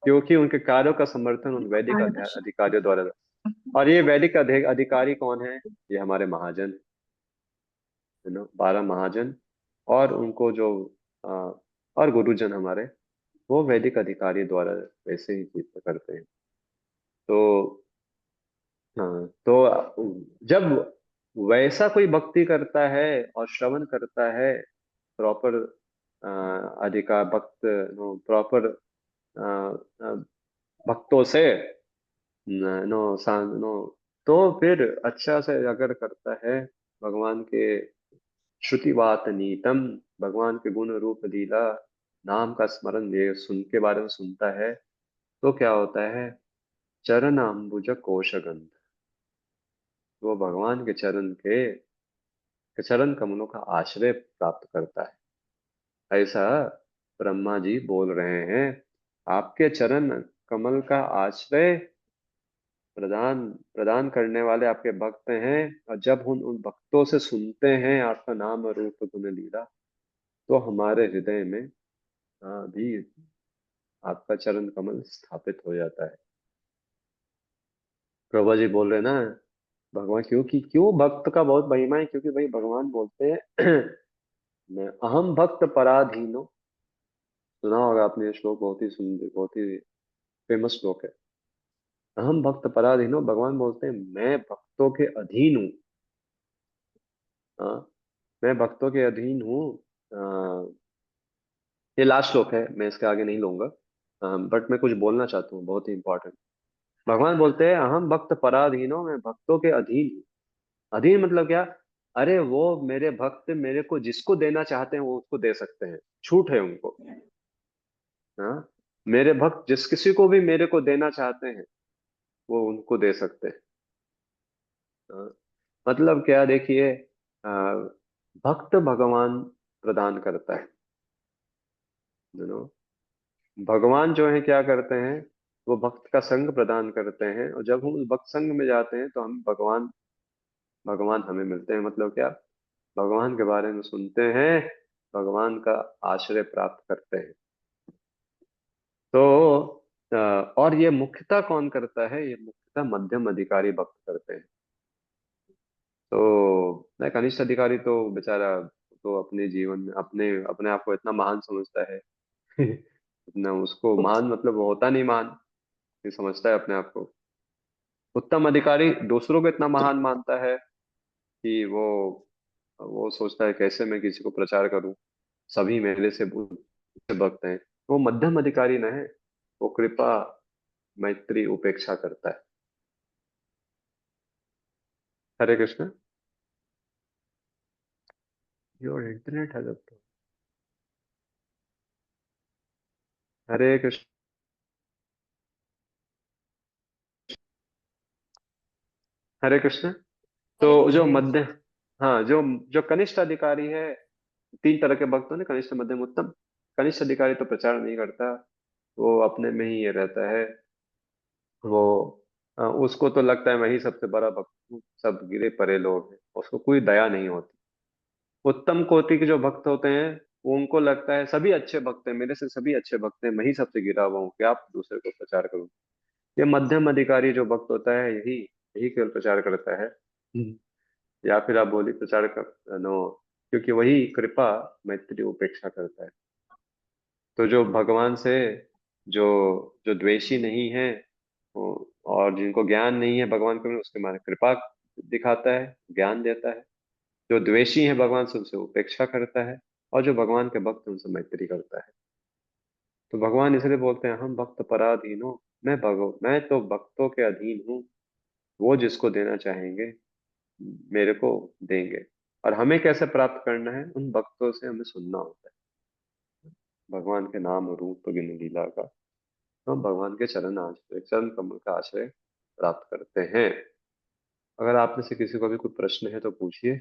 क्योंकि उनके कार्यों का समर्थन उन वैदिक अधिकारियों द्वारा। और ये वैदिक अधिकारी कौन है? ये हमारे महाजन, है ना, 12 महाजन। और उनको जो अ, और गुरुजन हमारे, वो वैदिक अधिकारी द्वारा वैसे ही चीज करते हैं। तो हाँ, तो जब वैसा कोई भक्ति करता है और श्रवण करता है प्रॉपर अधिकार भक्त, नो प्रॉपर भक्तों से, नो नो, तो फिर अच्छा से अगर करता है, भगवान के श्रुतिवात नीतम, भगवान के गुण रूप लीला नाम का स्मरण ये सुन के बारे में सुनता है, तो क्या होता है, चरण अम्बुज कोशगंध, वो भगवान के चरण कमलों का आश्रय प्राप्त करता है। ऐसा ब्रह्मा जी बोल रहे हैं, आपके चरण कमल का आश्रय प्रदान प्रदान करने वाले आपके भक्त हैं, और जब हम उन भक्तों से सुनते हैं आपका नाम और रूप गुण लीला, तो हमारे हृदय में भी आपका चरण कमल स्थापित हो जाता है। प्रभा जी बोल रहे हैं ना, भगवान क्योंकि क्यों भक्त का बहुत महिमा है, क्योंकि भाई भगवान बोलते हैं मैं अहम भक्त पराधीनो, सुना होगा आपने ये श्लोक, बहुत ही सुंदर, बहुत ही फेमस श्लोक है। अहम भक्त पराधीनो, भगवान बोलते हैं मैं भक्तों के अधीन हूँ। हाँ, मैं भक्तों के अधीन हूँ। ये लास्ट श्लोक है, मैं इसके आगे नहीं लूंगा, बट मैं कुछ बोलना चाहता हूँ बहुत ही इंपॉर्टेंट। भगवान बोलते हैं अहम भक्त पराधीनो, मैं भक्तों के अधीन हूँ। अधीन मतलब क्या, अरे वो मेरे भक्त मेरे को जिसको देना चाहते हैं वो उसको दे सकते हैं, छूट है उनको। हाँ, मेरे भक्त जिस किसी को भी मेरे को देना चाहते हैं वो उनको दे सकते हैं। हाँ, मतलब क्या, देखिए, भक्त भगवान प्रदान करता है, यू नो। भगवान जो है क्या करते हैं, वो भक्त का संग प्रदान करते हैं, और जब हम उस भक्त संग में जाते हैं तो हम भगवान भगवान हमें मिलते हैं। मतलब क्या, भगवान के बारे में सुनते हैं, भगवान का आश्रय प्राप्त करते हैं। तो और ये मुख्यतः कौन करता है, ये मुख्यतः मध्यम अधिकारी भक्त करते हैं। तो मैं कनिष्ठ अधिकारी तो बेचारा, तो अपने जीवन में अपने अपने आप को इतना महान समझता है इतना उसको महान, मतलब वो होता नहीं महान, ये समझता है अपने आप को। उत्तम अधिकारी दूसरों को इतना महान मानता है कि वो सोचता है कैसे मैं किसी को प्रचार करूं, सभी मेरे से भक्त हैं। वो मध्यम अधिकारी न है, वो कृपा मैत्री उपेक्षा करता है। हरे कृष्ण। योर इंटरनेट है तो। हरे कृष्ण। हरे कृष्ण। हरे तो जो कृष्ण। मध्य, हाँ, जो जो कनिष्ठ अधिकारी है, तीन तरह के भक्त होने, कनिष्ठ मध्यम उत्तम। कनिष्ठ अधिकारी तो प्रचार नहीं करता, वो अपने में ही ये रहता है। वो उसको तो लगता है मैं ही सबसे बड़ा भक्त हूँ, सब गिरे परे लोग हैं, उसको कोई दया नहीं होती। उत्तम कोटि के जो भक्त होते हैं, वो उनको लगता है सभी अच्छे भक्त हैं, मेरे से सभी अच्छे भक्त हैं, मैं ही सबसे गिरा हुआ हूँ, क्या आप दूसरे को प्रचार करूँ। ये मध्यम अधिकारी जो भक्त होता है, यही यही केवल प्रचार करता है। या फिर आप बोली प्रचार कर नो, क्योंकि वही कृपा मैत्री उपेक्षा करता है। तो जो भगवान से, जो जो द्वेषी नहीं है, और जिनको ज्ञान नहीं है भगवान को, उसके माने कृपा दिखाता है, ज्ञान देता है। जो द्वेषी है भगवान से, उनसे उपेक्षा करता है, और जो भगवान के भक्त हैं, उनसे मैत्री करता है। तो भगवान इसलिए बोलते हैं हम भक्त पराधीन हो, मैं तो भक्तों के अधीन हूँ, वो जिसको देना चाहेंगे मेरे को देंगे। और हमें कैसे प्राप्त करना है, उन भक्तों से हमें सुनना होता है भगवान के नाम और रूप गुण लीला का। तो हम भगवान के चरण कमल का आश्रय प्राप्त करते हैं। अगर आप में से किसी को भी कोई प्रश्न है तो पूछिए,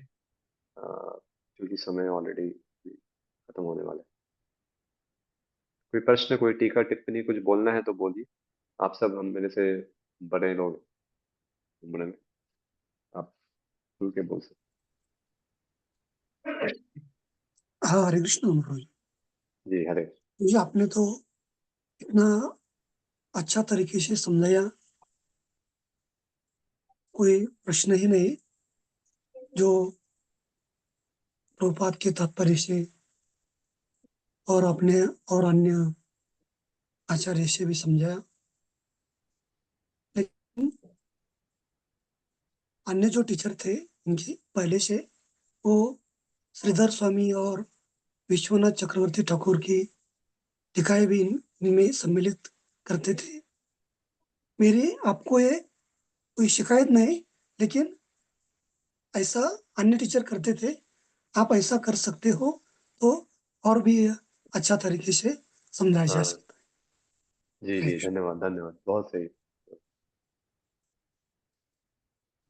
क्योंकि समय ऑलरेडी खत्म होने वाला है। कोई प्रश्न, कोई टीका टिप्पणी, कुछ बोलना है तो बोलिए। आप सब हम मेरे से बड़े लोग हैं उम्र में, आप खुल के बोल सकते हाँ, हरे कृष्ण प्रभु जी। हैं। जी हरे। जी, आपने तो इतना अच्छा तरीके से समझाया, कोई प्रश्न ही नहीं। जो प्रभुपाद के तात्पर्य से और अपने और अन्य आचार्य से भी समझाया। लेकिन अन्य जो टीचर थे इनके पहले से, वो श्रीधर स्वामी और विश्वनाथ चक्रवर्ती ठाकुर की टीकाएं भी इनमें सम्मिलित करते थे। मेरी आपको ये कोई शिकायत नहीं, लेकिन ऐसा अन्य टीचर करते थे, आप ऐसा कर सकते हो तो और भी अच्छा तरीके से समझाया जा हाँ, सकता जी जी, राइट। धन्यवाद धन्यवाद, बहुत सही।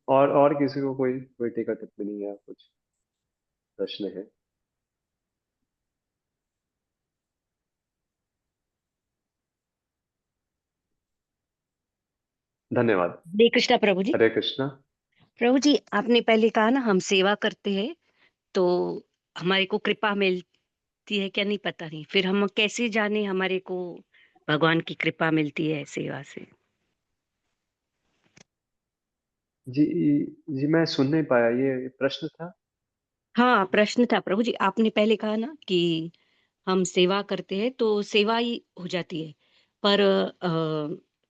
और किसी को कोई कोई टीका टिप्पणी या कुछ प्रश्न है? धन्यवाद। हरे कृष्णा प्रभु जी। हरे कृष्णा। प्रभु जी, आपने पहले कहा ना हम सेवा करते हैं तो हमारे को कृपा मिलती है क्या, नहीं पता नहीं, फिर हम कैसे जाने हमारे को भगवान की कृपा मिलती है सेवा से? जी जी, मैं सुन नहीं पाया, ये प्रश्न था। हाँ, प्रश्न था प्रभु जी, आपने पहले कहा ना कि हम सेवा करते हैं तो सेवा ही हो जाती है, पर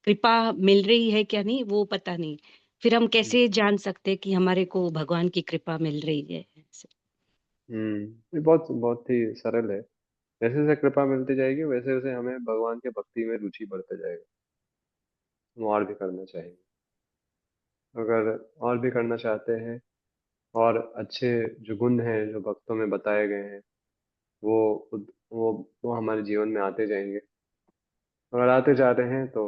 कृपा मिल रही है क्या नहीं वो पता नहीं, फिर हम कैसे जान सकते हैं कि हमारे को भगवान की कृपा मिल रही है? ये बहुत बहुत ही सरल है। जैसे जैसे कृपा मिलती जाएगी वैसे वैसे हमें भगवान के भक्ति में रुचि बढ़ते जाएगा। हम और भी करना चाहिए। अगर और भी करना चाहते हैं और अच्छे जो गुण हैं जो भक्तों में बताए गए हैं वो वो हमारे जीवन में आते जाएंगे। अगर आते जा रहे हैं तो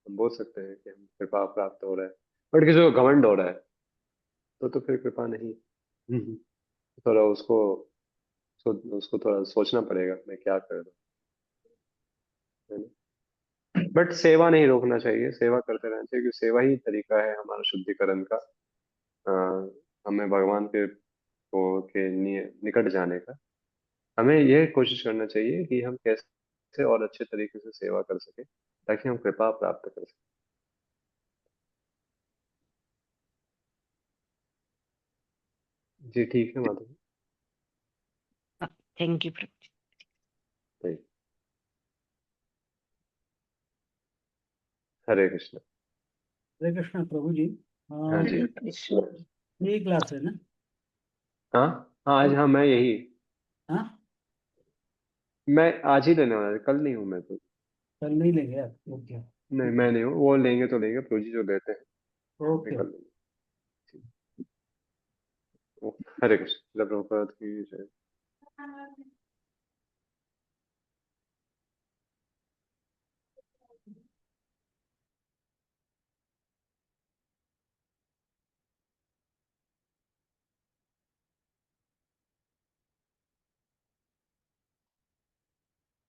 हम बोल सकते हैं कि हम कृपा प्राप्त हो रहा है। बट किसी को घमंड हो रहा है तो फिर कृपा नहीं। थोड़ा उसको थोड़ा सोचना पड़ेगा मैं क्या कर रहा हूँ, है ना। बट सेवा नहीं रोकना चाहिए, सेवा करते रहना चाहिए, क्योंकि सेवा ही तरीका है हमारा शुद्धिकरण का। हमें भगवान के निकट जाने का। हमें यह कोशिश करना चाहिए कि हम कैसे और अच्छे तरीके से सेवा कर सके ताकि हम कृपा प्राप्त कर सकें। जी ठीक है माधव। थैंक यू प्रभु जी। जी, हरे कृष्ण। हरे कृष्णा प्रभु जी। हाँ जी। हरे कृष्ण। यही क्लास है ना? हाँ हाँ, आज हाँ मैं यही, हाँ, मैं आज ही लेने वाला था, कल नहीं हूँ मैं तो। कल नहीं लेंगे आप? ओके। नहीं मैं नहीं हूँ, वो लेंगे तो लेंगे, प्रोजी जो लेते हैं मैं ओके। कर लूंगा। ठीक। हरे कृष्ण, जय प्रभुपाद की जय।